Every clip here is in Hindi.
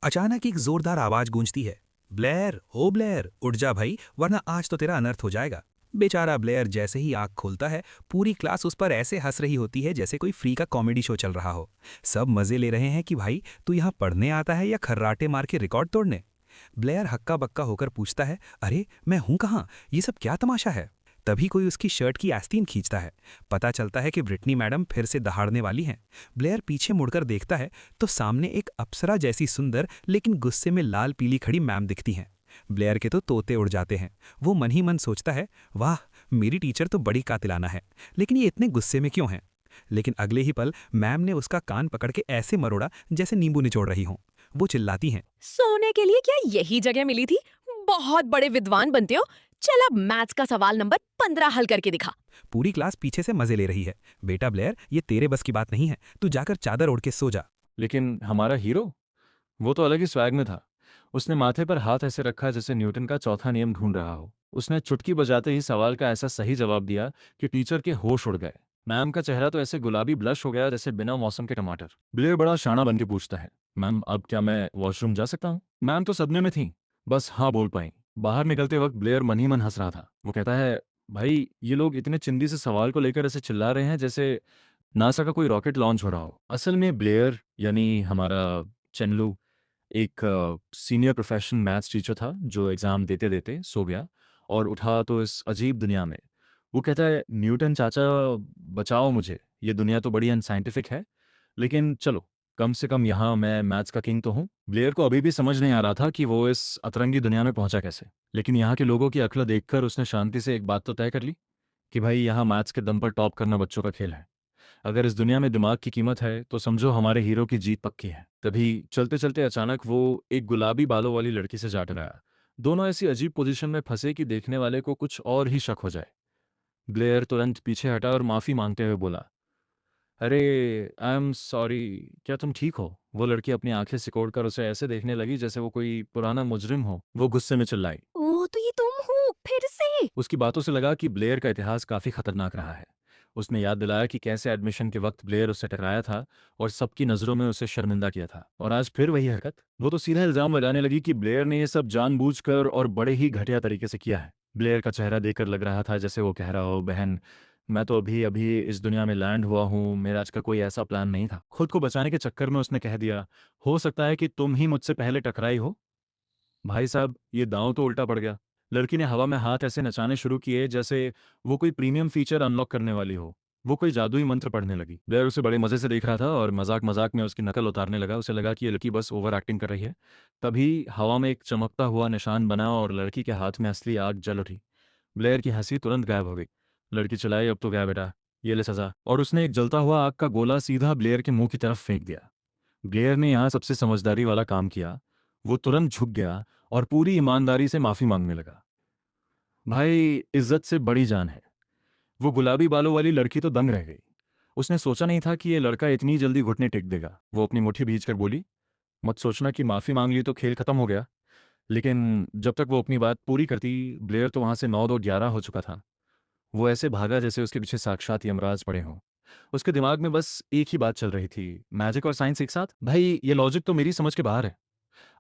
अचानक एक जोरदार आवाज गूंजती है। ब्लेयर, ओ ब्लेयर, उठ जा भाई, वरना आज तो तेरा अनर्थ हो जाएगा। बेचारा ब्लेयर जैसे ही आंख खोलता है, पूरी क्लास उस पर ऐसे हंस रही होती है जैसे कोई फ्री का कॉमेडी शो चल रहा हो। सब मजे ले रहे हैं कि भाई तू यहाँ पढ़ने आता है या खर्राटे मार के रिकॉर्ड तोड़ने। ब्लेयर हक्का बक्का होकर पूछता है, अरे मैं हूं कहाँ, ये सब क्या तमाशा है। तभी कोई उसकी शर्ट की आस्तीन खींचता है। पता चलता है कि ब्रिटनी मैडम फिर से दहाड़ने वाली हैं। ब्लेयर पीछे मुड़कर देखता है तो सामने एक अप्सरा जैसी सुंदर लेकिन गुस्से में लाल पीली खड़ी मैम दिखती हैं। ब्लेयर के तो तोते उड़ जाते हैं। वो मन ही मन सोचता है, वाह, मेरी टीचर तो बड़ी कातिलाना है, लेकिन ये इतने गुस्से में क्यों हैं। लेकिन अगले ही पल मैम ने उसका कान पकड़ के ऐसे मरोड़ा जैसे नींबू निचोड़ रही हों। वो चिल्लाती हैं, सोने के लिए क्या यही जगह मिली थी? बहुत बड़े विद्वान बनते हो। चल अब मैथ्स का सवाल नंबर 15 हल करके दिखा। पूरी क्लास पीछे से मजे ले रही है। बेटा ब्लेयर, ये तेरे बस की बात नहीं है, तू जाकर चादर ओढ़ के सो जा। लेकिन हमारा हीरो, वो तो अलग ही स्वैग में था। उसने माथे पर हाथ ऐसे रखा जैसे न्यूटन का चौथा नियम ढूंढ रहा हो। उसने चुटकी बजाते ही सवाल का ऐसा सही जवाब दिया कि टीचर के होश उड़ गए। मैम का चेहरा तो ऐसे गुलाबी ब्लश हो गया जैसे बिना मौसम के टमाटर। ब्लेयर बड़ा शाना बन के पूछता है, मैम अब क्या मैं वॉशरूम जा सकता हूँ? मैम तो सदमे में थी, बस हाँ बोल पाई। बाहर निकलते वक्त ब्लेयर मन ही मन हंस रहा था। वो कहता है, भाई ये लोग इतने चिंदी से सवाल को लेकर ऐसे चिल्ला रहे हैं जैसे नासा का कोई रॉकेट लॉन्च हो रहा हो। असल में ब्लेयर यानी हमारा चेनलू एक सीनियर प्रोफेशनल मैथ्स टीचर था जो एग्ज़ाम देते देते सो गया और उठा तो इस अजीब दुनिया में। वो कहता है, न्यूटन चाचा बचाओ मुझे, ये दुनिया तो बड़ी अनसाइंटिफिक है, लेकिन चलो कम से कम यहाँ मैं मैथ्स का किंग तो हूँ। ब्लेयर को अभी भी समझ नहीं आ रहा था कि वो इस अतरंगी दुनिया में पहुंचा कैसे, लेकिन यहाँ के लोगों की अक्ल देखकर उसने शांति से एक बात तो तय कर ली कि भाई यहाँ मैथ्स के दम पर टॉप करना बच्चों का खेल है। अगर इस दुनिया में दिमाग की कीमत है तो समझो हमारे हीरो की जीत पक्की है। तभी चलते चलते अचानक वो एक गुलाबी बालों वाली लड़की से जा टकराया। दोनों ऐसी अजीब पोजीशन में फंसे कि देखने वाले को कुछ और ही शक हो जाए। ब्लेयर तुरंत पीछे हटा और माफी मांगते हुए बोला, अरे आई एम सॉरी, क्या तुम ठीक हो? वो लड़की अपनी आंखें सिकोड़कर उसे ऐसे देखने लगी जैसे वो कोई पुराना मुजरिम हो। वो गुस्से में चिल्लाई। ओह, तो ये तुम हो फिर से? उसकी बातों से लगा कि ब्लेयर का इतिहास काफी खतरनाक रहा है। उसने याद दिलाया कि कैसे एडमिशन के वक्त ब्लेयर उससे टकराया था और सबकी नज़रों में उसे शर्मिंदा किया था, और आज फिर वही हरकत। वो तो सीधा इल्जाम लगाने लगी कि ब्लेयर ने ये सब जानबूझकर और बड़े ही घटिया तरीके से किया है। ब्लेयर का चेहरा देखकर लग रहा था जैसे वो कह रहा हो, बहन मैं तो अभी अभी इस दुनिया में लैंड हुआ हूँ, मेरा आज का कोई ऐसा प्लान नहीं था। खुद को बचाने के चक्कर में उसने कह दिया, हो सकता है कि तुम ही मुझसे पहले टकराई हो। भाई साहब ये दांव तो उल्टा पड़ गया। लड़की ने हवा में हाथ ऐसे नचाने शुरू किए जैसे वो कोई प्रीमियम फीचर अनलॉक करने वाली हो। वो कोई जादुई मंत्र पढ़ने लगी। ब्लेयर उसे बड़े मजे से देख रहा था और मजाक मजाक में उसकी नकल उतारने लगा। उसे लगा कि ये लड़की बस ओवर एक्टिंग कर रही है। तभी हवा में एक चमकता हुआ निशान बना और लड़की के हाथ में असली आग जल उठी। ब्लेयर की हंसी तुरंत गायब हो गई। लड़की चिल्लाई, अब तो गया बेटा, ये ले सजा। और उसने एक जलता हुआ आग का गोला सीधा ब्लेयर के मुंह की तरफ फेंक दिया। ब्लेयर ने यहाँ सबसे समझदारी वाला काम किया। वो तुरंत झुक गया और पूरी ईमानदारी से माफी मांगने लगा। भाई इज्जत से बड़ी जान है। वो गुलाबी बालों वाली लड़की तो दंग रह गई। उसने सोचा नहीं था कि ये लड़का इतनी जल्दी घुटने टेक देगा। वो अपनी मुट्ठी भींचकर बोली, मत सोचना कि माफी मांग ली तो खेल खत्म हो गया। लेकिन जब तक वो अपनी बात पूरी करती, ब्लेयर तो वहां से 9-2-11 हो चुका था। वो ऐसे भागा जैसे उसके पीछे साक्षात यमराज पड़े हों। उसके दिमाग में बस एक ही बात चल रही थी, मैजिक और साइंस एक साथ, भाई ये लॉजिक तो मेरी समझ के बाहर है।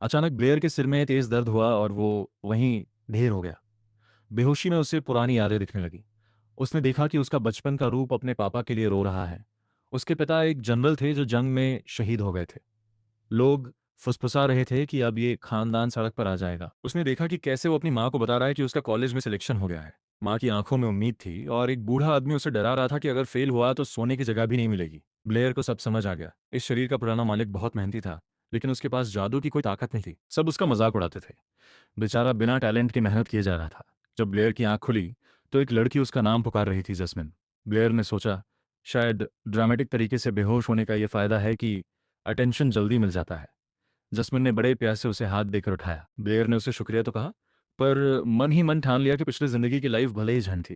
अचानक ब्लेयर के सिर में तेज दर्द हुआ और वो वहीं ढेर हो गया। बेहोशी में उसे पुरानी यादें दिखने लगी। उसने देखा कि उसका बचपन का रूप अपने पापा के लिए रो रहा है। उसके पिता एक जनरल थे जो जंग में शहीद हो गए थे। लोग फुसफुसा रहे थे कि अब ये खानदान सड़क पर आ जाएगा। उसने देखा कि कैसे वो अपनी माँ को बता रहा है कि उसका कॉलेज में सिलेक्शन हो गया है। माँ की आंखों में उम्मीद थी और एक बूढ़ा आदमी उसे डरा रहा था कि अगर फेल हुआ तो सोने की जगह भी नहीं मिलेगी। ब्लेयर को सब समझ आ गया। इस शरीर का पुराना मालिक बहुत मेहनती था, लेकिन उसके पास जादू की कोई ताकत नहीं थी। सब उसका मजाक उड़ाते थे। बेचारा बिना टैलेंट की मेहनत किए जा रहा था। जब ब्लेयर की आंख खुली तो एक लड़की उसका नाम पुकार रही थी, जस्मिन। ब्लेयर ने सोचा, शायद ड्रामेटिक तरीके से बेहोश होने का ये फायदा है कि अटेंशन जल्दी मिल जाता है। जस्मिन ने बड़े प्यार से उसे हाथ देकर उठाया। ब्लेयर ने उसे शुक्रिया तो कहा, पर मन ही मन ठान लिया कि पिछले जिंदगी की लाइफ भले ही झंड थी,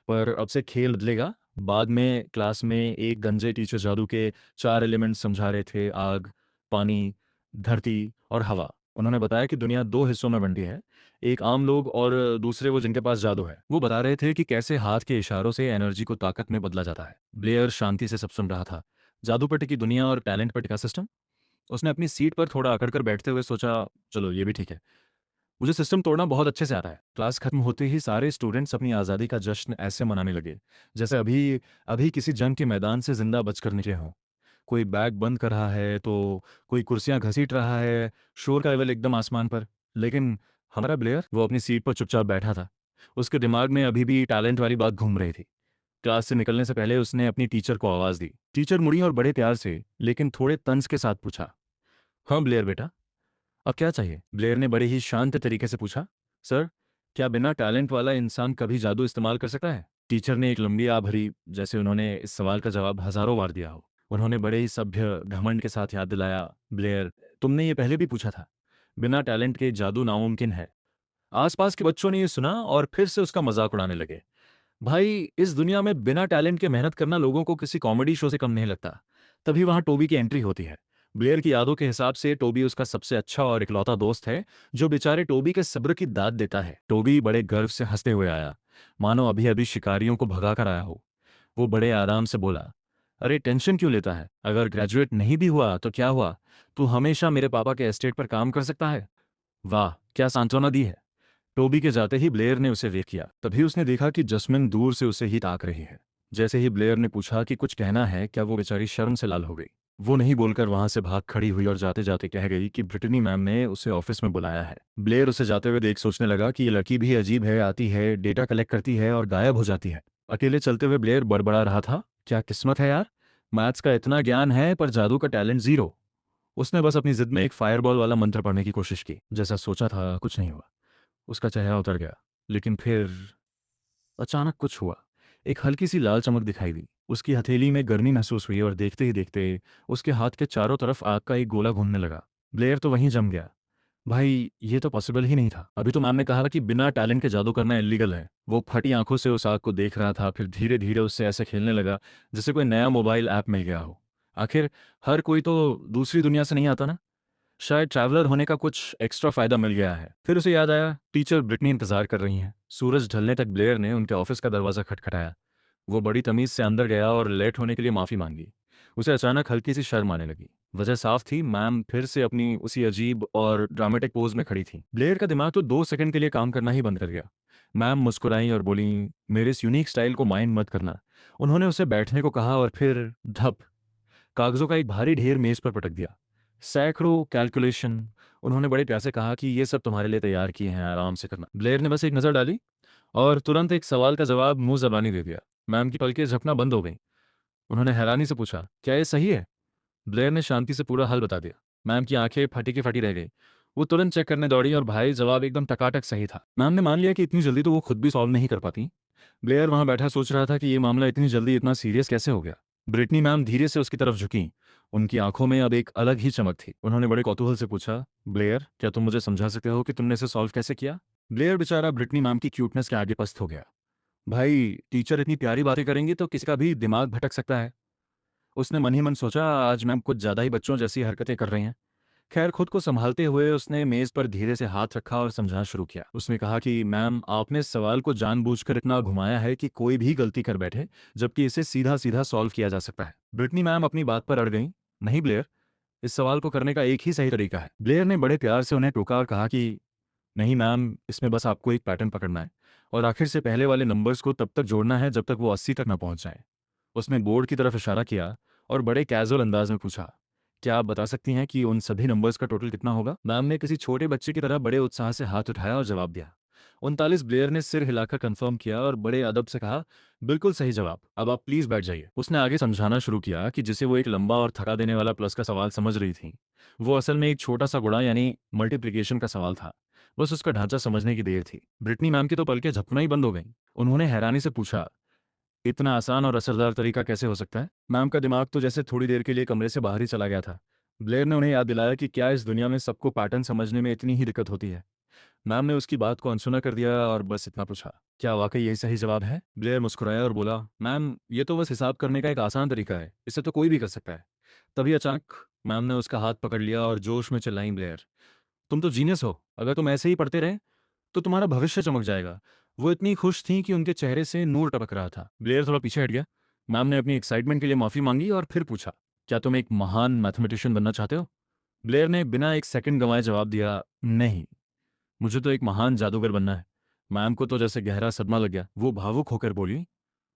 पर अब से खेल बदलेगा। बाद में क्लास में एक गंजे टीचर जादू के 4 एलिमेंट्स समझा रहे थे, आग, पानी, धरती और हवा। उन्होंने बताया कि दुनिया दो हिस्सों में बंटी है, एक आम लोग और दूसरे वो जिनके पास जादू है। वो बता रहे थे कि कैसे हाथ के इशारों से एनर्जी को ताकत में बदला जाता है। ब्लेयर शांति से सब सुन रहा था। जादू पर टिकी दुनिया और टैलेंट पर टिका सिस्टम। उसने अपनी सीट पर थोड़ा अकड़ कर बैठते हुए सोचा, चलो ये भी ठीक है। मुझे सिस्टम तोड़ना बहुत अच्छे से आता है। क्लास खत्म होते ही सारे स्टूडेंट्स अपनी आज़ादी का जश्न ऐसे मनाने लगे जैसे अभी अभी किसी जंग के मैदान से जिंदा बचकर निकले हों। कोई बैग बंद कर रहा है तो कोई कुर्सियां घसीट रहा है, शोर का लेवल एकदम आसमान पर। लेकिन हमारा ब्लेयर, वो अपनी सीट पर चुपचाप बैठा था। उसके दिमाग में अभी भी टैलेंट वाली बात घूम रही थी। क्लास से निकलने से पहले उसने अपनी टीचर को आवाज़ दी। टीचर मुड़ी और बड़े प्यार से लेकिन थोड़े तंज के साथ पूछा, हाँ ब्लेयर बेटा, अब क्या चाहिए? ब्लेयर ने बड़े ही शांत तरीके से पूछा, सर, क्या बिना टैलेंट वाला इंसान कभी जादू इस्तेमाल कर सकता है? टीचर ने एक लंबी आ भरी, जैसे उन्होंने इस सवाल का जवाब हजारों बार दिया हो। उन्होंने बड़े ही सभ्य घमंड के साथ याद दिलाया, ब्लेयर, तुमने ये पहले भी पूछा था, बिना टैलेंट के जादू नामुमकिन है। आसपास के बच्चों ने ये सुना और फिर से उसका मजाक उड़ाने लगे। भाई, इस दुनिया में बिना टैलेंट के मेहनत करना लोगों को किसी कॉमेडी शो से कम नहीं लगता। तभी वहां टोबी की एंट्री होती है। ब्लेयर की यादों के हिसाब से टोबी उसका सबसे अच्छा और इकलौता दोस्त है जो बेचारे टोबी के सब्र की दाद देता है। टोबी बड़े गर्व से हंसते हुए आया, मानो अभी अभी शिकारियों को भगा कर आया हो। वो बड़े आराम से बोला, अरे टेंशन क्यों लेता है? अगर ग्रेजुएट नहीं भी हुआ तो क्या हुआ? तू हमेशा मेरे पापा के एस्टेट पर काम कर सकता है। वाह, क्या सांत्वना दी है। टोबी के जाते ही ब्लेयर ने उसे देख किया। तभी उसने देखा कि जस्मिन दूर से उसे ही ताक रही है। जैसे ही ब्लेयर ने पूछा कि कुछ कहना है क्या, वो बेचारी शर्म से लाल हो गई। वो नहीं बोलकर वहां से भाग खड़ी हुई और जाते जाते कह गई कि ब्रिटनी मैम ने उसे ऑफिस में बुलाया है। ब्लेयर उसे जाते हुए देख सोचने लगा कि ये लड़की भी अजीब है, आती है, डेटा कलेक्ट करती है और गायब हो जाती है। अकेले चलते हुए ब्लेयर बड़बड़ा रहा था, क्या किस्मत है यार, मैथ्स का इतना ज्ञान है पर जादू का टैलेंट जीरो। उसने बस अपनी जिद में एक फायरबॉल वाला मंत्र पढ़ने की कोशिश की। जैसा सोचा था कुछ नहीं हुआ। उसका चेहरा उतर गया। लेकिन फिर अचानक कुछ हुआ। एक हल्की सी लाल चमक दिखाई दी। उसकी हथेली में गर्मी महसूस हुई और देखते ही देखते उसके हाथ के चारों तरफ आग का एक गोला घूमने लगा। ब्लेयर तो वहीं जम गया। भाई, ये तो पॉसिबल ही नहीं था। अभी तो मैम ने कहा कि बिना टैलेंट के जादू करना इलीगल है। वो फटी आंखों से उस आग को देख रहा था, फिर धीरे धीरे उससे ऐसे खेलने लगा जैसे कोई नया मोबाइल ऐप मिल गया हो। आखिर हर कोई तो दूसरी दुनिया से नहीं आता ना। शायद ट्रैवलर होने का कुछ एक्स्ट्रा फायदा मिल गया है। फिर उसे याद आया, टीचर ब्रिटनी इंतजार कर रही हैं। सूरज ढलने तक ब्लेयर ने उनके ऑफिस का दरवाजा खटखटाया। वो बड़ी तमीज से अंदर गया और लेट होने के लिए माफी मांगी। उसे अचानक हल्की सी शर्म आने लगी। वजह साफ थी, मैम फिर से अपनी उसी अजीब और ड्रामेटिक पोज में खड़ी थी। ब्लेयर का दिमाग तो 2 सेकंड के लिए काम करना ही बंद कर गया। मैम मुस्कुराई और बोली, मेरे इस यूनिक स्टाइल को माइंड मत करना। उन्होंने उसे बैठने को कहा और फिर धप, कागजों का एक भारी ढेर मेज पर पटक दिया। सैकड़ों कैलकुलेशन। उन्होंने बड़े प्यार से कहा कि ये सब तुम्हारे लिए तैयार किए हैं, आराम से करना। ब्लेयर ने बस एक नज़र डाली और तुरंत एक सवाल का जवाब मुंह जबानी दे दिया। मैम की पलकें झपना बंद हो गईं। उन्होंने हैरानी से पूछा, क्या ये सही है? ब्लेयर ने शांति से पूरा हल बता दिया। मैम की आंखें फटी की फटी रह गई। वो तुरंत चेक करने दौड़ी और भाई, जवाब एकदम टकाटक सही था। मैम ने मान लिया कि इतनी जल्दी तो वो खुद भी सॉल्व नहीं कर पाती। ब्लेयर वहां बैठा सोच रहा था कि ये मामला इतनी जल्दी इतना सीरियस कैसे हो गया। ब्रिटनी मैम धीरे से उसकी तरफ झुकी। उनकी आंखों में अब एक अलग ही चमक थी। उन्होंने बड़े कौतूहल से पूछा, ब्लेयर, क्या तुम मुझे समझा सकते हो कि तुमने इसे सॉल्व कैसे किया? ब्लेयर बेचारा ब्रिटनी मैम की क्यूटनेस के आगे पस्त हो गया। भाई, टीचर इतनी प्यारी बातें करेंगी तो किसी का भी दिमाग भटक सकता है। उसने मन ही मन सोचा, आज मैम कुछ ज्यादा ही बच्चों जैसी हरकतें कर रही हैं। खैर, खुद को संभालते हुए उसने मेज पर धीरे से हाथ रखा और समझाना शुरू किया। उसने कहा कि मैम, आपने इस सवाल को जानबूझकर इतना घुमाया है कि कोई भी गलती कर बैठे, जबकि इसे सीधा सीधा सॉल्व किया जा सकता है। ब्रिटनी मैम अपनी बात पर अड़ गई। नहीं ब्लेयर, इस सवाल को करने का एक ही सही तरीका है। ब्लेयर ने बड़े प्यार से उन्हें टोका और कहा कि नहीं मैम, इसमें बस आपको एक पैटर्न पकड़ना है और आखिर से पहले वाले नंबर्स को तब तक जोड़ना है जब तक वो 80 तक न पहुंच जाए। उसने बोर्ड की तरफ इशारा किया और बड़े कैजुअल अंदाज में पूछा, क्या आप बता सकती हैं कि उन सभी नंबर्स का टोटल कितना होगा? मैम ने किसी छोटे बच्चे की तरह बड़े उत्साह से हाथ उठाया और जवाब दिया। 39। ब्लेयर ने सिर हिलाकर कंफर्म किया और बड़े अदब से कहा, बिल्कुल सही जवाब, अब आप प्लीज बैठ जाइए। उसने आगे समझाना शुरू किया कि जिसे वो एक लंबा और थका देने वाला प्लस का सवाल समझ रही थी, वो असल में एक छोटा सा गुणा यानी मल्टीप्लिकेशन का सवाल था। बस उसका ढांचा समझने की देर थी। ब्रिटनी मैम की तो पलकें झपकना ही बंद हो गईं। उन्होंने हैरानी से पूछा, इतना आसान और असरदार तरीका कैसे हो सकता है? मैम का दिमाग तो जैसे थोड़ी देर के लिए कमरे से बाहर ही चला गया था। ब्लेयर ने उन्हें याद दिलाया कि क्या इस दुनिया में सबको पैटर्न समझने में इतनी ही दिक्कत होती है। मैम ने उसकी बात को अनसुना कर दिया और बस इतना पूछा, क्या वाकई यही सही जवाब है? ब्लेयर मुस्कुराया और बोला, मैम, ये तो बस हिसाब करने का एक आसान तरीका है, इसे तो कोई भी कर सकता है। तभी अचानक मैम ने उसका हाथ पकड़ लिया और जोश में चिल्लाई, ब्लेयर, तुम तो जीनियस हो। अगर तुम ऐसे ही पढ़ते रहे तो तुम्हारा भविष्य चमक जाएगा। वो इतनी खुश थी कि उनके चेहरे से नूर टपक रहा था। ब्लेयर थोड़ा पीछे हट गया। मैम ने अपनी एक्साइटमेंट के लिए माफी मांगी और फिर पूछा, क्या तुम एक महान मैथमेटिशियन बनना चाहते हो? ब्लेयर ने बिना एक सेकंड गंवाए जवाब दिया, नहीं, मुझे तो एक महान जादूगर बनना है। मैम को तो जैसे गहरा सदमा लग गया। वो भावुक होकर बोली,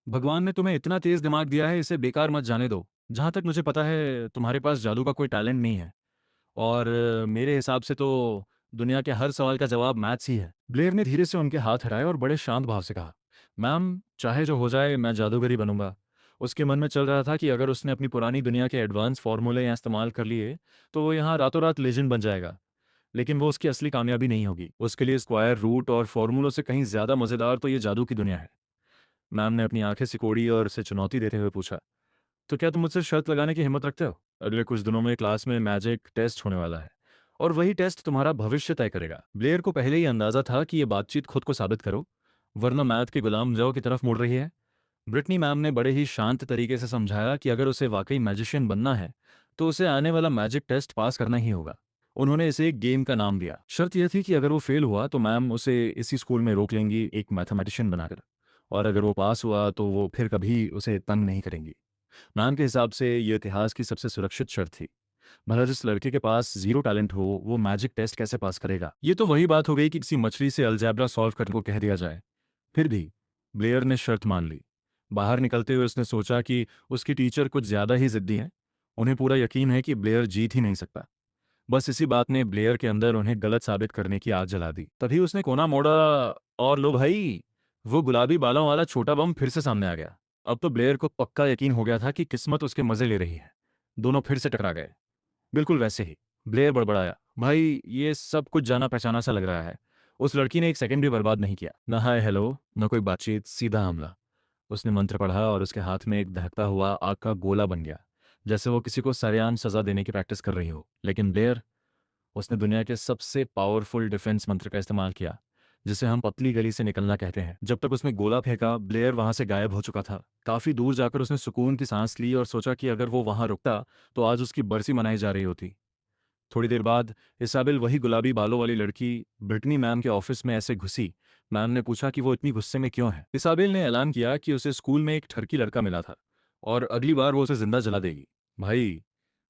भगवान ने तुम्हें इतना तेज दिमाग दिया है, इसे बेकार मत जाने दो। जहाँ तक मुझे पता है तुम्हारे पास जादू का कोई टैलेंट नहीं है, और मेरे हिसाब से तो दुनिया के हर सवाल का जवाब मैथ्स ही है। ब्लेयर ने धीरे से उनके हाथ हटाए और बड़े शांत भाव से कहा, मैम चाहे जो हो जाए मैं जादूगर ही बनूंगा। उसके मन में चल रहा था कि अगर उसने अपनी पुरानी दुनिया के एडवांस फार्मूले यहाँ इस्तेमाल कर लिए तो वो यहाँ रातों रात लेजेंड बन जाएगा। लेकिन वो उसकी असली कामयाबी नहीं होगी। उसके लिए स्क्वायर रूट और फार्मूलों से कहीं ज्यादा मजेदार तो ये जादू की दुनिया है। मैम ने अपनी आंखें सिकोड़ी और उसे चुनौती देते हुए पूछा, तो क्या तुम मुझसे शर्त लगाने की हिम्मत रखते हो? अगले कुछ दिनों में क्लास में मैजिक टेस्ट होने वाला है, और वही टेस्ट तुम्हारा भविष्य तय करेगा। ब्लेयर को पहले ही अंदाजा था कि ये बातचीत खुद को साबित करो, वरना मैथ के गुलाम जाओ की तरफ मुड़ रही है। ब्रिटनी मैम ने बड़े ही शांत तरीके से समझाया कि अगर उसे वाकई मैजिशियन बनना है तो उसे आने वाला मैजिक टेस्ट पास करना ही होगा। उन्होंने इसे एक गेम का नाम दिया। शर्त यह थी कि अगर वो फेल हुआ तो मैम उसे इसी स्कूल में रोक लेंगी एक मैथमेटिशियन बनाकर, और अगर वो पास हुआ तो वो फिर कभी उसे तंग नहीं करेंगी। मैम के हिसाब से ये इतिहास की सबसे सुरक्षित शर्त थी। भला जिस लड़के के पास जीरो टैलेंट हो वो मैजिक टेस्ट कैसे पास करेगा? ये तो वही बात हो गई कि किसी मछली से अलजेब्रा सॉल्व करने को कह दिया जाए। फिर भी ब्लेयर ने शर्त मान ली। बाहर निकलते हुए उसने सोचा कि उसकी टीचर कुछ ज्यादा ही जिद्दी है। उन्हें पूरा यकीन है कि ब्लेयर जीत ही नहीं सकता। बस इसी बात ने ब्लेयर के अंदर उन्हें गलत साबित करने की आग जला दी। तभी उसने कोना मोड़ा, और लो भाई, वो गुलाबी बालों वाला छोटा बम फिर से सामने आ गया। अब तो ब्लेयर को पक्का यकीन हो गया था कि किस्मत उसके मजे ले रही है। दोनों फिर से टकरा गए। बिल्कुल वैसे ही। ब्लेयर बड़बड़ाया, भाई ये सब कुछ जाना पहचाना सा लग रहा है। उस लड़की ने एक सेकंड भी बर्बाद नहीं किया। न हाय हेलो, न कोई बातचीत, सीधा हमला। उसने मंत्र पढ़ा और उसके हाथ में एक दहकता हुआ आग का गोला बन गया, जैसे वो किसी को सरेआम सजा देने की प्रैक्टिस कर रही हो। लेकिन ब्लेयर, उसने दुनिया के सबसे पावरफुल डिफेंस मंत्र का इस्तेमाल किया, जिसे हम पतली गली से निकलना कहते हैं। जब तक उसने गोला फेंका ब्लेयर वहां से गायब हो चुका था। काफी दूर जाकर उसने सुकून की सांस ली और सोचा कि अगर वो वहां रुकता तो आज उसकी बरसी मनाई जा रही होती। थोड़ी देर बाद इसाबेल, वही गुलाबी बालों वाली लड़की, ब्रिटनी मैम के ऑफिस में ऐसे घुसी। मैम ने पूछा कि वो इतनी गुस्से में क्यों है। इसाबेल ने ऐलान किया कि उसे स्कूल में एक ठरकी लड़का मिला था और अगली बार वो उसे जिंदा जला देगी। भाई,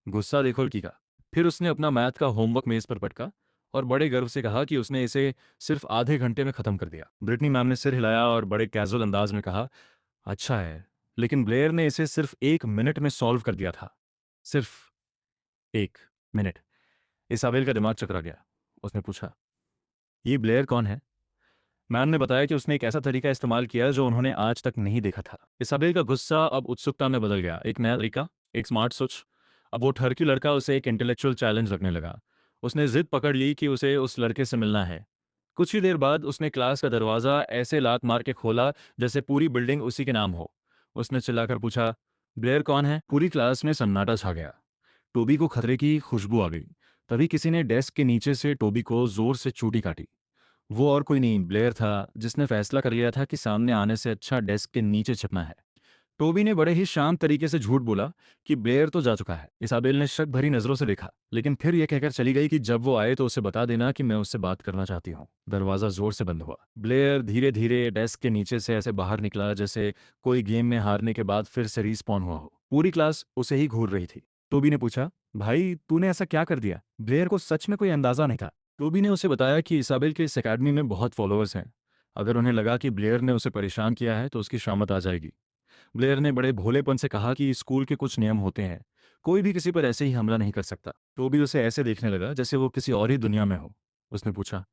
गुस्सा देखो लड़की का। फिर उसने अपना मैथ का होमवर्क मेज पर पटका और बड़े गर्व से कहा कि उसने इसे सिर्फ आधे घंटे में खत्म कर दिया। ब्रिटनी मैम ने सिर हिलाया और बड़े कैजुअल अंदाज में कहा, अच्छा है, लेकिन ब्लेयर ने इसे सिर्फ 1 मिनट में सॉल्व कर दिया था। सिर्फ 1 मिनट। इसाबेल का दिमाग चकरा गया। उसने पूछा, ये ब्लेयर कौन है? मैम ने बताया कि उसने एक ऐसा तरीका इस्तेमाल किया जो उन्होंने आज तक नहीं देखा था। इसाबेल का गुस्सा अब उत्सुकता में बदल गया। एक नया तरीका, एक स्मार्ट सोच। अब वो ठरकी लड़का उसे एक इंटेलेक्चुअल चैलेंज रखने लगा। उसने जिद पकड़ ली कि उसे उस लड़के से मिलना है। कुछ ही देर बाद उसने क्लास का दरवाज़ा ऐसे लात मार के खोला जैसे पूरी बिल्डिंग उसी के नाम हो। उसने चिल्लाकर पूछा, ब्लेयर कौन है? पूरी क्लास में सन्नाटा छा गया। टोबी को खतरे की खुशबू आ गई। तभी किसी ने डेस्क के नीचे से टोबी को जोर से चूटी काटी। वो और कोई नहीं, ब्लेयर था, जिसने फैसला कर लिया था कि सामने आने से अच्छा डेस्क के नीचे छिपना है। टोबी ने बड़े ही शांत तरीके से झूठ बोला कि ब्लेयर तो जा चुका है। इसाबेल ने शक भरी नजरों से देखा, लेकिन फिर यह कहकर चली गई कि जब वो आए तो उसे बता देना कि मैं उससे बात करना चाहती हूँ। दरवाजा जोर से बंद हुआ। ब्लेयर धीरे धीरे डेस्क के नीचे से ऐसे बाहर निकला जैसे कोई गेम में हारने के बाद फिर से रीस्पॉन हुआ हो। पूरी क्लास उसे ही घूर रही थी। टोबी ने पूछा, भाई तूने ऐसा क्या कर दिया? ब्लेयर को सच में कोई अंदाजा नहीं था। टोबी ने उसे बताया कि इसाबेल के इस अकेडमी में बहुत फॉलोअर्स हैं। अगर उन्हें लगा कि ब्लेयर ने उसे परेशान किया है तो उसकी शामत आ जाएगी। ब्लेयर ने बड़े भोलेपन से कहा कि स्कूल के कुछ नियम होते हैं, कोई भी किसी पर ऐसे ही हमला नहीं कर सकता। टोबी उसे ऐसे देखने लगा जैसे वो किसी और ही दुनिया में हो। उसने पूछा,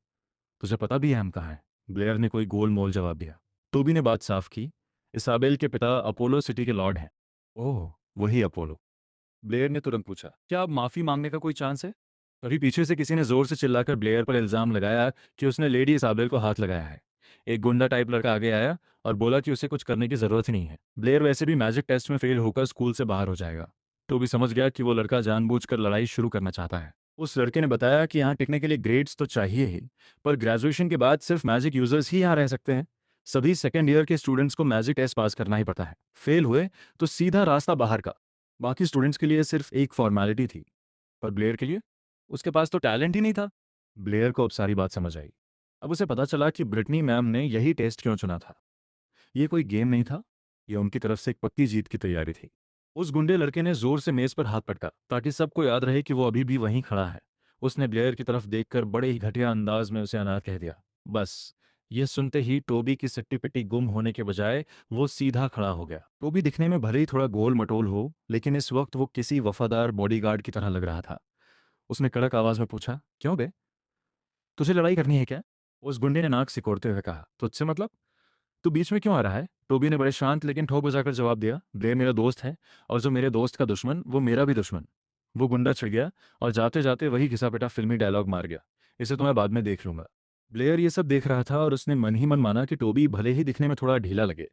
तुझे पता भी है हम कहाँ हैं? ब्लेयर ने कोई गोल मोल जवाब दिया। टोबी ने बात साफ की, इसाबेल के पिता अपोलो सिटी के लॉर्ड हैं। ओह, वही अपोलो। ब्लेयर ने तुरंत पूछा, क्या अब माफी मांगने का कोई चांस है? तभी पीछे से किसी ने जोर से चिल्लाकर ब्लेयर पर इल्जाम लगाया कि उसने लेडी इसाबेल को हाथ लगाया है। एक गुंडा टाइप लड़का आगे आया और बोला कि उसे कुछ करने की जरूरत ही नहीं है। ब्लेयर वैसे भी मैजिक टेस्ट में फेल होकर स्कूल से बाहर हो जाएगा। तो भी समझ गया कि वो लड़का जानबूझकर लड़ाई शुरू करना चाहता है। उस लड़के ने बताया कि यहाँ टिकने के लिए ग्रेड्स तो चाहिए ही, पर ग्रेजुएशन के बाद सिर्फ मैजिक यूजर्स ही यहाँ रह सकते हैं। सभी सेकेंड ईयर के स्टूडेंट्स को मैजिक टेस्ट पास करना ही पड़ता है। फेल हुए तो सीधा रास्ता बाहर का। बाकी स्टूडेंट्स के लिए सिर्फ एक फॉर्मेलिटी थी, पर ब्लेयर के लिए, उसके पास तो टैलेंट ही नहीं था। ब्लेयर को अब सारी बात समझ आई। अब उसे पता चला कि ब्रिटनी मैम ने यही टेस्ट क्यों चुना था। ये कोई गेम नहीं था, यह उनकी तरफ से एक पक्की जीत की तैयारी थी। उस गुंडे लड़के ने जोर से मेज पर हाथ पटका ताकि सबको याद रहे कि वो अभी भी वहीं खड़ा है। उसने ब्लेयर की तरफ देखकर बड़े ही घटिया अंदाज में उसे अनाथ कह दिया। बस ये सुनते ही टोबी की सिट्टी पिट्टी गुम होने के बजाय वो सीधा खड़ा हो गया। टोबी दिखने में भले ही थोड़ा गोल मटोल हो, लेकिन इस वक्त वो किसी वफादार बॉडीगार्ड की तरह लग रहा था। उसने कड़क आवाज में पूछा, क्यों बे, तुझे लड़ाई करनी है क्या? उस गुंडे ने नाक सिकोड़ते हुए कहा, तुझसे मतलब? तू बीच में क्यों आ रहा है? टोबी ने बड़े शांत लेकिन ठोक बजाकर जवाब दिया, ब्लेयर मेरा दोस्त है, और जो मेरे दोस्त का दुश्मन वो मेरा भी दुश्मन। वो गुंडा छिड़ गया और जाते जाते वही घिसा पिटा फिल्मी डायलॉग मार गया, इसे तो मैं बाद में देख लूंगा। ब्लेयर ये सब देख रहा था और उसने मन ही मन माना कि टोबी भले ही दिखने में थोड़ा ढीला लगे,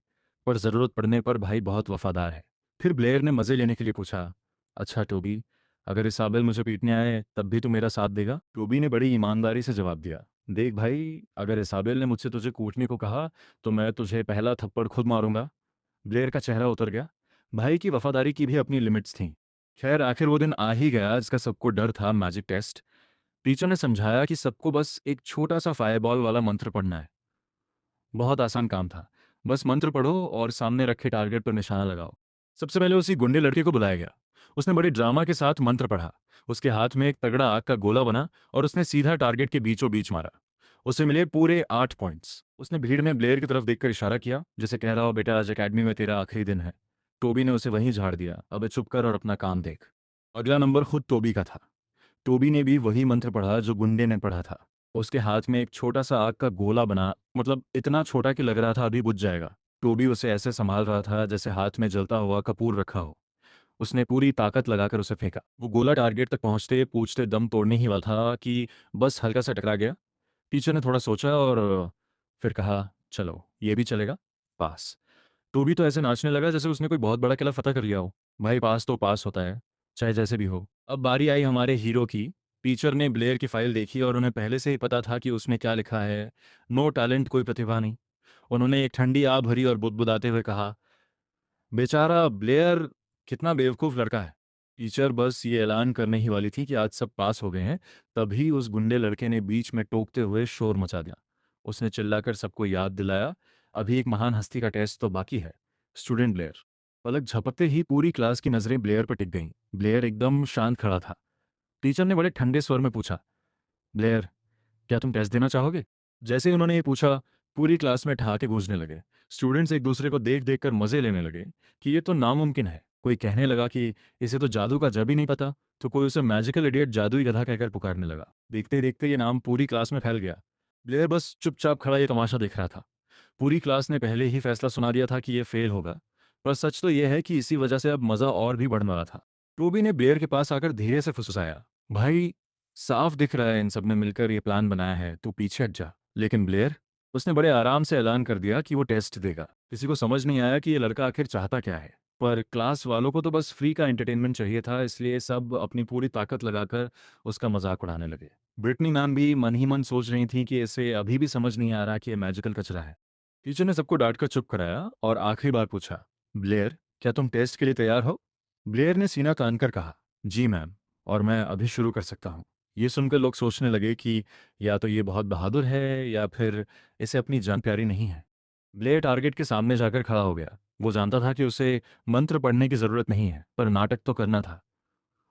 पर जरूरत पड़ने पर भाई बहुत वफादार है। फिर ब्लेयर ने मजे लेने के लिए पूछा, अच्छा टोबी, अगर इसाबेल मुझे पीटने आए तब भी तू मेरा साथ देगा? टोबी ने बड़ी ईमानदारी से जवाब दिया, देख भाई, अगर इसाबेल ने मुझसे तुझे कूटने को कहा तो मैं तुझे पहला थप्पड़ खुद मारूंगा। ब्लेयर का चेहरा उतर गया। भाई की वफादारी की भी अपनी लिमिट्स थीं। खैर आखिर वो दिन आ ही गया जिसका सबको डर था, मैजिक टेस्ट। टीचर ने समझाया कि सबको बस एक छोटा सा फायरबॉल वाला मंत्र पढ़ना है। बहुत आसान काम था, बस मंत्र पढ़ो और सामने रखे टारगेट पर निशाना लगाओ। सबसे पहले उसी गुंडे लड़के को बुलाया गया। उसने बड़े ड्रामा के साथ मंत्र पढ़ा। उसके हाथ में एक तगड़ा आग का गोला बना और उसने सीधा टारगेट के बीचों बीच मारा। उसे मिले पूरे 8 पॉइंट्स। उसने भीड़ में ब्लेयर की तरफ देखकर इशारा किया, जैसे कह रहा हो, बेटा आज एकेडमी में तेरा आखिरी दिन है। टोबी ने उसे वहीं झाड़ दिया, अबे चुप कर और अपना काम देख। अगला नंबर खुद टोबी का था। टोबी ने भी वही मंत्र पढ़ा जो गुंडे ने पढ़ा था। उसके हाथ में एक छोटा सा आग का गोला बना, मतलब इतना छोटा कि लग रहा था अभी बुझ जाएगा। टोबी उसे ऐसे संभाल रहा था जैसे हाथ में जलता हुआ कपूर रखा हो। उसने पूरी ताकत लगाकर उसे फेंका। वो गोला टारगेट तक पहुंचते पूछते दम तोड़ने ही वाला था कि बस हल्का सा टकरा गया। टीचर ने थोड़ा सोचा और फिर कहा, चलो ये भी चलेगा, पास। टोबी तो ऐसे नाचने लगा जैसे उसने कोई बहुत बड़ा किला फतह कर लिया हो। भाई पास तो पास होता है, चाहे जैसे भी हो। अब बारी आई हमारे हीरो की। टीचर ने ब्लेयर की फाइल देखी और उन्हें पहले से ही पता था कि उसमें क्या लिखा है, नो टैलेंट, कोई प्रतिभा नहीं। उन्होंने एक ठंडी आ भरी और बुदबुदाते हुए कहा, बेचारा ब्लेयर कितना बेवकूफ़ लड़का है। टीचर बस ये ऐलान करने ही वाली थी कि आज सब पास हो गए हैं, तभी उस गुंडे लड़के ने बीच में टोकते हुए शोर मचा दिया। उसने चिल्लाकर सबको याद दिलाया, अभी एक महान हस्ती का टेस्ट तो बाकी है, स्टूडेंट ब्लेयर। पलक झपकते ही पूरी क्लास की नज़रें ब्लेयर पर टिक गईं। ब्लेयर एकदम शांत खड़ा था। टीचर ने बड़े ठंडे स्वर में पूछा, ब्लेयर, क्या तुम टेस्ट देना चाहोगे? जैसे ही उन्होंने ये पूछा, पूरी क्लास में ठहाके गूंजने लगे। स्टूडेंट्स एक दूसरे को देख देख कर मजे लेने लगे कि ये तो नामुमकिन है। कोई कहने लगा कि इसे तो जादू का जब ही नहीं पता, तो कोई उसे मैजिकल इडियट, जादुई गधा कहकर पुकारने लगा। देखते देखते ये नाम पूरी क्लास में फैल गया। ब्लेयर बस चुपचाप खड़ा ये तमाशा देख रहा था। पूरी क्लास ने पहले ही फैसला सुना दिया था कि ये फेल होगा, पर सच तो यह है कि इसी वजह से अब मजा और भी बढ़ने वाला था। टोबी ने ब्लेयर के पास आकर धीरे से फुसफुसाया, भाई साफ दिख रहा है इन सब ने मिलकर ये प्लान बनाया है, तू पीछे हट जा। लेकिन ब्लेयर, उसने बड़े आराम से ऐलान कर दिया कि वो टेस्ट देगा। किसी को समझ नहीं आया कि ये लड़का आखिर चाहता क्या है, पर क्लास वालों को तो बस फ्री का एंटरटेनमेंट चाहिए था, इसलिए सब अपनी पूरी ताकत लगाकर उसका मजाक उड़ाने लगे। ब्रिटनी मैम भी मन ही मन सोच रही थी कि इसे अभी भी समझ नहीं आ रहा कि ये मैजिकल कचरा है। टीचर ने सबको डांटकर चुप कराया और आखिरी बार पूछा, ब्लेयर, क्या तुम टेस्ट के लिए तैयार हो? ब्लेयर ने सीना तान कर कहा, जी मैम, और मैं अभी शुरू कर सकता हूँ। ये सुनकर लोग सोचने लगे कि या तो ये बहुत बहादुर है या फिर इसे अपनी जान प्यारी नहीं है। ब्लेयर टारगेट के सामने जाकर खड़ा हो गया। वो जानता था कि उसे मंत्र पढ़ने की जरूरत नहीं है, पर नाटक तो करना था।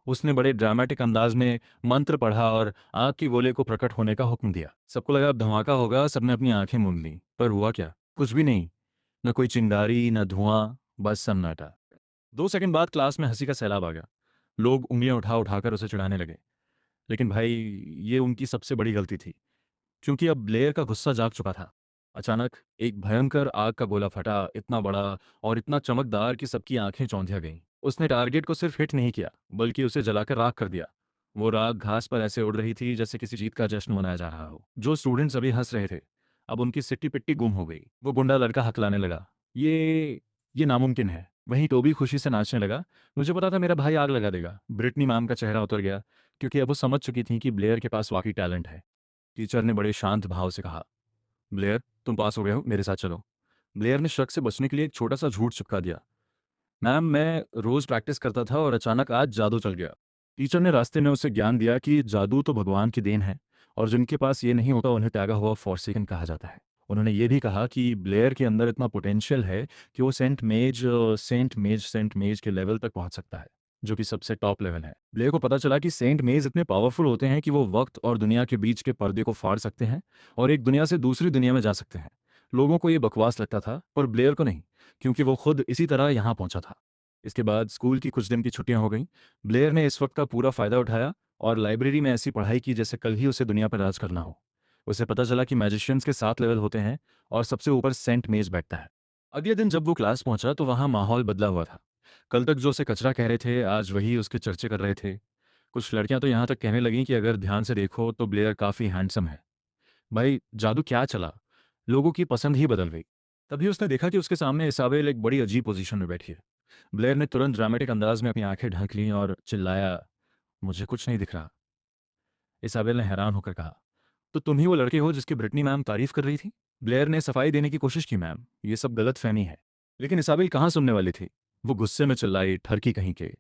उसने बड़े ड्रामेटिक अंदाज में मंत्र पढ़ा और आग की गोले को प्रकट होने का हुक्म दिया। सबको लगा अब धमाका होगा, सबने अपनी आंखें मूंद ली, पर हुआ क्या? कुछ भी नहीं। न कोई चिंगारी, न धुआं, बस सन्नाटा। 2 सेकंड बाद क्लास में हंसी का सैलाब आ गया। लोग उंगलियां उठा उठाकर उसे चिढ़ाने लगे। लेकिन भाई, ये उनकी सबसे बड़ी गलती थी, क्योंकि अब ब्लेयर का गुस्सा जाग चुका था। अचानक एक भयंकर आग का गोला फटा, इतना बड़ा और इतना चमकदार कि सबकी आंखें चौंधिया गईं। उसने टारगेट को सिर्फ हिट नहीं किया, बल्कि उसे जलाकर राख कर दिया। वो राख घास पर ऐसे उड़ रही थी जैसे किसी जीत का जश्न मनाया जा रहा हो। जो स्टूडेंट्स अभी हंस रहे थे, अब उनकी सिट्टी पिट्टी गुम हो गई। वो गुंडा लड़का हकलाने लगा, ये नामुमकिन है। वहीं टोबी खुशी से नाचने लगा, मुझे पता था मेरा भाई आग लगा देगा। ब्रिटनी मैम का चेहरा उतर गया, क्योंकि अब वो समझ चुकी थी कि ब्लेयर के पास वाकई टैलेंट है। टीचर ने बड़े शांत भाव से कहा, ब्लेयर, तुम पास हो गए हो, मेरे साथ चलो। ब्लेयर ने शक से बचने के लिए एक छोटा सा झूठ चिपका दिया, मैम मैं रोज प्रैक्टिस करता था और अचानक आज जादू चल गया। टीचर ने रास्ते में उसे ज्ञान दिया कि जादू तो भगवान की देन है और जिनके पास ये नहीं होता उन्हें त्यागा हुआ फॉरसेकन कहा जाता है। उन्होंने ये भी कहा कि ब्लेयर के अंदर इतना पोटेंशियल है कि वो सेंट मेज के लेवल तक पहुंच सकता है, जो कि सबसे टॉप लेवल है। ब्लेयर को पता चला कि सेंट मेज इतने पावरफुल होते हैं कि वो वक्त और दुनिया के बीच के पर्दे को फाड़ सकते हैं और एक दुनिया से दूसरी दुनिया में जा सकते हैं। लोगों को ये बकवास लगता था, पर ब्लेयर को नहीं, क्योंकि वो खुद इसी तरह यहाँ पहुंचा था। इसके बाद स्कूल की कुछ दिन की छुट्टियां हो गईं। ब्लेयर ने इस वक्त का पूरा फायदा उठाया और लाइब्रेरी में ऐसी पढ़ाई की जैसे कल ही उसे दुनिया पर राज करना हो। उसे पता चला कि मैजिशियंस के 7 लेवल होते हैं और सबसे ऊपर सेंट मेज बैठता है। अगले दिन जब वो क्लास पहुंचा तो वहां माहौल बदला हुआ था। कल तक जो उसे कचरा कह रहे थे, आज वही उसके चर्चे कर रहे थे। कुछ लड़कियां तो यहाँ तक कहने लगीं कि अगर ध्यान से देखो तो ब्लेयर काफ़ी हैंडसम है। भाई, जादू क्या चला, लोगों की पसंद ही बदल गई। तभी उसने देखा कि उसके सामने इसाबेल एक बड़ी अजीब पोजीशन में बैठी है। ब्लेयर ने तुरंत ड्रामेटिक अंदाज में अपनी आंखें ढक लीं और चिल्लाया, मुझे कुछ नहीं दिख रहा। इसाबेल ने हैरान होकर कहा, तो तुम ही वो लड़के हो जिसकी ब्रिटनी मैम तारीफ कर रही थी? ब्लेयर ने सफाई देने की कोशिश की, मैम, ये सब गलत फहमी है। लेकिन इसाबेल कहाँ सुनने वाली थी। वो गुस्से में चिल्लाई, ठरकी कहीं के।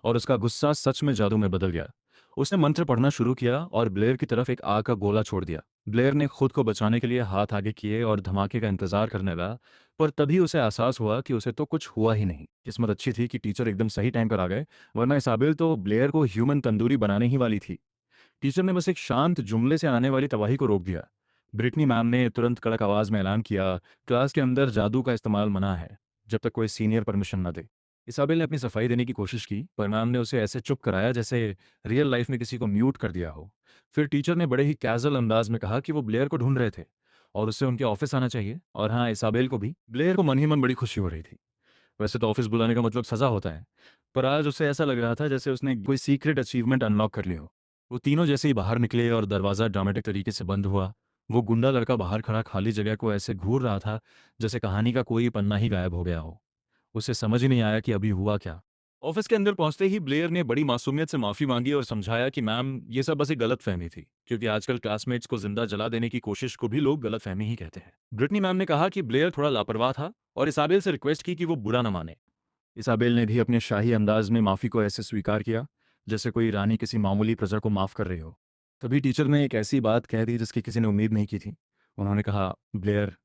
और उसका गुस्सा सच में जादू में बदल गया। उसने मंत्र पढ़ना शुरू किया और ब्लेयर की तरफ एक आग का गोला छोड़ दिया। ब्लेयर ने खुद को बचाने के लिए हाथ आगे किए और धमाके का इंतजार करने लगा, पर तभी उसे एहसास हुआ कि उसे तो कुछ हुआ ही नहीं। किस्मत अच्छी थी कि टीचर एकदम सही टाइम पर आ गए, वरना इसाबेल तो ब्लेयर को ह्यूमन तंदूरी बनाने ही वाली थी। टीचर ने बस एक शांत जुमले से आने वाली तबाही को रोक दिया। ब्रिटनी मैम ने तुरंत कड़क आवाज में ऐलान किया, क्लास के अंदर जादू का इस्तेमाल मना है जब तक कोई सीनियर परमिशन न दे। इसाबेल ने अपनी सफाई देने की कोशिश की, पर मैम ने उसे ऐसे चुप कराया जैसे रियल लाइफ में किसी को म्यूट कर दिया हो। फिर टीचर ने बड़े ही कैजुअल अंदाज में कहा कि वो ब्लेयर को ढूंढ रहे थे और उससे उनके ऑफिस आना चाहिए, और हाँ, इसाबेल को भी। ब्लेयर को मन ही मन बड़ी खुशी हो रही थी। वैसे तो ऑफिस बुलाने का मतलब सजा होता है, पर आज उसे ऐसा लग रहा था जैसे उसने कोई सीक्रेट अचीवमेंट अनलॉक कर ली हो। वो तीनों जैसे ही बाहर निकले और दरवाज़ा ड्रामेटिक तरीके से बंद हुआ। वो गुंडा लड़का बाहर खड़ा खाली जगह को ऐसे घूर रहा था जैसे कहानी का कोई पन्ना ही गायब हो गया हो। उसे समझ ही नहीं आया कि अभी हुआ क्या। ऑफिस के अंदर पहुंचते ही ब्लेयर ने बड़ी मासूमियत से माफी मांगी और समझाया कि मैम, ये सब बस एक गलत फहमी थी, क्योंकि आजकल क्लासमेट्स को जिंदा जला देने की कोशिश को भी लोग गलत फहमी ही कहते हैं। ब्रिटनी मैम ने कहा कि ब्लेयर थोड़ा लापरवाह था और इसाबेल से रिक्वेस्ट की कि वो बुरा न माने। इसाबेल ने भी अपने शाही अंदाज में माफ़ी को ऐसे स्वीकार किया जैसे कोई रानी किसी मामूली प्रजा को माफ़ कर रही हो। तभी टीचर ने एक ऐसी बात कह दी जिसकी किसी ने उम्मीद नहीं की थी। उन्होंने कहा, ब्लेयर,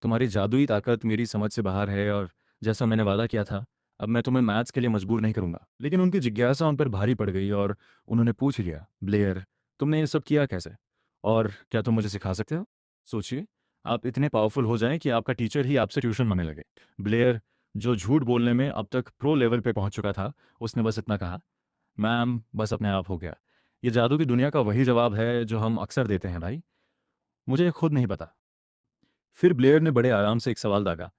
तुम्हारी जादुई ताकत मेरी समझ से बाहर है और जैसा मैंने वादा किया था, अब मैं तुम्हें मैथ्स के लिए मजबूर नहीं करूंगा। लेकिन उनकी जिज्ञासा उन पर भारी पड़ गई और उन्होंने पूछ लिया, ब्लेयर, तुमने ये सब किया कैसे, और क्या तुम मुझे सिखा सकते हो? सोचिए, आप इतने पावरफुल हो जाएं कि आपका टीचर ही आपसे ट्यूशन मांगने लगे। ब्लेयर, जो झूठ बोलने में अब तक प्रो लेवल पे पहुंच चुका था, उसने बस इतना कहा, मैम, बस अपने आप हो गया। ये जादू की दुनिया का वही जवाब है जो हम अक्सर देते हैं, भाई, मुझे खुद नहीं पता। फिर ब्लेयर ने बड़े आराम से एक सवाल दागा,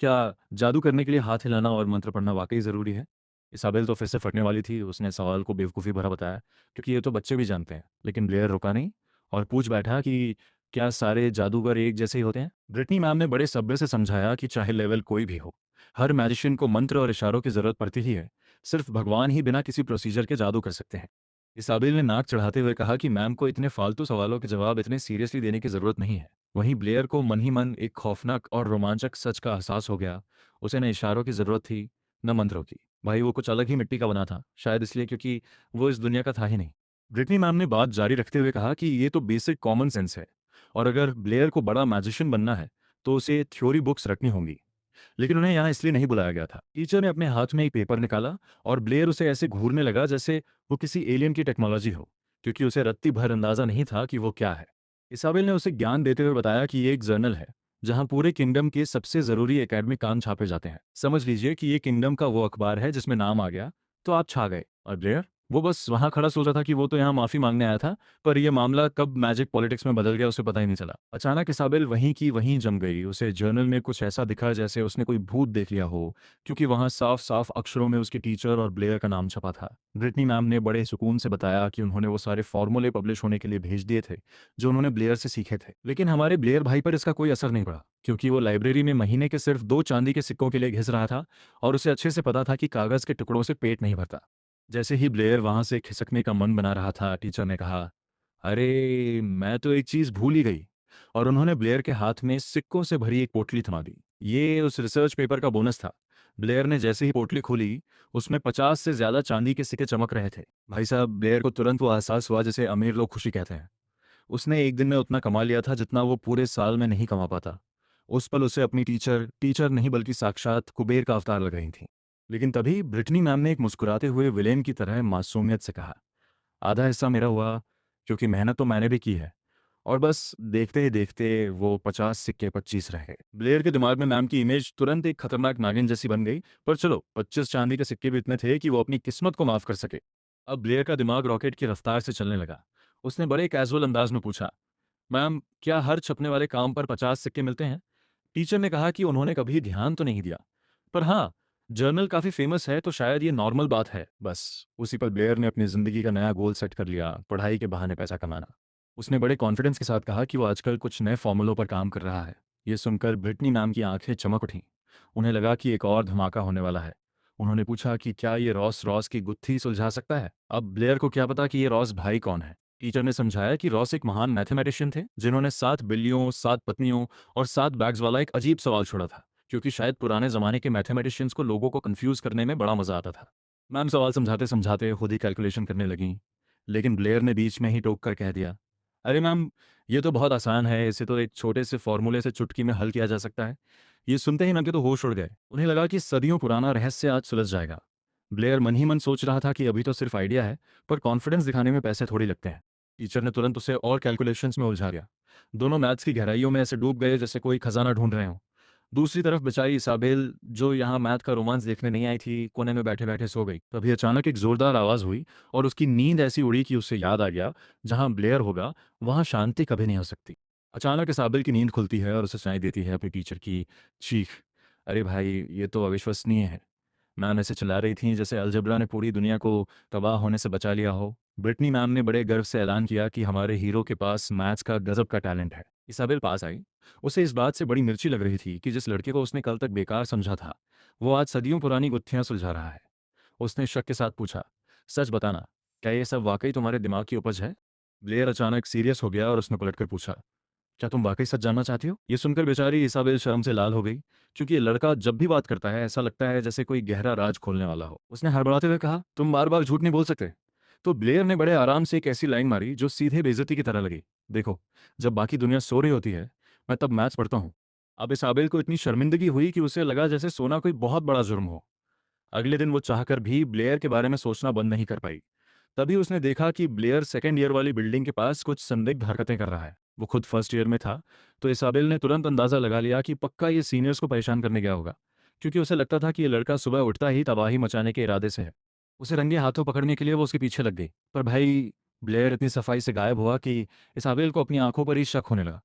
क्या जादू करने के लिए हाथ हिलाना और मंत्र पढ़ना वाकई ज़रूरी है? इसाबेल तो फिर से फटने वाली थी। उसने सवाल को बेवकूफ़ी भरा बताया, क्योंकि ये तो बच्चे भी जानते हैं। लेकिन ब्लेयर रुका नहीं और पूछ बैठा कि क्या सारे जादूगर एक जैसे ही होते हैं? ब्रिटनी मैम ने बड़े सब्र से समझाया कि चाहे लेवल कोई भी हो, हर मैजिशियन को मंत्र और इशारों की ज़रूरत पड़ती ही है। सिर्फ भगवान ही बिना किसी प्रोसीजर के जादू कर सकते हैं। इसाबेल ने नाक चढ़ाते हुए कहा कि मैम को इतने फालतू सवालों के जवाब इतने सीरियसली देने की ज़रूरत नहीं है। वहीं ब्लेयर को मन ही मन एक खौफनाक और रोमांचक सच का एहसास हो गया। उसे न इशारों की ज़रूरत थी, न मंत्रों की। भाई, वो कुछ अलग ही मिट्टी का बना था, शायद इसलिए क्योंकि वो इस दुनिया का था ही नहीं। ब्रिटनी मैम ने बात जारी रखते हुए कहा कि ये तो बेसिक कॉमन सेंस है, और अगर ब्लेयर को बड़ा मैजिशियन बनना है तो उसे थ्योरी बुक्स रखनी होंगी। लेकिन उन्हें यहाँ इसलिए नहीं बुलाया गया था। टीचर ने अपने हाथ में एक पेपर निकाला और ब्लेयर उसे ऐसे घूरने लगा जैसे वो किसी एलियन की टेक्नोलॉजी हो, क्योंकि उसे रत्ती भर अंदाजा नहीं था कि वो क्या है। इसाबेल ने उसे ज्ञान देते हुए बताया कि ये एक जर्नल है जहाँ पूरे किंगडम के सबसे ज़रूरी एकेडमिक काम छापे जाते हैं। समझ लीजिए कि ये किंगडम का वो अखबार है जिसमें नाम आ गया तो आप छा गए। और ब्लेयर, वो बस वहाँ खड़ा सोच रहा था कि वो तो यहाँ माफ़ी मांगने आया था, पर यह मामला कब मैजिक पॉलिटिक्स में बदल गया उसे पता ही नहीं चला। अचानक इसाबेल वहीं की वहीं जम गई। उसे जर्नल में कुछ ऐसा दिखा जैसे उसने कोई भूत देख लिया हो, क्योंकि वहाँ साफ साफ अक्षरों में उसके टीचर और ब्लेयर का नाम छपा था। ब्रिटनी मैम ने बड़े सुकून से बताया कि उन्होंने वो सारे फॉर्मूले पब्लिश होने के लिए भेज दिए थे जो उन्होंने ब्लेयर से सीखे थे। लेकिन हमारे ब्लेयर भाई पर इसका कोई असर नहीं पड़ा, क्योंकि वो लाइब्रेरी में महीने के सिर्फ 2 चांदी के सिक्कों के लिए घिस रहा था और उसे अच्छे से पता था कि कागज़ के टुकड़ों से पेट नहीं भरता। जैसे ही ब्लेयर वहां से खिसकने का मन बना रहा था, टीचर ने कहा, अरे, मैं तो एक चीज भूल ही गई। और उन्होंने ब्लेयर के हाथ में सिक्कों से भरी एक पोटली थमा दी। ये उस रिसर्च पेपर का बोनस था। ब्लेयर ने जैसे ही पोटली खोली, उसमें 50 से ज्यादा चांदी के सिक्के चमक रहे थे। भाई साहब, ब्लेयर को तुरंत वो एहसास हुआ जैसे अमीर लोग खुशी कहते हैं। उसने एक दिन में उतना कमा लिया था जितना वो पूरे साल में नहीं कमा पाता। उस पल उसे अपनी टीचर टीचर नहीं बल्कि साक्षात कुबेर का अवतार लग रही थी। लेकिन तभी ब्रिटनी मैम ने एक मुस्कुराते हुए विलेन की तरह मासूमियत से कहा, आधा हिस्सा मेरा हुआ, क्योंकि मेहनत तो मैंने भी की है। और बस देखते ही देखते वो 50 सिक्के 25 रह गए। ब्लेयर के दिमाग में मैम की इमेज तुरंत एक खतरनाक नागिन जैसी बन गई। पर चलो, 25 चांदी के सिक्के भी इतने थे कि वो अपनी किस्मत को माफ कर सके। अब ब्लेयर का दिमाग रॉकेट की रफ्तार से चलने लगा। उसने बड़े कैजुअल अंदाज में पूछा, मैम, क्या हर छपने वाले काम पर 50 सिक्के मिलते हैं? टीचर ने कहा कि उन्होंने कभी ध्यान तो नहीं दिया, पर हाँ, जर्नल काफी फेमस है तो शायद ये नॉर्मल बात है। बस उसी पर ब्लेयर ने अपनी जिंदगी का नया गोल सेट कर लिया, पढ़ाई के बहाने पैसा कमाना। उसने बड़े कॉन्फिडेंस के साथ कहा कि वो आजकल कुछ नए फॉर्मूलों पर काम कर रहा है। ये सुनकर ब्रिटनी मैम की आंखें चमक उठीं। उन्हें लगा कि एक और धमाका होने वाला है। उन्होंने पूछा कि क्या ये रॉस रॉस की गुत्थी सुलझा सकता है? अब ब्लेयर को क्या पता कि ये रॉस भाई कौन है। टीचर ने समझाया कि रॉस एक महान मैथमेटिशियन थे जिन्होंने 7 बिल्लियों, 7 पत्नियों और 7 बैग्स वाला एक अजीब सवाल छोड़ा था, क्योंकि शायद पुराने जमाने के मैथमेटिशियंस को लोगों को कंफ्यूज करने में बड़ा मजा आता था। मैम सवाल समझाते समझाते खुद ही कैलकुलेशन करने लगी, लेकिन ब्लेयर ने बीच में ही टोक कर कह दिया, अरे मैम, ये तो बहुत आसान है, इसे तो एक छोटे से फॉर्मूले से चुटकी में हल किया जा सकता है। ये सुनते ही मैम के तो होश उड़ गए। उन्हें लगा कि सदियों पुराना रहस्य आज सुलझ जाएगा। ब्लेयर मन ही मन सोच रहा था कि अभी तो सिर्फ आइडिया है, पर कॉन्फिडेंस दिखाने में पैसे थोड़ी लगते हैं। टीचर ने तुरंत उसे और कैलकुलेशंस में उलझा दिया। दोनों मैथ्स की गहराइयों में ऐसे डूब गए जैसे कोई खजाना ढूंढ रहे हो। दूसरी तरफ बेचारी इसाबेल, जो यहाँ मैथ का रोमांस देखने नहीं आई थी, कोने में बैठे बैठे सो गई। तभी अचानक एक जोरदार आवाज हुई और उसकी नींद ऐसी उड़ी कि उसे याद आ गया, जहाँ ब्लेयर होगा वहाँ शांति कभी नहीं हो सकती। अचानक इसाबेल की नींद खुलती है और उसे सुनाई देती है अपनी टीचर की चीख, अरे भाई, ये तो अविश्वसनीय है। मैम ऐसे चिल्ला रही थी जैसे अलजबरा ने पूरी दुनिया को तबाह होने से बचा लिया हो। ब्रिटनी मैम ने बड़े गर्व से ऐलान किया कि हमारे हीरो के पास मैथ्स का गजब का टैलेंट है। इसाबेल पास आई। उसे इस बात से बड़ी मिर्ची लग रही थी कि जिस लड़के को उसने कल तक बेकार समझा था, वो आज सदियों पुरानी गुत्थियां सुलझा रहा है। उसने शक के साथ पूछा, सच बताना, क्या ये सब वाकई तुम्हारे दिमाग की उपज है? ब्लेयर अचानक सीरियस हो गया और उसने पलटकर पूछा, क्या तुम वाकई सच जानना चाहती हो? ये सुनकर बेचारी इसाबेल शर्म से लाल हो गई, क्योंकि ये लड़का जब भी बात करता है ऐसा लगता है जैसे कोई गहरा राज खोलने वाला हो। उसने हड़बड़ाते हुए कहा, तुम बार बार झूठ नहीं बोल सकते। तो ब्लेयर ने बड़े आराम से एक ऐसी लाइन मारी जो सीधे बेइज्जती की तरह लगी, देखो, जब बाकी दुनिया सो रही होती है, मैं तब मैथ्स पढ़ता हूँ। अब इसाबेल को इतनी शर्मिंदगी हुई कि उसे लगा जैसे सोना कोई बहुत बड़ा जुर्म हो। अगले दिन वो चाहकर भी ब्लेयर के बारे में सोचना बंद नहीं कर पाई। तभी उसने देखा कि ब्लेयर सेकेंड ईयर वाली बिल्डिंग के पास कुछ संदिग्ध हरकतें कर रहा है। वो खुद फर्स्ट ईयर में था, तो इसाबेल ने तुरंत अंदाजा लगा लिया कि पक्का ये सीनियर्स को परेशान करने गया होगा, क्योंकि उसे लगता था कि ये लड़का सुबह उठता ही तबाही मचाने के इरादे से है। उसे रंगे हाथों पकड़ने के लिए वो उसके पीछे लग गई, पर भाई, ब्लेयर इतनी सफाई से गायब हुआ कि इसाबेल को अपनी आंखों पर ही शक होने लगा।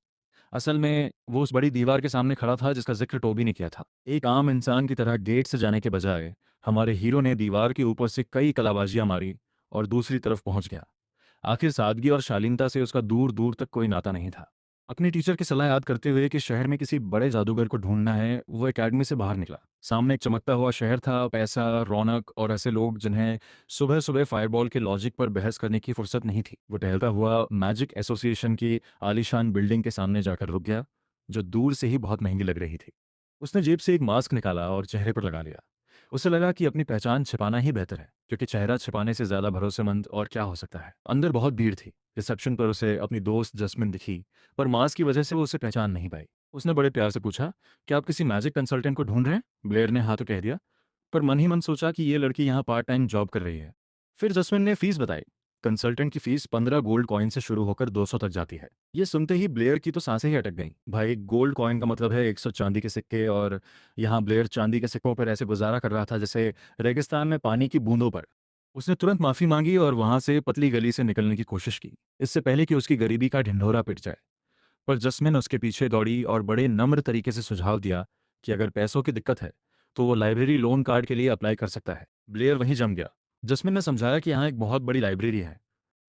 असल में वो उस बड़ी दीवार के सामने खड़ा था जिसका जिक्र टोबी ने किया था। एक आम इंसान की तरह गेट से जाने के बजाय हमारे हीरो ने दीवार के ऊपर से कई कलाबाजियां मारी और दूसरी तरफ पहुंच गया। आखिर सादगी और शालीनता से उसका दूर दूर तक कोई नाता नहीं था। अपनी टीचर की सलाह याद करते हुए कि शहर में किसी बड़े जादूगर को ढूंढना है, वो एकेडमी से बाहर निकला। सामने एक चमकता हुआ शहर था, पैसा, रौनक और ऐसे लोग जिन्हें सुबह सुबह फायरबॉल के लॉजिक पर बहस करने की फुर्सत नहीं थी। वो टहलता हुआ मैजिक एसोसिएशन की आलीशान बिल्डिंग के सामने जाकर रुक गया, जो दूर से ही बहुत महंगी लग रही थी। उसने जेब से एक मास्क निकाला और चेहरे पर लगा लिया। उसे लगा कि अपनी पहचान छिपाना ही बेहतर है, क्योंकि चेहरा छिपाने से ज्यादा भरोसेमंद और क्या हो सकता है। अंदर बहुत भीड़ थी। रिसेप्शन पर उसे अपनी दोस्त जस्मिन दिखी, पर मास्क की वजह से वो उसे पहचान नहीं पाई। उसने बड़े प्यार से पूछा, क्या आप किसी मैजिक कंसल्टेंट को ढूंढ रहे हैं? ब्लेयर ने हाँ तो कह दिया, पर मन ही मन सोचा कि ये लड़की यहाँ पार्ट टाइम जॉब कर रही है। फिर जस्मिन ने फीस बताई। कंसल्टेंट की फीस 15 गोल्ड कॉइन से शुरू होकर 200 तक जाती है। ये सुनते ही ब्लेयर की तो सांसें ही अटक गईं। भाई, गोल्ड कॉइन का मतलब है 100 चांदी के सिक्के, और यहाँ ब्लेयर चांदी के सिक्कों पर ऐसे गुजारा कर रहा था जैसे रेगिस्तान में पानी की बूंदों पर। उसने तुरंत माफी मांगी और वहां से पतली गली से निकलने की कोशिश की, इससे पहले कि उसकी गरीबी का ढिंढोरा पिट जाए। पर जस्मिन उसके पीछे दौड़ी और बड़े नम्र तरीके से सुझाव दिया कि अगर पैसों की दिक्कत है तो वो लाइब्रेरी लोन कार्ड के लिए अप्लाई कर सकता है। ब्लेयर वहीं जम गया। जस्मिन ने समझाया कि यहाँ एक बहुत बड़ी लाइब्रेरी है।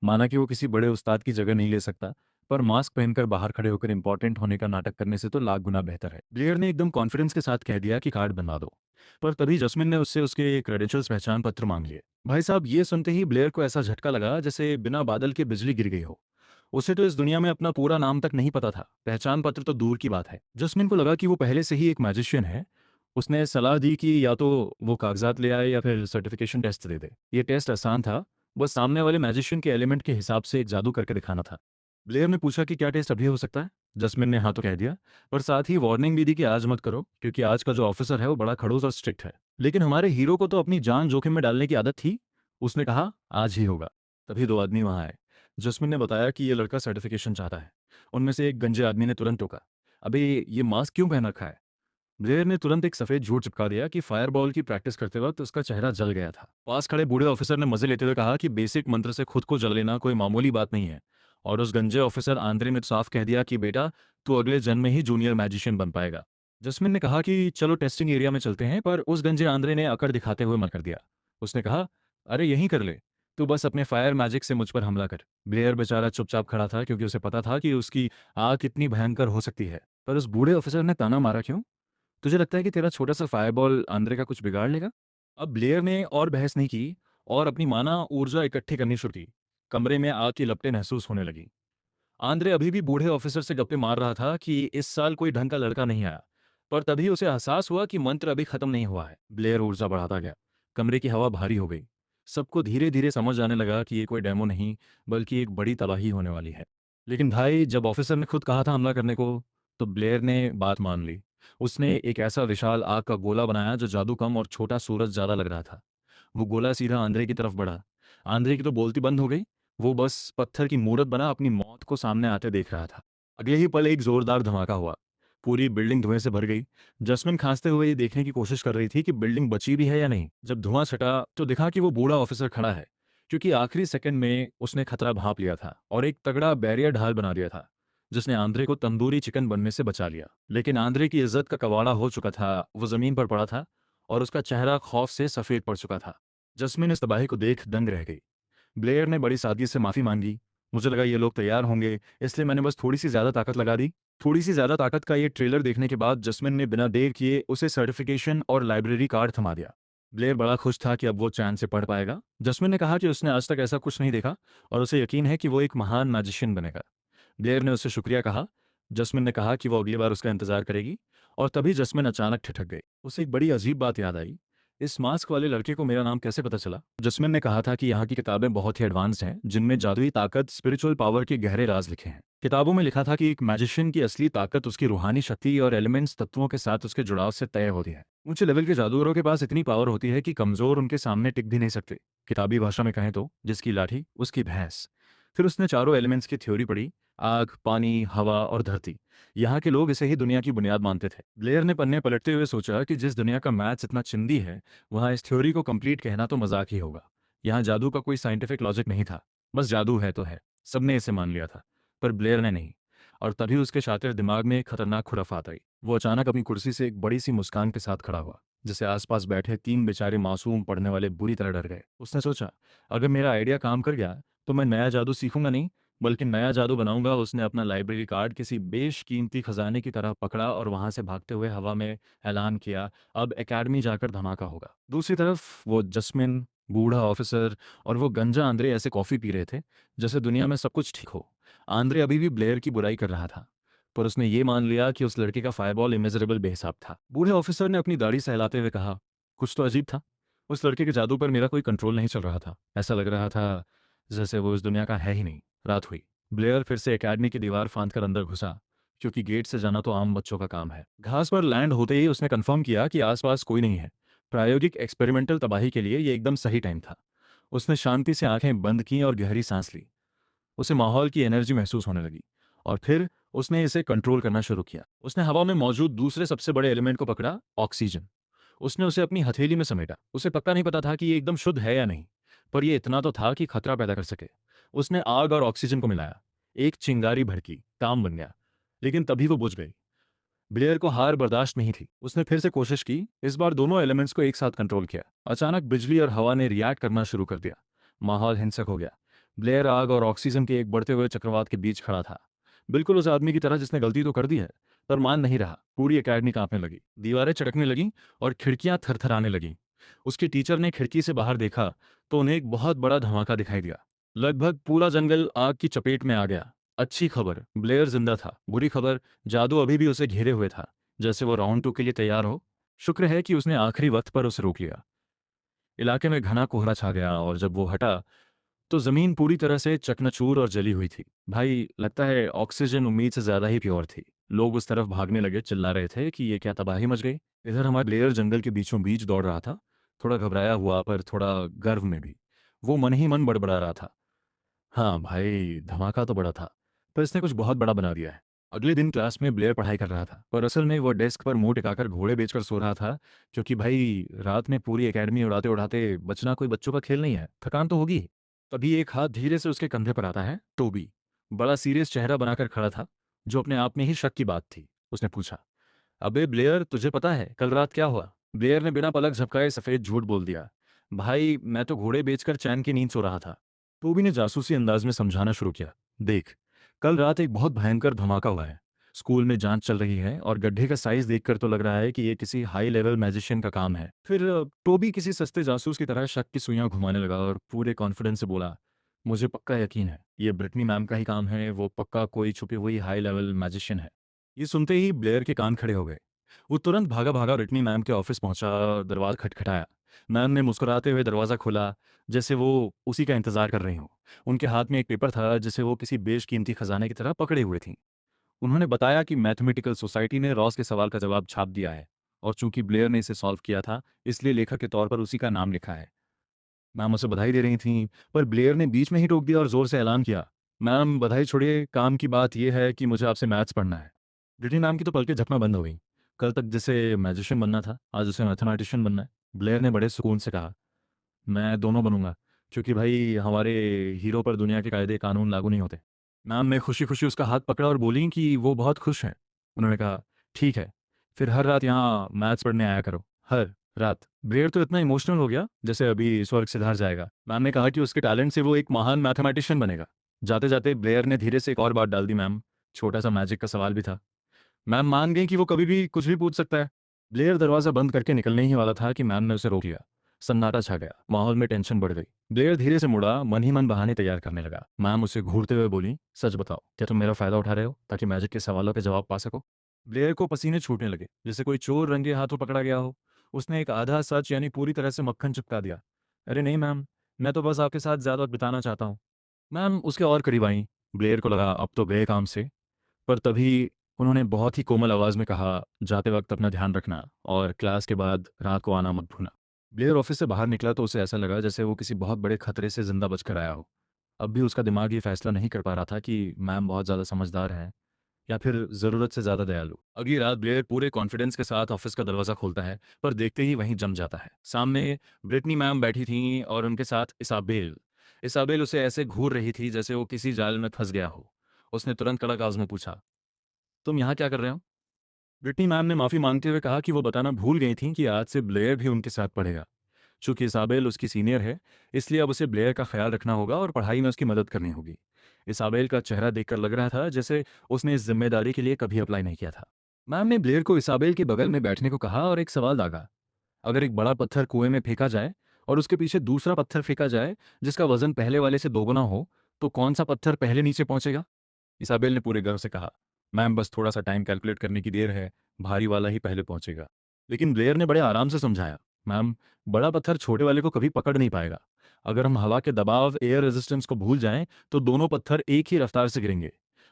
माना कि वो किसी बड़े उस्ताद की जगह नहीं ले सकता, पर मास्क पहनकर बाहर खड़े होकर इंपॉर्टेंट होने का नाटक करने से तो लाख गुना बेहतर है। ब्लेयर ने एकदम कॉन्फिडेंस के साथ कह दिया कि कार्ड बनवा दो। पर तभी जस्मिन ने उससे उसके क्रेडेंशियल्स, पहचान पत्र मांग लिए। भाई साहब, ये सुनते ही ब्लेयर को ऐसा झटका लगा जैसे बिना बादल के बिजली गिर गई हो। उसे तो इस दुनिया में अपना पूरा नाम तक नहीं पता था, पहचान पत्र तो दूर की बात है। जस्मिन को लगा कि वो पहले से ही एक मैजिशियन है। उसने सलाह दी कि या तो वो कागजात ले आए या फिर सर्टिफिकेशन टेस्ट दे दे। ये टेस्ट आसान था, बस सामने वाले मैजिशियन के एलिमेंट के हिसाब से एक जादू करके दिखाना था। ब्लेयर ने पूछा कि क्या टेस्ट अभी हो सकता है। जस्मिन ने हाँ तो कह दिया, पर साथ ही वार्निंग भी दी कि आज मत करो, क्योंकि आज का जो ऑफिसर है वो बड़ा खड़ूस और स्ट्रिक्ट है। लेकिन हमारे हीरो को तो अपनी जान जोखिम में डालने की आदत थी। उसने कहा आज ही होगा। तभी दो आदमी वहां आए। जस्मिन ने बताया कि ये लड़का सर्टिफिकेशन चाहता है। उनमें से एक गंजे आदमी ने तुरंत टोका, अबे ये मास्क क्यों पहन रखा है। ब्लेयर ने तुरंत एक सफेद झूठ चिपका दिया कि फायरबॉल की प्रैक्टिस करते वक्त उसका चेहरा जल गया था। पास खड़े बूढ़े ऑफिसर ने मजे लेते हुए कहा कि बेसिक मंत्र से खुद को जल लेना कोई मामूली बात नहीं है। और उस गंजे ऑफिसर आंद्रे ने साफ कह दिया कि बेटा तू अगले जन्म में ही जूनियर मैजिशियन बन पाएगा। जस्मिन ने कहा कि चलो टेस्टिंग एरिया में चलते हैं, पर उस गंजे आंद्रे ने अकड़ दिखाते हुए मना कर दिया। उसने कहा, अरे यहीं कर ले, तू बस अपने फायर मैजिक से मुझ पर हमला कर। ब्लेयर बेचारा चुपचाप खड़ा था, क्योंकि उसे पता था कि उसकी आग कितनी भयंकर हो सकती है। पर उस बूढ़े ऑफिसर ने ताना मारा, क्यों? तुझे लगता है कि तेरा छोटा सा फायरबॉल आंद्रे का कुछ बिगाड़ लेगा? अब ब्लेयर ने और बहस नहीं की और अपनी माना ऊर्जा इकट्ठी करनी शुरू की। कमरे में आग की लपटें महसूस होने लगी। आंद्रे अभी भी बूढ़े ऑफिसर से गप्पे मार रहा था कि इस साल कोई ढंग का लड़का नहीं आया, पर तभी उसे एहसास हुआ कि मंत्र अभी खत्म नहीं हुआ है। ब्लेयर ऊर्जा बढ़ाता गया। कमरे की हवा भारी हो गई। सबको धीरे धीरे समझ आने लगा कि ये कोई डेमो नहीं, बल्कि एक बड़ी तबाही होने वाली है। लेकिन भाई, जब ऑफिसर ने खुद कहा था हमला करने को, तो ब्लेयर ने बात मान ली। उसने एक ऐसा विशाल आग का गोला बनाया जो जादू कम और छोटा सूरज ज्यादा लग रहा था। वो गोला सीधा आंद्रे की तरफ बढ़ा। आंद्रे की तो बोलती बंद हो गई। वो बस पत्थर की मूरत बना अपनी मौत को सामने आते देख रहा था। अगले ही पल एक जोरदार धमाका हुआ। पूरी बिल्डिंग धुएं से भर गई। जस्मिन खांसते हुए ये देखने की कोशिश कर रही थी कि बिल्डिंग बची भी है या नहीं। जब धुआं छटा तो दिखा कि वो बूढ़ा ऑफिसर खड़ा है, क्योंकि आखिरी सेकंड में उसने खतरा भांप लिया था और एक तगड़ा बैरियर ढाल बना दिया था, जिसने आंद्रे को तंदूरी चिकन बनने से बचा लिया। लेकिन आंद्रे की इज्जत का कवाड़ा हो चुका था। वो जमीन पर पड़ा था और उसका चेहरा खौफ से सफेद पड़ चुका था। जस्मिन इस तबाही को देख दंग रह गई। ब्लेयर ने बड़ी सादगी से माफी मांगी। मुझे लगा ये लोग तैयार होंगे, इसलिए मैंने बस थोड़ी सी ज्यादा ताकत लगा दी। थोड़ी सी ज्यादा ताकत का ये ट्रेलर देखने के बाद जस्मिन ने बिना देर किए उसे सर्टिफिकेशन और लाइब्रेरी कार्ड थमा दिया। ब्लेयर बड़ा खुश था कि अब वो चैन से पढ़ पाएगा। जस्मिन ने कहा कि उसने आज तक ऐसा कुछ नहीं देखा और उसे यकीन है कि वो एक महान मैजिशियन बनेगा। ब्लेयर ने उससे शुक्रिया कहा। जस्मिन ने कहा कि वो अगली बार उसका इंतजार करेगी। और तभी जस्मिन अचानक ठिठक गई। उसे एक बड़ी अजीब बात याद आई। इस मास्क वाले लड़के को मेरा नाम कैसे पता चला? जस्मिन ने कहा था कि यहाँ की किताबें बहुत ही एडवांस्ड हैं, जिनमें जादुई ताकत, स्पिरिचुअल पावर के गहरे राज लिखे हैं। किताबों में लिखा था कि एक मैजिशियन की असली ताकत उसकी रूहानी शक्ति और एलिमेंट्स तत्वों के साथ उसके जुड़ाव से तय होती है। ऊंचे लेवल के जादूगरों के पास इतनी पावर होती है कि कमजोर उनके सामने टिक भी नहीं सकते। किताबी भाषा में कहें तो जिसकी लाठी उसकी भैंस। फिर उसने चारों एलिमेंट्स की थ्योरी पढ़ी। आग, पानी, हवा और धरती। यहाँ के लोग इसे ही दुनिया की बुनियाद मानते थे। ब्लेयर ने पन्ने पलटते हुए सोचा कि जिस दुनिया का मैथ्स इतना चिंदी है, वहाँ इस थ्योरी को कंप्लीट कहना तो मजाक ही होगा। यहाँ जादू का कोई साइंटिफिक लॉजिक नहीं था। बस जादू है तो है, सबने इसे मान लिया था। पर ब्लेयर ने नहीं। और तभी उसके शातिर दिमाग में एक खतरनाक खुराफात आई। वो अचानक अपनी कुर्सी से एक बड़ी सी मुस्कान के साथ खड़ा हुआ, जिसे आसपास बैठे तीन बेचारे मासूम पढ़ने वाले बुरी तरह डर गए। उसने सोचा, अगर मेरा आइडिया काम कर गया तो मैं नया जादू सीखूंगा नहीं, बल्कि नया जादू बनाऊंगा। उसने अपना लाइब्रेरी कार्ड किसी बेशकीमती खजाने की तरह पकड़ा और वहां से भागते हुए हवा में ऐलान किया, अब एकेडमी जाकर धमाका होगा। दूसरी तरफ वो जस्मिन, बूढ़ा ऑफिसर और वो गंजा आंद्रे ऐसे कॉफी पी रहे थे जैसे दुनिया में सब कुछ ठीक हो। आंद्रे अभी भी ब्लेयर की बुराई कर रहा था, पर उसने ये मान लिया कि उस लड़के का फायरबॉल इमेजरेबल बेहिसाब था। बूढ़े ऑफिसर ने अपनी दाढ़ी सहलाते हुए कहा, कुछ तो अजीब था। उस लड़के के जादू पर मेरा कोई कंट्रोल नहीं चल रहा था। ऐसा लग रहा था जैसे वो इस दुनिया का है ही नहीं। रात हुई। ब्लेयर फिर से एकेडमी की दीवार फांद कर अंदर घुसा, क्योंकि गेट से जाना तो आम बच्चों का काम है। घास पर लैंड होते ही उसने कंफर्म किया कि आसपास कोई नहीं है। प्रायोगिक एक्सपेरिमेंटल तबाही के लिए ये एकदम सही टाइम था। उसने शांति से आंखें बंद की और गहरी सांस ली। उसे माहौल की एनर्जी महसूस होने लगी और फिर उसने इसे कंट्रोल करना शुरू किया। उसने हवा में मौजूद दूसरे सबसे बड़े एलिमेंट को पकड़ा, ऑक्सीजन। उसने उसे अपनी हथेली में समेटा। उसे पक्का नहीं पता था कि ये एकदम शुद्ध है या नहीं, पर यह इतना तो था कि खतरा पैदा कर सके। उसने आग और ऑक्सीजन को मिलाया। एक चिंगारी भड़की, काम बन गया। लेकिन तभी वो बुझ गई। ब्लेयर को हार बर्दाश्त नहीं थी। उसने फिर से कोशिश की। इस बार दोनों एलिमेंट्स को एक साथ कंट्रोल किया। अचानक बिजली और हवा ने रिएक्ट करना शुरू कर दिया। माहौल हिंसक हो गया। ब्लेयर आग और ऑक्सीजन के एक बढ़ते हुए चक्रवात के बीच खड़ा था, बिल्कुल उस आदमी की तरह जिसने गलती तो कर दी है, पर मान नहीं रहा। पूरी एकेडमी कांपने लगी, दीवारें चटकने लगीं और खिड़कियां थरथराने लगीं। उसके टीचर ने खिड़की से बाहर देखा तो उन्हें एक बहुत बड़ा धमाका दिखाई दिया। लगभग पूरा जंगल आग की चपेट में आ गया। अच्छी खबर, ब्लेयर जिंदा था। बुरी खबर, जादू अभी भी उसे घेरे हुए था, जैसे वो राउंड 2 के लिए तैयार हो। शुक्र है कि उसने आखिरी वक्त पर उसे रोक लिया। इलाके में घना कोहरा छा गया और जब वो हटा तो ज़मीन पूरी तरह से चकनाचूर और जली हुई थी। भाई लगता है ऑक्सीजन उम्मीद से ज़्यादा ही प्योर थी। लोग उस तरफ भागने लगे, चिल्ला रहे थे कि ये क्या तबाही मच गई। इधर हमारा प्लेयर जंगल के बीचों बीच दौड़ रहा था, थोड़ा घबराया हुआ पर थोड़ा गर्व में भी। वो मन ही मन बड़बड़ा रहा था, हाँ भाई, धमाका तो बड़ा था, पर इसने कुछ बहुत बड़ा बना दिया है। अगले दिन क्लास में ब्लेयर पढ़ाई कर रहा था, पर असल में वो डेस्क पर मुंह टिकाकर घोड़े बेचकर सो रहा था, क्योंकि भाई रात में पूरी एकेडमी उड़ाते उड़ाते बचना कोई बच्चों का खेल नहीं है, थकान तो होगी ही। तभी एक हाथ धीरे से उसके कंधे पर आता है। टोबी बड़ा सीरियस चेहरा बनाकर खड़ा था, जो अपने आप में ही शक की बात थी। उसने पूछा, अबे ब्लेयर, तुझे पता है कल रात क्या हुआ? ब्लेयर ने बिना पलक झपकाए सफेद झूठ बोल दिया, भाई मैं तो घोड़े बेचकर चैन की नींद सो रहा था। टोबी ने जासूसी अंदाज में समझाना शुरू किया, देख, कल रात एक बहुत भयंकर धमाका हुआ है। स्कूल में जांच चल रही है और गड्ढे का साइज देखकर तो लग रहा है कि ये किसी हाई लेवल मैजिशियन का काम है। फिर टोबी किसी सस्ते जासूस की तरह शक की सुइयां घुमाने लगा और पूरे कॉन्फिडेंस से बोला, मुझे पक्का यकीन है ये ब्रिटनी मैम का ही काम है, वो पक्का कोई छुपी हुई हाई लेवल मैजिशियन है। ये सुनते ही ब्लेयर के कान खड़े हो गए। वो तुरंत भागा भागा ब्रिटनी मैम के ऑफिस पहुंचा, दरवाजा खटखटाया। मैम ने मुस्कुराते हुए दरवाज़ा खोला, जैसे वो उसी का इंतज़ार कर रही हों। उनके हाथ में एक पेपर था, जिसे वो किसी बेशकीमती खजाने की तरह पकड़े हुए थीं। उन्होंने बताया कि मैथमेटिकल सोसाइटी ने रॉस के सवाल का जवाब छाप दिया है, और चूंकि ब्लेयर ने इसे सॉल्व किया था, इसलिए लेखक के तौर पर उसी का नाम लिखा है। मैम उसे बधाई दे रही थीं, पर ब्लेयर ने बीच में ही टोक दिया और ज़ोर से ऐलान किया, मैम बधाई छोड़िए, काम की बात यह है कि मुझे आपसे मैथ्स पढ़ना है। ब्रिटनी मैम की तो पलकें झपना बंद हो गई। कल तक जिसे मैजिशियन बनना था, आज उसे मैथमेटिशियन बनना है। ब्लेयर ने बड़े सुकून से कहा, मैं दोनों बनूंगा, क्योंकि भाई हमारे हीरो पर दुनिया के कायदे कानून लागू नहीं होते। मैम ने खुशी खुशी उसका हाथ पकड़ा और बोली कि वो बहुत खुश हैं। उन्होंने कहा, ठीक है, फिर हर रात यहाँ मैथ्स पढ़ने आया करो, हर रात। ब्लेयर तो इतना इमोशनल हो गया जैसे अभी स्वर्ग सिधार जाएगा। मैम ने कहा कि उसके टैलेंट से वो एक महान मैथमेटिशियन बनेगा। जाते जाते ब्लेयर ने धीरे से एक और बात डाल दी, मैम छोटा सा मैजिक का सवाल भी था। मैम मान गई कि वो कभी भी कुछ भी पूछ सकता है। ब्लेयर दरवाजा बंद करके निकलने ही वाला था कि मैम ने उसे रोक लिया। सन्नाटा छा गया, माहौल में टेंशन बढ़ गई। ब्लेयर धीरे से मुड़ा, मन ही मन बहाने तैयार करने लगा। मैम उसे घूरते हुए बोली, सच बताओ, क्या तुम मेरा फायदा उठा रहे हो ताकि मैजिक के सवालों के जवाब पा सको? ब्लेयर को पसीने छूटने लगे, जैसे कोई चोर रंगे हाथों पकड़ा गया हो। उसने एक आधा सच यानी पूरी तरह से मक्खन चिपका दिया, अरे नहीं मैम, मैं तो बस आपके साथ ज्यादा वक्त बिताना चाहता हूँ। मैम उसके और करीब आई। ब्लेयर को लगा अब तो गए काम से, पर तभी उन्होंने बहुत ही कोमल आवाज़ में कहा, जाते वक्त अपना ध्यान रखना और क्लास के बाद रात को आना मत भूलना। ब्लेयर ऑफिस से बाहर निकला तो उसे ऐसा लगा जैसे वो किसी बहुत बड़े खतरे से जिंदा बचकर आया हो। अब भी उसका दिमाग ये फैसला नहीं कर पा रहा था कि मैम बहुत ज़्यादा समझदार है या फिर ज़रूरत से ज़्यादा दयालु। अगली रात ब्लेयर पूरे कॉन्फिडेंस के साथ ऑफिस का दरवाज़ा खोलता है, पर देखते ही वहीं जम जाता है। सामने ब्रिटनी मैम बैठी थीं और उनके साथ इसाबेल। इसाबेल उसे ऐसे घूर रही थी जैसे वो किसी जाल में फंस गया हो। उसने तुरंत कड़क आवाज़ में पूछा, तुम यहाँ क्या कर रहे हो? ब्रिटनी मैम ने माफ़ी मांगते हुए कहा कि वो बताना भूल गई थीं कि आज से ब्लेयर भी उनके साथ पढ़ेगा। चूंकि इसाबेल उसकी सीनियर है, इसलिए अब उसे ब्लेयर का ख्याल रखना होगा और पढ़ाई में उसकी मदद करनी होगी। इसाबेल का चेहरा देखकर लग रहा था जैसे उसने इस जिम्मेदारी के लिए कभी अप्लाई नहीं किया था। मैम ने ब्लेयर को इसाबेल के बगल में बैठने को कहा और एक सवाल दागा, अगर एक बड़ा पत्थर कुएं में फेंका जाए और उसके पीछे दूसरा पत्थर फेंका जाए जिसका वजन पहले वाले से दोगुना हो, तो कौन सा पत्थर पहले नीचे पहुंचेगा? इसाबेल ने पूरे गर्व से कहा, मैम बस थोड़ा सा टाइम कैलकुलेट करने की देर है, भारी वाला ही पहले पहुंचेगा। लेकिन ब्लेयर ने बड़े आराम से समझाया, मैम बड़ा पत्थर छोटे वाले को कभी पकड़ नहीं पाएगा। अगर हम हवा के दबाव, एयर रेजिस्टेंस को भूल जाएं तो दोनों पत्थर एक ही रफ्तार से गिरेंगे,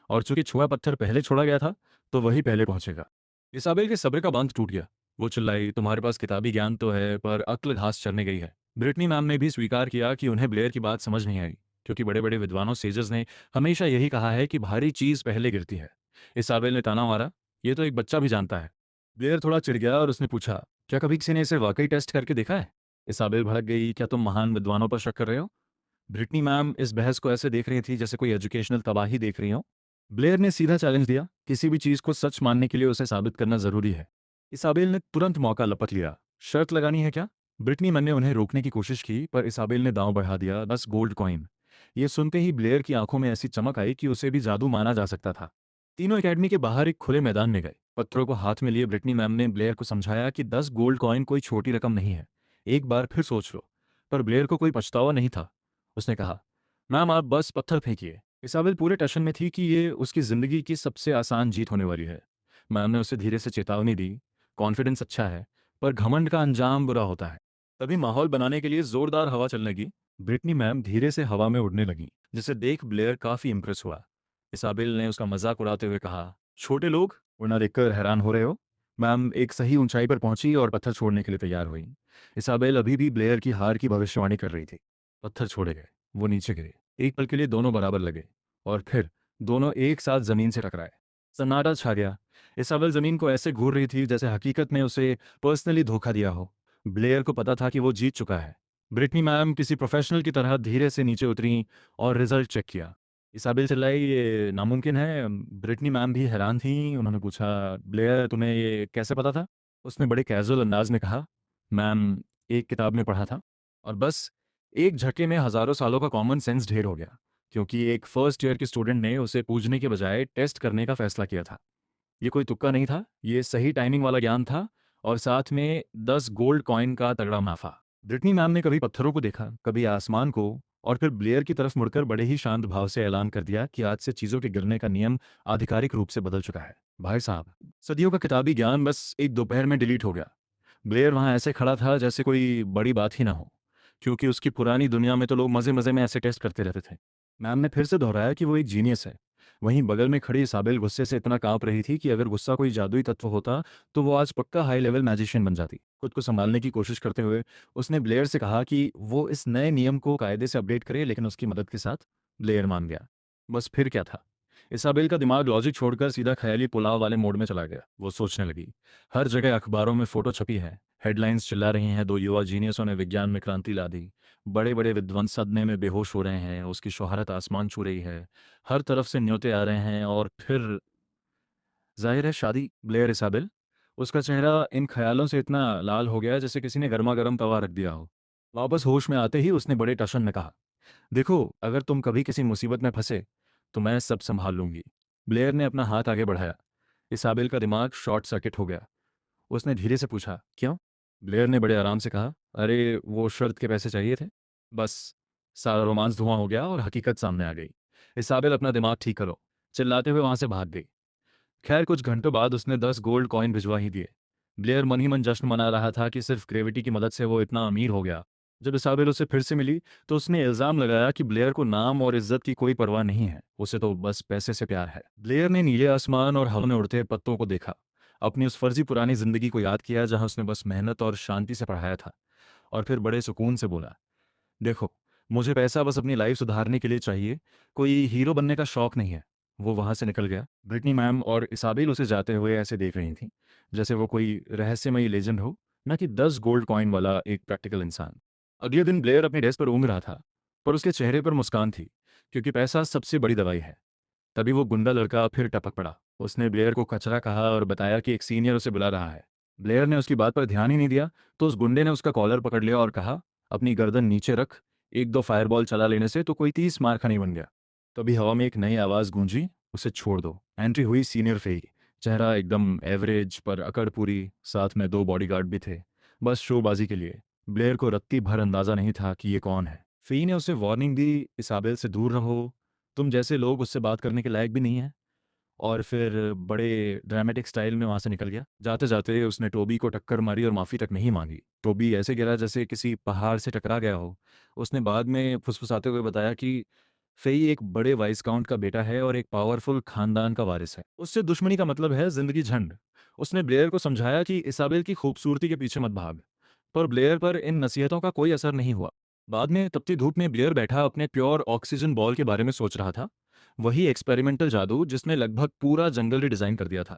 और चूंकि छुआ पत्थर पहले छोड़ा गया था तो वही पहले पहुंचेगा। इसाबेल के सब्र का बांध टूट गया। वो चिल्लाई, तुम्हारे पास किताबी ज्ञान तो है पर अक्ल घास चरने गई है। ब्रिटनी मैम ने भी स्वीकार किया कि उन्हें ब्लेयर की बात समझ नहीं आई, क्योंकि बड़े बड़े विद्वानों सेजस ने हमेशा यही कहा है कि भारी चीज पहले गिरती है। इसाबेल ने ताना मारा, ये तो एक बच्चा भी जानता है। ब्लेयर थोड़ा चिढ़ गया और उसने पूछा, क्या कभी किसी ने इसे वाकई टेस्ट करके देखा है? इसाबेल भड़क गई, क्या तुम महान विद्वानों पर शक कर रहे हो? ब्रिटनी मैम इस बहस को ऐसे देख रही थी जैसे कोई एजुकेशनल तबाही देख रही हो। ब्लेयर ने सीधा चैलेंज दिया, किसी भी चीज को सच मानने के लिए उसे साबित करना जरूरी है। इसाबेल ने तुरंत मौका लपक लिया, शर्त लगानी है क्या? ब्रिटनी मैम ने उन्हें रोकने की कोशिश की, पर इसाबेल ने दांव बढ़ा दिया, 10 गोल्ड कॉइन। ये सुनते ही ब्लेयर की आंखों में ऐसी चमक आई कि उसे भी जादू माना जा सकता था। तीनों एकेडमी के बाहर एक खुले मैदान में गए। पत्थरों को हाथ में लिए ब्रिटनी मैम ने ब्लेयर को समझाया कि 10 गोल्ड कॉइन कोई छोटी रकम नहीं है, एक बार फिर सोच लो। पर ब्लेयर को कोई पछतावा नहीं था। उसने कहा, मैम आप बस पत्थर फेंकिए। इसाबेल पूरे टेंशन में थी कि ये उसकी जिंदगी की सबसे आसान जीत होने वाली है। मैम ने उसे धीरे से चेतावनी दी, कॉन्फिडेंस अच्छा है, पर घमंड का अंजाम बुरा होता है। तभी माहौल बनाने के लिए जोरदार हवा चलने लगी। ब्रिटनी मैम धीरे से हवा में उड़ने लगी, जिसे देख ब्लेयर काफी इम्प्रेस हुआ। इसाबेल ने उसका मजाक उड़ाते हुए कहा, छोटे लोग उड़ना देखकर हैरान हो रहे हो? मैम एक सही ऊंचाई पर पहुंची और पत्थर छोड़ने के लिए तैयार हुई। इसाबेल अभी भी ब्लेयर की हार की भविष्यवाणी कर रही थी। पत्थर छोड़े गए, वो नीचे गिरे। एक पल के लिए दोनों बराबर लगे और फिर दोनों एक साथ जमीन से टकराए। सन्नाटा छा गया। इसाबेल जमीन को ऐसे घूर रही थी जैसे हकीकत में उसे पर्सनली धोखा दिया हो। ब्लेयर को पता था कि वो जीत चुका है। ब्रिटनी मैम किसी प्रोफेशनल की तरह धीरे से नीचे उतरी और रिजल्ट चेक किया। इसाबेल चिल्लाई, ये नामुमकिन है। ब्रिटनी मैम भी हैरान थी। उन्होंने पूछा, ब्लेयर तुम्हें ये कैसे पता था? उसने बड़े कैजुअल अंदाज में कहा, मैम एक किताब में पढ़ा था और बस एक झटके में हजारों सालों का कॉमन सेंस ढेर हो गया, क्योंकि एक फर्स्ट ईयर के स्टूडेंट ने उसे पूछने के बजाय टेस्ट करने का फैसला किया था। ये कोई तुक्का नहीं था, ये सही टाइमिंग वाला ज्ञान था और साथ में 10 गोल्ड कॉइन का तगड़ा मुनाफा। ब्रिटनी मैम ने कभी पत्थरों को देखा, कभी आसमान को, और फिर ब्लेयर की तरफ मुड़कर बड़े ही शांत भाव से ऐलान कर दिया कि आज से चीजों के गिरने का नियम आधिकारिक रूप से बदल चुका है। भाई साहब, सदियों का किताबी ज्ञान बस एक दोपहर में डिलीट हो गया। ब्लेयर वहां ऐसे खड़ा था जैसे कोई बड़ी बात ही ना हो, क्योंकि उसकी पुरानी दुनिया में तो लोग मजे मजे में ऐसे टेस्ट करते रहते थे। मैम ने फिर से दोहराया कि वो एक जीनियस है। वहीं बगल में खड़ी इसाबेल गुस्से से इतना कांप रही थी कि अगर गुस्सा कोई जादुई तत्व होता तो वो आज पक्का हाई लेवल मैजिशियन बन जाती। खुद को संभालने की कोशिश करते हुए उसने ब्लेयर से कहा कि वो इस नए नियम को कायदे से अपडेट करे, लेकिन उसकी मदद के साथ। ब्लेयर मान गया। बस फिर क्या था? इसाबेल का दिमाग लॉजिक छोड़कर सीधा ख्याली पुलाव वाले मोड में चला गया। वो सोचने लगी, हर जगह अखबारों में फोटो छपी है, हेडलाइंस चिल्ला रही हैं, 2 युवा जीनियसों ने विज्ञान में क्रांति ला दी, बड़े बड़े विद्वान सदमे में बेहोश हो रहे हैं, उसकी शोहरत आसमान छू रही है, हर तरफ से न्योते आ रहे हैं, और फिर जाहिर है शादी। ब्लेयर इसाबेल, उसका चेहरा इन ख्यालों से इतना लाल हो गया जैसे किसी ने गर्मा गर्म तवा रख दिया हो। वापस होश में आते ही उसने बड़े टशन में कहा, देखो, अगर तुम कभी किसी मुसीबत में फंसे तो मैं सब संभाल लूंगी। ब्लेयर ने अपना हाथ आगे बढ़ाया। इसाबेल का दिमाग शॉर्ट सर्किट हो गया। उसने धीरे से पूछा, क्यों? ब्लेयर ने बड़े आराम से कहा, अरे वो शर्त के पैसे चाहिए थे। बस सारा रोमांस धुआं हो गया और हकीकत सामने आ गई। इसाबेल, अपना दिमाग ठीक करो, चिल्लाते हुए वहां से भाग गई। खैर कुछ घंटों बाद उसने 10 गोल्ड कॉइन भिजवा ही दिए। ब्लेयर मन ही मन जश्न मना रहा था कि सिर्फ ग्रेविटी की मदद से वो इतना अमीर हो गया। जब इसाबेल उसे फिर से मिली तो उसने इल्जाम लगाया कि ब्लेयर को नाम और इज्जत की कोई परवाह नहीं है, उसे तो बस पैसे से प्यार है। ब्लेयर ने नीले आसमान और हवा में उड़ते पत्तों को देखा, अपनी उस फर्जी पुरानी जिंदगी को याद किया जहां उसने बस मेहनत और शांति से पढ़ाया था, और फिर बड़े सुकून से बोला, देखो, मुझे पैसा बस अपनी लाइफ सुधारने के लिए चाहिए, कोई हीरो बनने का शौक नहीं है। वो वहां से निकल गया। ब्रिटनी मैम और इसाबेल उसे जाते हुए ऐसे देख रही थी जैसे वो कोई रहस्यमयी लेजेंड हो, न कि 10 गोल्ड कॉइन वाला एक प्रैक्टिकल इंसान। अगले दिन ब्लेयर अपने डेस्क पर ऊँग रहा था, पर उसके चेहरे पर मुस्कान थी, क्योंकि पैसा सबसे बड़ी दवाई है। तभी वो गुंडा लड़का फिर टपक पड़ा। उसने ब्लेयर को कचरा कहा और बताया कि एक सीनियर उसे बुला रहा है। ब्लेयर ने उसकी बात पर ध्यान ही नहीं दिया तो उस गुंडे ने उसका कॉलर पकड़ लिया और कहा, अपनी गर्दन नीचे रख, 1-2 फायरबॉल चला लेने से तो कोई 30 मार नहीं बन गया। तभी हवा में एक नई आवाज़ गूंजी, उसे छोड़ दो। एंट्री हुई सीनियर फेई। चेहरा एकदम एवरेज पर अकड़ पूरी, साथ में 2 बॉडीगार्ड भी थे, बस शोबाजी के लिए। ब्लेयर को रत्ती भर अंदाजा नहीं था कि ये कौन है। फी ने उसे वार्निंग दी, इसाबेल से दूर रहो, तुम जैसे लोग उससे बात करने के लायक भी नहीं है, और फिर बड़े ड्रामेटिक स्टाइल में वहां से निकल गया। जाते जाते उसने टोबी को टक्कर मारी और माफ़ी तक नहीं मांगी। टोबी ऐसे गिरा जैसे किसी पहाड़ से टकरा गया हो। उसने बाद में फुसफुसाते हुए बताया कि फेई एक बड़े वाइसकाउंट का बेटा है और एक पावरफुल खानदान का वारिस है, उससे दुश्मनी का मतलब है जिंदगी झंड। उसने ब्लेयर को समझाया कि इसाबेल की खूबसूरती के पीछे मत भाग, पर ब्लेयर पर इन नसीहतों का कोई असर नहीं हुआ। बाद में तपती धूप में ब्लेयर बैठा अपने प्योर ऑक्सीजन बॉल के बारे में सोच रहा था, वही एक्सपेरिमेंटल जादू जिसने लगभग पूरा जंगल रिडिजाइन कर दिया था।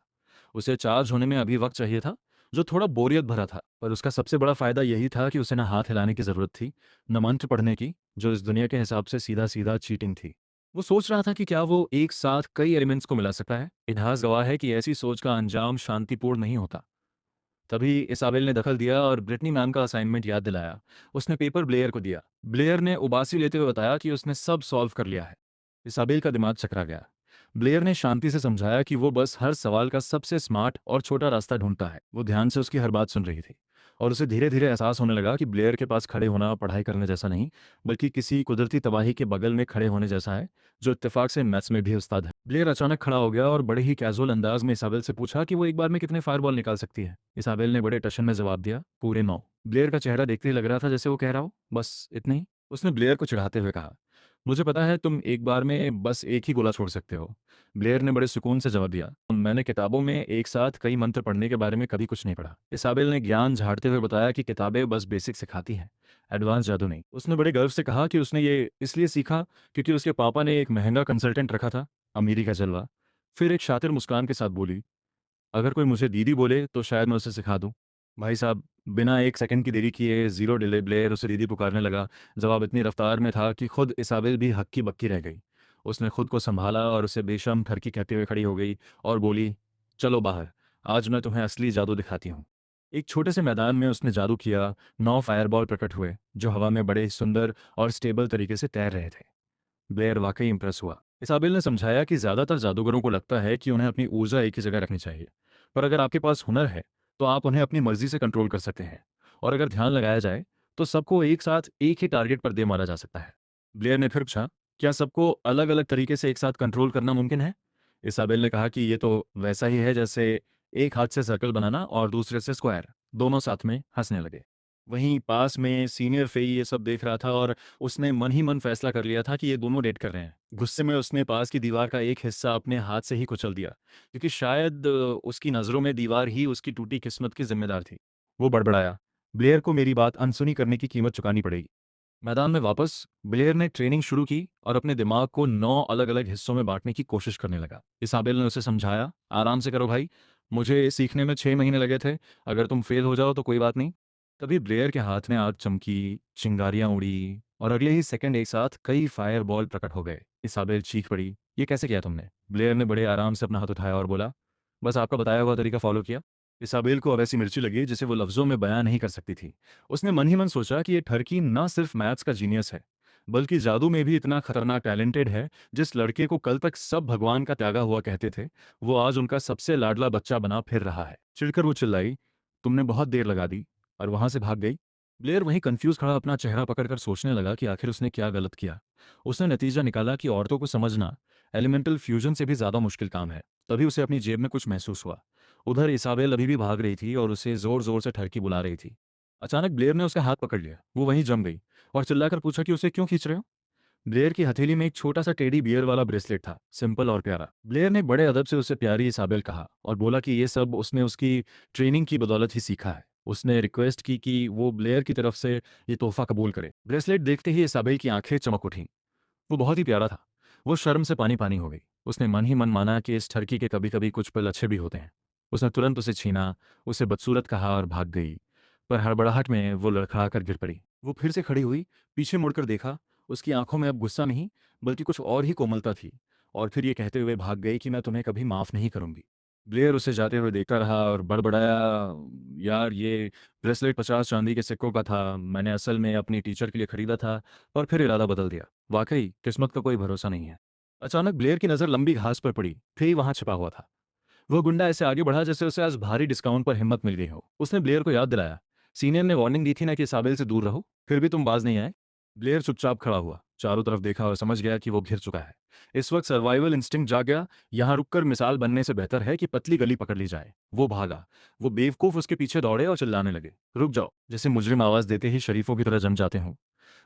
उसे चार्ज होने में अभी वक्त चाहिए था, जो थोड़ा बोरियत भरा था, पर उसका सबसे बड़ा फायदा यही था कि उसे न हाथ हिलाने की जरूरत थी, न मंत्र पढ़ने की, जो इस दुनिया के हिसाब से सीधा सीधा चीटिंग थी। वो सोच रहा था कि क्या वो एक साथ कई एलिमेंट्स को मिला सकता है। इतिहास गवाह है कि ऐसी सोच का अंजाम शांतिपूर्ण नहीं होता। तभी इसाबेल ने दखल दिया और ब्रिटनी मैम का असाइनमेंट याद दिलाया। उसने पेपर ब्लेयर को दिया। ब्लेयर ने उबासी लेते हुए बताया कि उसने सब सॉल्व कर लिया है। इसाबेल का दिमाग चकरा गया। ब्लेयर ने शांति से समझाया कि वो बस हर सवाल का सबसे स्मार्ट और छोटा रास्ता ढूंढता है। वो ध्यान से उसकी हर बात सुन रही थी और उसे धीरे धीरे एहसास होने लगा कि ब्लेयर के पास खड़े होना पढ़ाई करने जैसा नहीं, बल्कि किसी कुदरती तबाही के बगल में खड़े होने जैसा है, जो इत्तेफाक से मैथ्स में भी उस्ताद है। ब्लेयर अचानक खड़ा हो गया और बड़े ही कैजुअल अंदाज में इसाबेल से पूछा कि वो एक बार में कितने फायरबॉल निकाल सकती है। इसाबेल ने बड़े टशन में जवाब दिया, पूरे 9। ब्लेयर का चेहरा देखते ही लग रहा था जैसे वो कह रहा हो, बस इतने ही। उसने ब्लेयर को चिढ़ाते हुए कहा, मुझे पता है तुम एक बार में बस एक ही गोला छोड़ सकते हो। ब्लेयर ने बड़े सुकून से जवाब दिया, मैंने किताबों में एक साथ कई मंत्र पढ़ने के बारे में कभी कुछ नहीं पढ़ा। इसाबेल ने ज्ञान झाड़ते हुए बताया कि किताबें बस बेसिक सिखाती हैं, एडवांस जादू नहीं। उसने बड़े गर्व से कहा कि उसने ये इसलिए सीखा क्योंकि उसके पापा ने एक महंगा कंसल्टेंट रखा था। अमीरी का जलवा। फिर एक शातिर मुस्कान के साथ बोली, अगर कोई मुझे दीदी बोले तो शायद मैं उसे सिखा दूं। भाई साहब, बिना एक सेकंड की देरी किए जीरो डिले ब्लेयर उसे दीदी पुकारने लगा। जवाब इतनी रफ्तार में था कि खुद इसाबेल भी हक्की बक्की रह गई। उसने खुद को संभाला और उसे बेशर्म ठरकी कहते हुए खड़ी हो गई और बोली, चलो बाहर, आज मैं तुम्हें असली जादू दिखाती हूँ। एक छोटे से मैदान में उसने जादू किया। 9 फायरबॉल प्रकट हुए जो हवा में बड़े सुंदर और स्टेबल तरीके से तैर रहे थे। ब्लेयर वाकई इंप्रेस हुआ। इसाबेल ने समझाया कि ज़्यादातर जादूगरों को लगता है कि उन्हें अपनी ऊर्जा एक ही जगह रखनी चाहिए, पर अगर आपके पास हुनर है तो आप उन्हें अपनी मर्जी से कंट्रोल कर सकते हैं, और अगर ध्यान लगाया जाए तो सबको एक साथ एक ही टारगेट पर दे मारा जा सकता है। ब्लेयर ने फिर पूछा, क्या सबको अलग अलग तरीके से एक साथ कंट्रोल करना मुमकिन है? इसाबेल ने कहा कि ये तो वैसा ही है जैसे एक हाथ से सर्कल बनाना और दूसरे से स्क्वायर। दोनों साथ में हंसने लगे। वहीं पास में सीनियर फेई ये सब देख रहा था और उसने मन ही मन फैसला कर लिया था कि ये दोनों डेट कर रहे हैं। गुस्से में उसने पास की दीवार का एक हिस्सा अपने हाथ से ही कुचल दिया, क्योंकि शायद उसकी नज़रों में दीवार ही उसकी टूटी किस्मत की जिम्मेदार थी। वो बड़बड़ाया, ब्लेयर को मेरी बात अनसुनी करने की कीमत चुकानी पड़ेगी। मैदान में वापस ब्लेयर ने ट्रेनिंग शुरू की और अपने दिमाग को 9 अलग अलग हिस्सों में बांटने की कोशिश करने लगा। इसाबेल ने उसे समझाया, आराम से करो भाई, मुझे सीखने में 6 महीने लगे थे, अगर तुम फेल हो जाओ तो कोई बात नहीं। तभी ब्लेयर के हाथ में आग चमकी, चिंगारियां उड़ी और अगले ही सेकंड एक साथ कई फायर बॉल प्रकट हो गए। इसाबेल चीख पड़ी, ये कैसे किया तुमने? ब्लेयर ने बड़े आराम से अपना हाथ उठाया और बोला, बस आपका बताया हुआ तरीका फॉलो किया। इसाबेल को अब ऐसी मिर्ची लगी जिसे वो लफ्जों में बयां नहीं कर सकती थी। उसने मन ही मन सोचा कि ये ठरकी ना सिर्फ मैथ्स का जीनियस है, बल्कि जादू में भी इतना खतरनाक टैलेंटेड है। जिस लड़के को कल तक सब भगवान का त्यागा हुआ कहते थे, वो आज उनका सबसे लाडला बच्चा बना फिर रहा है। चिढ़कर वो चिल्लाई, तुमने बहुत देर लगा दी, और वहां से भाग गई। ब्लेयर वहीं कंफ्यूज खड़ा अपना चेहरा पकड़कर सोचने लगा कि आखिर उसने क्या गलत किया। उसने नतीजा निकाला कि औरतों को समझना एलिमेंटल फ्यूजन से भी ज्यादा मुश्किल काम है। तभी उसे अपनी जेब में कुछ महसूस हुआ। उधर इसाबेल अभी भी भाग रही थी और उसे जोर जोर से ठरकी बुला रही थी। अचानक ब्लेयर ने उसका हाथ पकड़ लिया। वो वहीं जम गई और चिल्लाकर पूछा कि उसे क्यों खींच रहे हो। ब्लेयर की हथेली में एक छोटा सा टेडी बियर वाला ब्रेसलेट था, सिंपल और प्यारा। ब्लेयर ने बड़े अदब से उसे प्यारी इसाबेल कहा और बोला कि ये सब उसने उसकी ट्रेनिंग की बदौलत ही सीखा है। उसने रिक्वेस्ट की कि वो ब्लेयर की तरफ से ये तोहफा कबूल करे। ब्रेसलेट देखते ही इसाबेल की आंखें चमक उठीं। वो बहुत ही प्यारा था। वो शर्म से पानी पानी हो गई। उसने मन ही मन माना कि इस ठरकी के कभी कभी कुछ पल अच्छे भी होते हैं। उसने तुरंत उसे छीना, उसे बदसूरत कहा और भाग गई। पर हड़बड़ाहट में वो लड़खड़ा कर गिर पड़ी। वो फिर से खड़ी हुई, पीछे मुड़कर देखा। उसकी आंखों में अब गुस्सा नहीं, बल्कि कुछ और ही कोमलता थी। और फिर ये कहते हुए भाग गई कि मैं तुम्हें कभी माफ़ नहीं करूंगी। ब्लेयर उसे जाते हुए देखता रहा और बड़बड़ाया, यार ये ब्रेसलेट 50 चांदी के सिक्कों का था, मैंने असल में अपनी टीचर के लिए खरीदा था, और फिर इरादा बदल दिया। वाकई किस्मत का कोई भरोसा नहीं है। अचानक ब्लेयर की नज़र लंबी घास पर पड़ी। फेई वहां छिपा हुआ था। वो गुंडा ऐसे आगे बढ़ा जैसे उसे आज भारी डिस्काउंट पर हिम्मत मिल गई हो। उसने ब्लेयर को याद दिलाया, सीनियर ने वार्निंग दी थी ना कि इसाबेल से दूर रहो, फिर भी तुम बाज नहीं आए। ब्लेयर चुपचाप खड़ा हुआ, चारों तरफ देखा और समझ गया कि वो घिर चुका है। इस वक्त सर्वाइवल इंस्टिंक्ट जाग गया। यहाँ रुककर मिसाल बनने से बेहतर है कि पतली गली पकड़ ली जाए। वो भागा। वो बेवकूफ उसके पीछे दौड़े और चिल्लाने लगे, रुक जाओ, जैसे मुजरिम आवाज देते ही शरीफों की तरह जम जाते हों।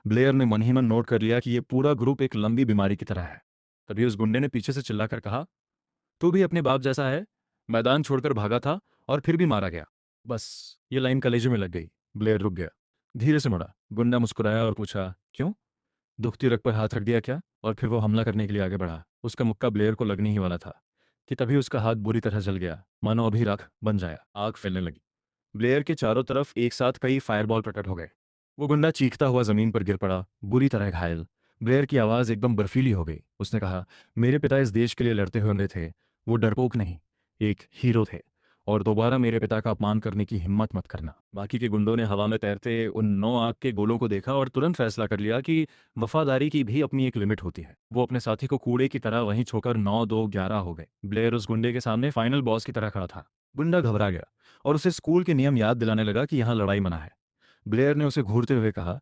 ब्लेयर ने मन ही मन नोट कर लिया कि ये पूरा ग्रुप एक लंबी बीमारी की तरह है। तभी उस गुंडे ने पीछे से चिल्लाकर कहा, तू भी अपने बाप जैसा है, मैदान छोड़कर भागा था और फिर भी मारा गया। बस ये लाइन कलेजे में लग गई। ब्लेयर रुक गया, धीरे से मुड़ा। गुंडा मुस्कुराया और पूछा, क्यों? दुखती रग पर हाथ रख दिया क्या? और फिर वो हमला करने के लिए आगे बढ़ा। उसका मुक्का ब्लेयर को लगने ही वाला था कि तभी उसका हाथ बुरी तरह जल गया, मानो अभी राख बन जाया। आग फैलने लगी। ब्लेयर के चारों तरफ एक साथ कई फायरबॉल प्रकट हो गए। वो गुंडा चीखता हुआ जमीन पर गिर पड़ा, बुरी तरह घायल। ब्लेयर की आवाज़ एकदम बर्फीली हो गई। उसने कहा, मेरे पिता इस देश के लिए लड़ते हुए मरे थे। वो डरपोक नहीं, एक हीरो थे, और दोबारा मेरे पिता का अपमान करने की हिम्मत मत करना। बाकी के गुंडों ने हवा में तैरते उन 9 आग के गोलों को देखा और तुरंत फैसला कर लिया कि वफादारी की भी अपनी एक लिमिट होती है। वो अपने साथी को कूड़े की तरह वहीं छोकर 9-2-11 हो गए। ब्लेयर उस गुंडे के सामने फाइनल बॉस की तरह खड़ा था। गुंडा घबरा गया और उसे स्कूल के नियम याद दिलाने लगा कि यहाँ लड़ाई मना है। ब्लेयर ने उसे घूरते हुए कहा,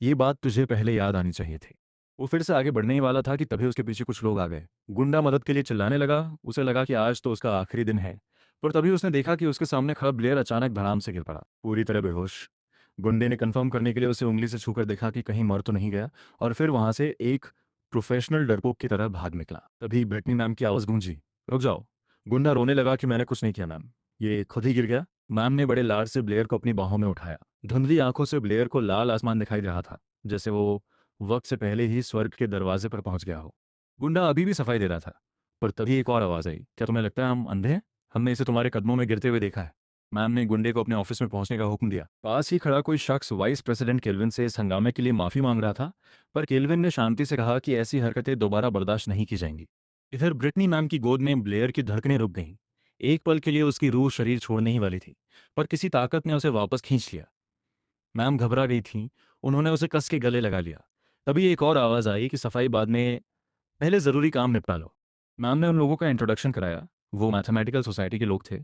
यह बात तुझे पहले याद आनी चाहिए थी। वो फिर से आगे बढ़ने ही वाला था कि तभी उसके पीछे कुछ लोग आ गए। गुंडा मदद के लिए चिल्लाने लगा। उसे लगा कि आज तो उसका आखिरी दिन है, पर तभी उसने देखा कि उसके सामने खड़ा ब्लेयर अचानक धड़ाम से गिर पड़ा, पूरी तरह बेहोश। गुंडे ने कंफर्म करने के लिए उसे उंगली से छूकर देखा कि कहीं मर तो नहीं गया, और फिर वहां से एक प्रोफेशनल डरपोक की तरह भाग निकला। तभी ब्रिटनी मैम की आवाज गूंजी, रुक जाओ। गुंडा रोने लगा कि मैंने कुछ नहीं किया मैम, ये खुद ही गिर गया। मैम ने बड़े लाड से ब्लेयर को अपनी बाहों में उठाया। धुंधली आंखों से ब्लेयर को लाल आसमान दिखाई दे रहा था, जैसे वो वक्त से पहले ही स्वर्ग के दरवाजे पर पहुंच गया हो। गुंडा अभी भी सफाई दे रहा था, पर तभी एक और आवाज आई, क्या तुम्हें लगता है हम अंधे हैं? हमने इसे तुम्हारे कदमों में गिरते हुए देखा है। मैम ने गुंडे को अपने ऑफिस में पहुंचने का हुक्म दिया। पास ही खड़ा कोई शख्स वाइस प्रेसिडेंट केल्विन से इस हंगामे के लिए माफी मांग रहा था, पर केल्विन ने शांति से कहा कि ऐसी हरकतें दोबारा बर्दाश्त नहीं की जाएंगी। इधर ब्रिटनी मैम की गोद में ब्लेयर की धड़कनें रुक गईं। एक पल के लिए उसकी रूह शरीर छोड़ने ही वाली थी, पर किसी ताकत ने उसे वापस खींच लिया। मैम घबरा गई थीं। उन्होंने उसे कस के गले लगा लिया। तभी एक और आवाज़ आई कि सफाई बाद में, पहले ज़रूरी काम निपटा लो। मैम ने उन लोगों का इंट्रोडक्शन कराया। वो मैथमेटिकल सोसाइटी के लोग थे।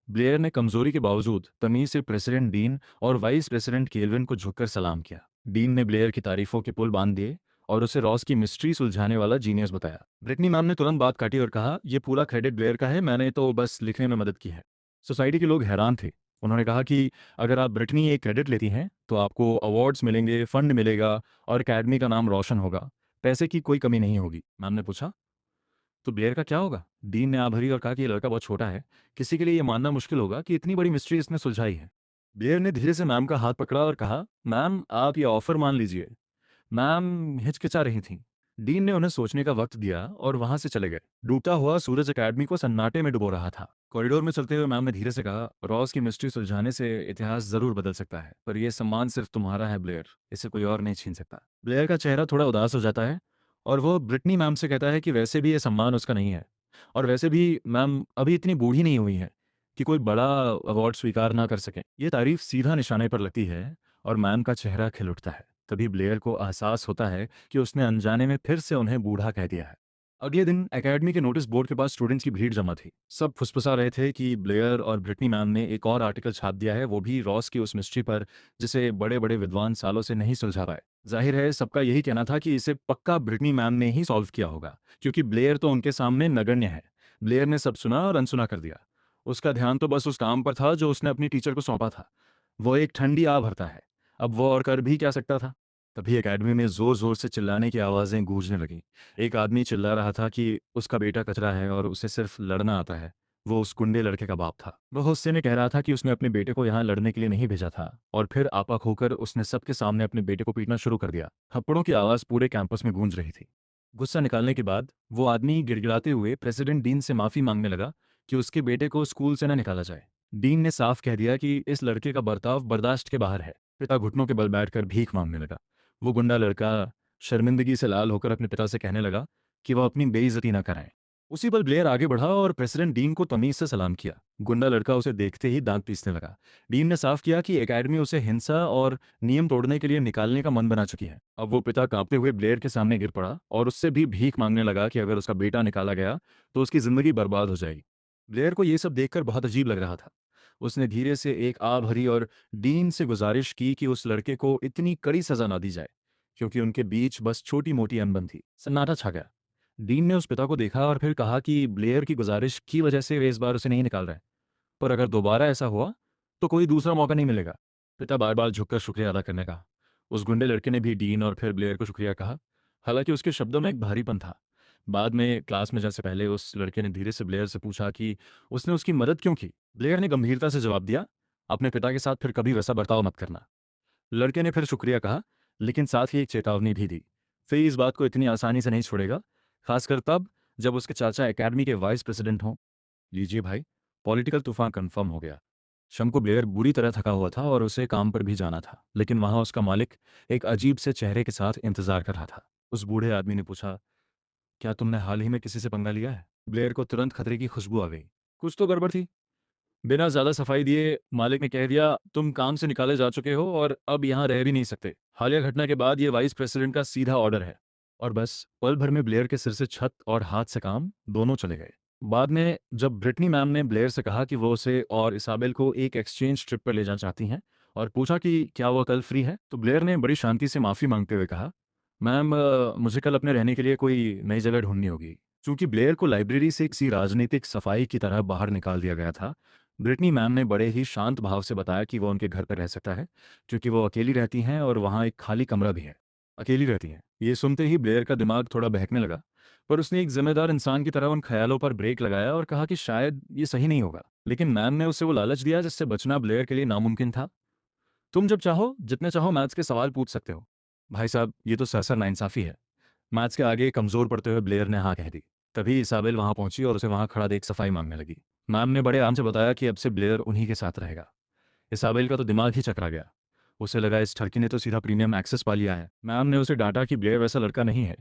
ब्लेयर ने कमजोरी के बावजूद तमीज से प्रेसिडेंट डीन और वाइस प्रेसिडेंट केल्विन को झुककर सलाम किया। डीन ने ब्लेयर की तारीफों के पुल बांध दिए और उसे रॉस की मिस्ट्री सुलझाने वाला जीनियस बताया। ब्रिटनी मैम ने तुरंत बात काटी और कहा, यह पूरा क्रेडिट ब्लेयर का है, मैंने तो बस लिखने में मदद की है। सोसाइटी के लोग हैरान थे। उन्होंने कहा कि अगर आप ब्रिटनी ये क्रेडिट लेती हैं तो आपको अवार्ड्स मिलेंगे, फंड मिलेगा और एकेडमी का नाम रोशन होगा। पैसे की कोई कमी नहीं होगी। मैम ने पूछा, तो ब्लेयर का क्या होगा? डीन ने आभरी और कहा कि ये लड़का बहुत छोटा है, किसी के लिए ये मानना मुश्किल होगा कि इतनी बड़ी मिस्ट्री इसने सुलझाई है। ब्लेयर ने धीरे से मैम का हाथ पकड़ा और कहा, मैम आप ये ऑफर मान लीजिए। मैम हिचकिचा रही थीं। डीन ने उन्हें सोचने का वक्त दिया और वहां से चले गए। डूबता हुआ सूरज एकेडमी को सन्नाटे में डुबो रहा था। कॉरिडोर में चलते हुए मैम ने धीरे से कहा, रॉस की मिस्ट्री सुलझाने से इतिहास जरूर बदल सकता है, पर यह सम्मान सिर्फ तुम्हारा है ब्लेयर, इसे कोई और नहीं छीन सकता। ब्लेयर का चेहरा थोड़ा उदास हो जाता है और वो ब्रिटनी मैम से कहता है कि वैसे भी ये सम्मान उसका नहीं है, और वैसे भी मैम अभी इतनी बूढ़ी नहीं हुई है कि कोई बड़ा अवार्ड स्वीकार ना कर सके। ये तारीफ सीधा निशाने पर लगती है और मैम का चेहरा खिल उठता है। तभी ब्लेयर को एहसास होता है कि उसने अनजाने में फिर से उन्हें बूढ़ा कह दिया है। अगले दिन एकेडमी के नोटिस बोर्ड के पास स्टूडेंट्स की भीड़ जमा थी। सब फुसफुसा रहे थे कि ब्लेयर और ब्रिटनी मैम ने एक और आर्टिकल छाप दिया है, वो भी रॉस की उस मिस्ट्री पर जिसे बड़े बड़े विद्वान सालों से नहीं सुलझा पाए। जाहिर है सबका यही कहना था कि इसे पक्का ब्रिटनी मैम ने ही सॉल्व किया होगा, क्योंकि ब्लेयर तो उनके सामने नगण्य है। ब्लेयर ने सब सुना और अनसुना कर दिया। उसका ध्यान तो बस उस काम पर था जो उसने अपनी टीचर को सौंपा था। वो एक ठंडी आह भरता है, अब वो और कर भी क्या सकता था। तभी एकेडमी में जोर जोर से चिल्लाने की आवाजें गूंजने लगी। एक आदमी चिल्ला रहा था कि उसका बेटा कचरा है और उसे सिर्फ लड़ना आता है। वो उस गुंडे लड़के का बाप था। वह गुस्से में कह रहा था कि उसने अपने बेटे को यहाँ लड़ने के लिए नहीं भेजा था, और फिर आपा खोकर उसने सबके सामने अपने बेटे को पीटना शुरू कर दिया। थप्पड़ों की आवाज पूरे कैंपस में गूंज रही थी। गुस्सा निकालने के बाद वो आदमी गिड़गिड़ाते हुए प्रेसिडेंट डीन से माफी मांगने लगा कि उसके बेटे को स्कूल से न निकाला जाए। डीन ने साफ कह दिया कि इस लड़के का बर्ताव बर्दाश्त के बाहर है। पिता घुटनों के बल बैठकर भीख मांगने लगा। वो गुंडा लड़का शर्मिंदगी से लाल होकर अपने पिता से कहने लगा कि वह अपनी बेइज्जती न कराएं। उसी पल ब्लेयर आगे बढ़ा और प्रेसिडेंट डीन को तमीज से सलाम किया। गुंडा लड़का उसे देखते ही दांत पीसने लगा। डीन ने साफ किया कि एकेडमी उसे हिंसा और नियम तोड़ने के लिए निकालने का मन बना चुकी है। अब वो पिता कांपते हुए ब्लेयर के सामने गिर पड़ा और उससे भी भीख मांगने लगा कि अगर उसका बेटा निकाला गया तो उसकी जिंदगी बर्बाद हो जाएगी। ब्लेयर को यह सब देखकर बहुत अजीब लग रहा था। उसने धीरे से एक आ भरी और डीन से गुजारिश की कि उस लड़के को इतनी कड़ी सजा ना दी जाए, क्योंकि उनके बीच बस छोटी मोटी अनबन थी। सन्नाटा छा गया। डीन ने उस पिता को देखा और फिर कहा कि ब्लेयर की गुजारिश की वजह से वे इस बार उसे नहीं निकाल रहे, पर अगर दोबारा ऐसा हुआ तो कोई दूसरा मौका नहीं मिलेगा। पिता बार बार झुककर शुक्रिया अदा करने का। उस गुंडे लड़के ने भी डीन और फिर ब्लेयर को शुक्रिया कहा, हालांकि उसके शब्दों में एक भारीपन था। बाद में क्लास में जैसे पहले उस लड़के ने धीरे से ब्लेयर से पूछा कि उसने उसकी मदद क्यों की। ब्लेयर ने गंभीरता से जवाब दिया, अपने पिता के साथ फिर कभी वैसा बर्ताव मत करना। लड़के ने फिर शुक्रिया कहा, लेकिन साथ ही एक चेतावनी भी दी, फिर इस बात को इतनी आसानी से नहीं छोड़ेगा, खासकर तब जब उसके चाचा एकेडमी के वाइस प्रेसिडेंट हों। लीजिए भाई, पॉलिटिकल तूफान कंफर्म हो गया। शम को ब्लेयर बुरी तरह थका हुआ था और उसे काम पर भी जाना था, लेकिन वहां उसका मालिक एक अजीब से चेहरे के साथ इंतजार कर रहा था। उस बूढ़े आदमी ने पूछा, क्या तुमने हाल ही में किसी से पंगा लिया है? ब्लेयर को तुरंत खतरे की खुशबू आ गई। कुछ तो गड़बड़ थी। बिना ज्यादा सफाई दिए मालिक ने कह दिया, तुम काम से निकाले जा चुके हो और अब यहाँ रह भी नहीं सकते। हालिया घटना के बाद ये वाइस प्रेसिडेंट का सीधा ऑर्डर है। और बस पल भर में ब्लेयर के सिर से छत और हाथ से काम दोनों चले गए। बाद में जब ब्रिटनी मैम ने ब्लेयर से कहा कि वो उसे और इसाबेल को एक एक्सचेंज ट्रिप पर ले जाना चाहती हैं और पूछा कि क्या वो कल फ्री है, तो ब्लेयर ने बड़ी शांति से माफी मांगते हुए कहा, मैम मुझे कल अपने रहने के लिए कोई नई जगह ढूंढनी होगी। चूंकि ब्लेयर को लाइब्रेरी से किसी राजनीतिक सफाई की तरह बाहर निकाल दिया गया था, ब्रिटनी मैम ने बड़े ही शांत भाव से बताया कि वो उनके घर पर रह सकता है, क्योंकि वो अकेली रहती हैं और वहाँ एक खाली कमरा भी है। अकेली रहती हैं, ये सुनते ही ब्लेयर का दिमाग थोड़ा बहकने लगा, पर उसने एक जिम्मेदार इंसान की तरह उन ख्यालों पर ब्रेक लगाया और कहा कि शायद ये सही नहीं होगा। लेकिन मैम ने उसे वो लालच दिया जिससे बचना ब्लेयर के लिए नामुमकिन था। तुम जब चाहो जितने चाहो मैथ्स के सवाल पूछ सकते हो। भाई साहब, ये तो सरसर नाइंसाफी है। मैथ्स के आगे कमजोर पड़ते हुए ब्लेयर ने हाँ कह दी। तभी इसाबेल वहां पहुंची और उसे वहां खड़ा देख सफाई मांगने लगी। मैम ने बड़े आराम से बताया कि अब से ब्लेयर उन्हीं के साथ रहेगा। इसाबेल का तो दिमाग ही चकरा गया। उसे लगा इस ठरकी ने तो सीधा प्रीमियम एक्सेस पा लिया है। मैम ने उसे डांटा कि ब्लेयर वैसा लड़का नहीं है,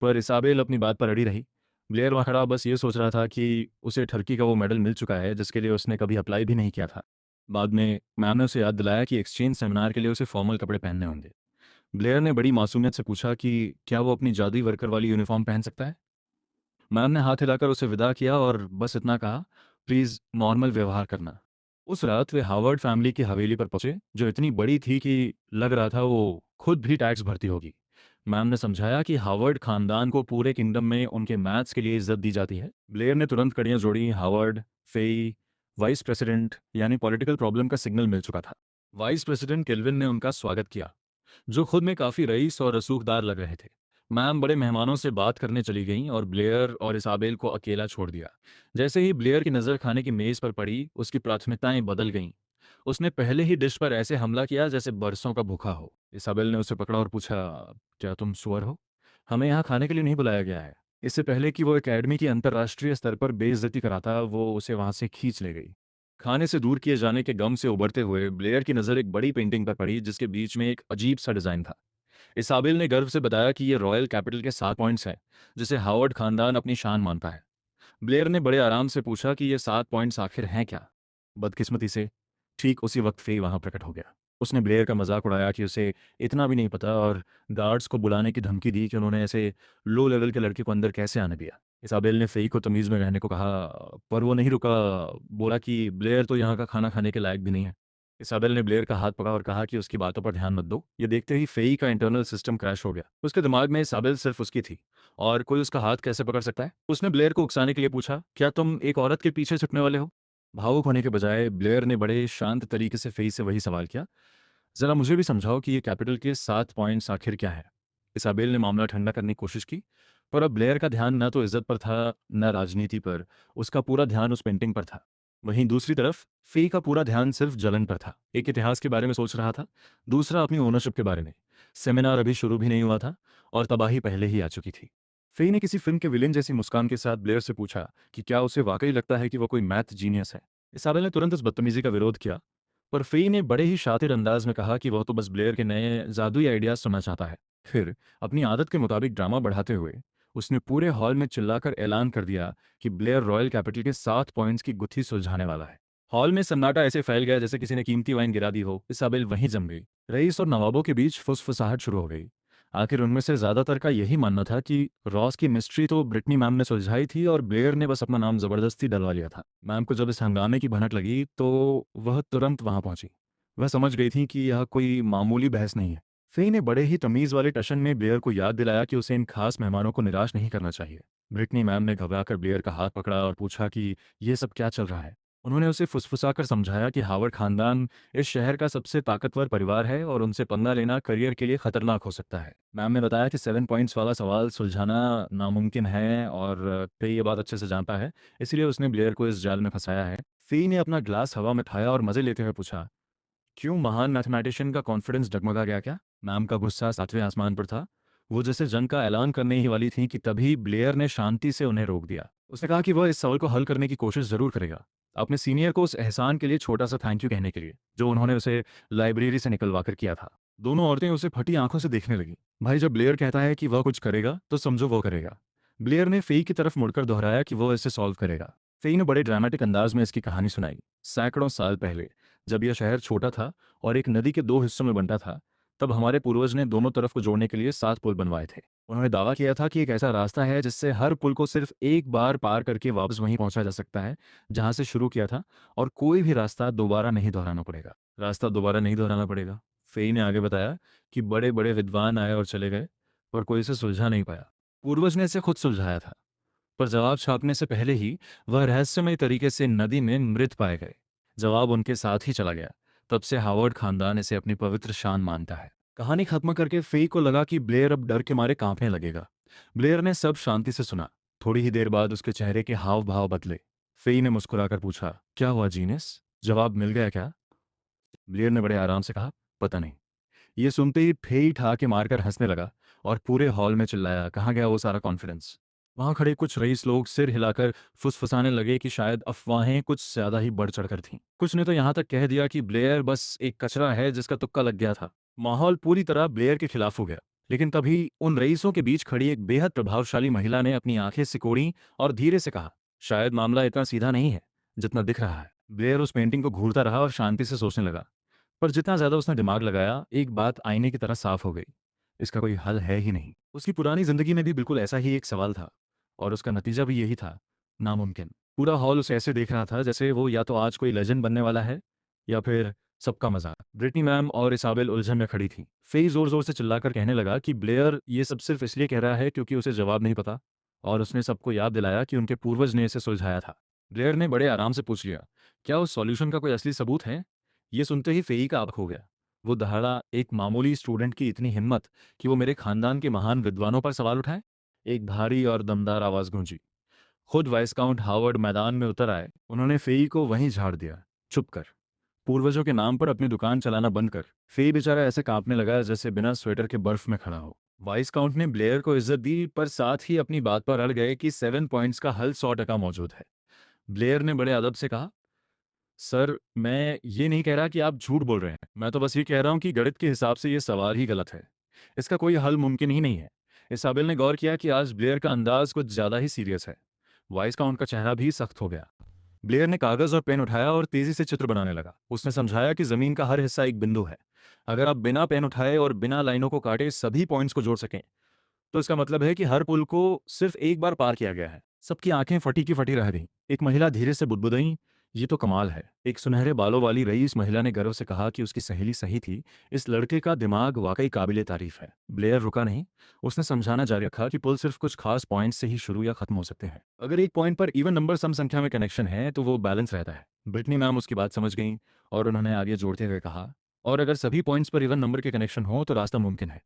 पर इसाबेल अपनी बात पर अड़ी रही। ब्लेयर वहाँ खड़ा बस ये सोच रहा था कि उसे ठरकी का वो मेडल मिल चुका है जिसके लिए उसने कभी अप्लाई भी नहीं किया था। बाद में मैम ने उसे याद दिलाया कि एक्सचेंज सेमिनार के लिए उसे फॉर्मल कपड़े पहनने होंगे। ब्लेयर ने बड़ी मासूमियत से पूछा कि क्या वो अपनी जादुई वर्कर वाली यूनिफॉर्म पहन सकता है। मैम ने हाथ हिलाकर उसे विदा किया और बस इतना कहा, प्लीज नॉर्मल व्यवहार करना। उस रात वे हार्वर्ड फैमिली की हवेली पर पहुंचे, जो इतनी बड़ी थी कि लग रहा था वो खुद भी टैक्स भरती होगी। मैम ने समझाया कि हार्वर्ड खानदान को पूरे किंगडम में उनके मैथ्स के लिए इज्जत दी जाती है। ब्लेयर ने तुरंत कड़ियां जोड़ी। हार्वर्ड, फेई, वाइस प्रेसिडेंट यानी पॉलिटिकल प्रॉब्लम का सिग्नल मिल चुका था। वाइस प्रेसिडेंट केल्विन ने उनका स्वागत किया, जो खुद में काफी रईस और रसूखदार लग रहे थे। मैम बड़े मेहमानों से बात करने चली गईं और ब्लेयर और इसाबेल को अकेला छोड़ दिया। जैसे ही ब्लेयर की नज़र खाने की मेज पर पड़ी, उसकी प्राथमिकताएं बदल गईं। उसने पहले ही डिश पर ऐसे हमला किया जैसे बरसों का भूखा हो। इसाबेल ने उसे पकड़ा और पूछा, क्या तुम सुअर हो? हमें यहाँ खाने के लिए नहीं बुलाया गया है। इससे पहले कि वो एकेडमी की अंतर्राष्ट्रीय स्तर पर बेइज्जती कराता, वो उसे वहां से खींच ले गई। खाने से दूर किए जाने के गम से उबरते हुए ब्लेयर की नज़र एक बड़ी पेंटिंग पर पड़ी जिसके बीच में एक अजीब सा डिज़ाइन था। इसाबेल ने गर्व से बताया कि ये रॉयल कैपिटल के 7 पॉइंट्स हैं, जिसे हावर्ड खानदान अपनी शान मानता है। ब्लेयर ने बड़े आराम से पूछा कि ये 7 पॉइंट्स आखिर हैं क्या। बदकिस्मती से ठीक उसी वक्त फे वहां प्रकट हो गया। उसने ब्लेयर का मजाक उड़ाया कि उसे इतना भी नहीं पता और गार्ड्स को बुलाने की धमकी दी कि उन्होंने ऐसे लो लेवल के लड़के को अंदर कैसे आने दिया। इसाबेल ने फेई को तमीज़ में रहने को कहा, पर वो नहीं रुका। बोला कि ब्लेयर तो यहाँ का खाना खाने के लायक भी नहीं है। इसाबेल ने ब्लेयर का हाथ पकड़ा और कहा कि उसकी बातों पर ध्यान मत दो। ये देखते ही फेई का इंटरनल सिस्टम क्रैश हो गया। उसके दिमाग में इसाबेल सिर्फ उसकी थी और कोई उसका हाथ कैसे पकड़ सकता है। उसने ब्लेयर को उकसाने के लिए पूछा, क्या तुम एक औरत के पीछे छुटने वाले हो? भावुक होने के बजाय ब्लेयर ने बड़े शांत तरीके से फेई से वही सवाल किया, जरा मुझे भी समझाओ कि ये कैपिटल के 7 पॉइंट्स आखिर क्या है। इसाबेल ने मामला ठंडा करने की कोशिश की, पर अब ब्लेयर का ध्यान न तो इज्जत पर था न राजनीति पर। उसका पूरा ध्यान उस पेंटिंग पर था। वहीं दूसरी तरफ फे का पूरा ध्यान सिर्फ जलन पर था। एक इतिहास के बारे में सोच रहा था, दूसरा अपनी ओनरशिप के बारे में। सेमिनार अभी शुरू भी नहीं हुआ था और तबाही पहले ही आ चुकी थी। फे ने किसी फिल्म के विलेन जैसी मुस्कान के साथ ब्लेयर से पूछा कि क्या उसे वाकई लगता है कि वो कोई मैथ जीनियस है। इसाबेल ने तुरंत इस बदतमीजी का विरोध किया, पर फे ने बड़े ही शातिर अंदाज में कहा कि वह तो बस ब्लेयर के नए जादुई आइडियाज सुनना चाहता है। फिर अपनी आदत के मुताबिक ड्रामा बढ़ाते हुए उसने पूरे हॉल में चिल्लाकर ऐलान कर दिया कि ब्लेयर रॉयल कैपिटल के 7 पॉइंट्स की गुत्थी सुलझाने वाला है। हॉल में सन्नाटा ऐसे फैल गया जैसे किसी ने कीमती वाइन गिरा दी हो। इसाबेल वहीं जम गई। रईस और नवाबों के बीच फुसफुसाहट शुरू हो गई। आखिर उनमें से ज्यादातर का यही मानना था कि रॉस की मिस्ट्री तो ब्रिटनी मैम ने सुलझाई थी और ब्लेयर ने बस अपना नाम जबरदस्ती डलवा लिया था। मैम को जब इस हंगामे की भनक लगी तो वह तुरंत वहां पहुंची। वह समझ गई थी कि यह कोई मामूली बहस नहीं है। फे ने बड़े ही तमीज वाले टशन में ब्लेयर को याद दिलाया कि उसे इन खास मेहमानों को निराश नहीं करना चाहिए। ब्रिटनी मैम ने घबराकर ब्लेयर का हाथ पकड़ा और पूछा कि यह सब क्या चल रहा है। उन्होंने उसे फुसफुसाकर समझाया कि हावर्ड खानदान इस शहर का सबसे ताकतवर परिवार है और उनसे पंगा लेना करियर के लिए खतरनाक हो सकता है। मैम ने बताया कि 7 पॉइंट्स वाला सवाल सुलझाना नामुमकिन है और फे ये बात अच्छे से जानता है, इसलिए उसने ब्लेयर को इस जाल में फंसाया है। फे ने अपना ग्लास हवा में उठाया और मजे लेते हुए पूछा, क्यों महान मैथमेटिशियन का कॉन्फिडेंस डगमगा गया क्या? मैम का गुस्सा 7वें आसमान पर था। वो जैसे जंग का ऐलान करने ही वाली थी कि तभी ब्लेयर ने शांति से उन्हें रोक दिया। उसने कहा कि वह इस सवाल को हल करने की कोशिश जरूर करेगा, अपने सीनियर को उस एहसान के लिए छोटा सा थैंक यू कहने के लिए जो उन्होंने उसे लाइब्रेरी से निकलवा कर किया था। दोनों औरतें उसे फटी आंखों से देखने लगी। भाई, जब ब्लेयर कहता है कि वह कुछ करेगा तो समझो वो करेगा। ब्लेयर ने फेई की तरफ मुड़कर दोहराया कि वो इसे सॉल्व करेगा। फेई ने बड़े ड्रामेटिक अंदाज में इसकी कहानी सुनाई। सैकड़ों साल पहले जब यह शहर छोटा था और एक नदी के 2 हिस्सों में बंटा था, तब हमारे पूर्वज ने दोनों तरफ को जोड़ने के लिए 7 पुल बनवाए थे। उन्होंने दावा किया था कि एक ऐसा रास्ता है जिससे हर पुल को सिर्फ एक बार पार करके वापस वहीं पहुंचा जा सकता है जहां से शुरू किया था, और कोई भी रास्ता दोबारा नहीं दोहराना पड़ेगा। रास्ता दोबारा नहीं दोहराना पड़ेगा, फेई ने आगे बताया कि बड़े बड़े विद्वान आए और चले गए, पर कोई इसे सुलझा नहीं पाया। पूर्वज ने इसे खुद सुलझाया था, पर जवाब छापने से पहले ही वह रहस्यमय तरीके से नदी में मृत पाए गए। जवाब उनके साथ ही चला गया। तब से हावर्ड खानदान इसे अपनी पवित्र शान मानता है। कहानी खत्म करके फेई को लगा कि ब्लेयर अब डर के मारे कांपने लगेगा। ब्लेयर ने सब शांति से सुना। थोड़ी ही देर बाद उसके चेहरे के हाव भाव बदले। फेई ने मुस्कुराकर पूछा, क्या हुआ जीनस? जवाब मिल गया क्या? ब्लेयर ने बड़े आराम से कहा, पता नहीं। ये सुनते ही फेई ठहाके मारकर हंसने लगा और पूरे हॉल में चिल्लाया, कहाँ गया वो सारा कॉन्फिडेंस? वहां खड़े कुछ रईस लोग सिर हिलाकर फुसफुसाने लगे कि शायद अफवाहें कुछ ज्यादा ही बढ़ चढ़कर थीं। कुछ ने तो यहां तक कह दिया कि ब्लेयर बस एक कचरा है जिसका तुक्का लग गया था। माहौल पूरी तरह ब्लेयर के खिलाफ हो गया। लेकिन तभी उन रईसों के बीच खड़ी एक बेहद प्रभावशाली महिला ने अपनी आंखें सिकोड़ी और धीरे से कहा, शायद मामला इतना सीधा नहीं है जितना दिख रहा है। ब्लेयर उस पेंटिंग को घूरता रहा और शांति से सोचने लगा। पर जितना ज्यादा उसने दिमाग लगाया, एक बात आईने की तरह साफ हो गई, इसका कोई हल है ही नहीं। उसकी पुरानी जिंदगी में भी बिल्कुल ऐसा ही एक सवाल था, और उसका नतीजा भी यही था, नामुमकिन। पूरा हॉल उसे ऐसे देख रहा था जैसे वो या तो आज कोई लेजेंड बनने वाला है या फिर सबका मजाक। ब्रिटनी मैम और इसाबेल उलझन में खड़ी थी। फेई जोर जोर से चिल्लाकर कहने लगा कि ब्लेयर ये सब सिर्फ इसलिए कह रहा है क्योंकि उसे जवाब नहीं पता, और उसने सबको याद दिलाया कि उनके पूर्वज ने इसे सुलझाया था। ब्लेयर ने बड़े आराम से पूछ लिया, क्या उस सॉल्यूशन का कोई असली सबूत है? ये सुनते ही फेई का आंख हो गया। वो दहाड़ा, एक मामूली स्टूडेंट की इतनी हिम्मत कि वो मेरे खानदान के महान विद्वानों पर सवाल उठाए? एक भारी और दमदार आवाज गूंजी। खुद वाइसकाउंट हावर्ड मैदान में उतर आए। उन्होंने फेई को वहीं झाड़ दिया, चुप कर। पूर्वजों के नाम पर अपनी दुकान चलाना बंद कर। फेई बेचारा ऐसे कांपने लगा जैसे बिना स्वेटर के बर्फ में खड़ा हो। वाइसकाउंट ने ब्लेयर को इज्जत दी, पर साथ ही अपनी बात पर अड़ गए कि 7 पॉइंट्स का हल 100% मौजूद है। ब्लेयर ने बड़े अदब से कहा, सर, मैं ये नहीं कह रहा कि आप झूठ बोल रहे हैं। मैं तो बस ये कह रहा हूं कि गणित के हिसाब से ये सवाल ही गलत है। इसका कोई हल मुमकिन ही नहीं है। इसाबेल ने गौर किया कि आज ब्लेयर का अंदाज कुछ ज्यादा ही सीरियस है। वॉइस का उनका चेहरा भी सख्त हो गया। ब्लेयर ने कागज और पेन उठाया और तेजी से चित्र बनाने लगा। उसने समझाया कि जमीन का हर हिस्सा एक बिंदु है। अगर आप बिना पेन उठाए और बिना लाइनों को काटे सभी पॉइंट्स को जोड़ सकें, तो इसका मतलब है कि हर पुल को सिर्फ एक बार पार किया गया है। सबकी आंखें फटी की फटी रह गईं। एक महिला धीरे से बुदबुदाई, ये तो कमाल है। एक सुनहरे बालों वाली रईस महिला ने गर्व से कहा कि उसकी सहेली सही थी, इस लड़के का दिमाग वाकई काबिले तारीफ है। ब्लेयर रुका नहीं। उसने समझाना जारी रखा कि पुल सिर्फ कुछ खास पॉइंट से ही शुरू या खत्म हो सकते हैं। अगर एक पॉइंट पर इवन नंबर सम संख्या में कनेक्शन है तो वो बैलेंस रहता है। ब्रिटनी मैम उसकी बात समझ गई और उन्होंने आगे जोड़ते हुए कहा, और अगर सभी पॉइंट्स पर इवन नंबर के कनेक्शन हो तो रास्ता मुमकिन है।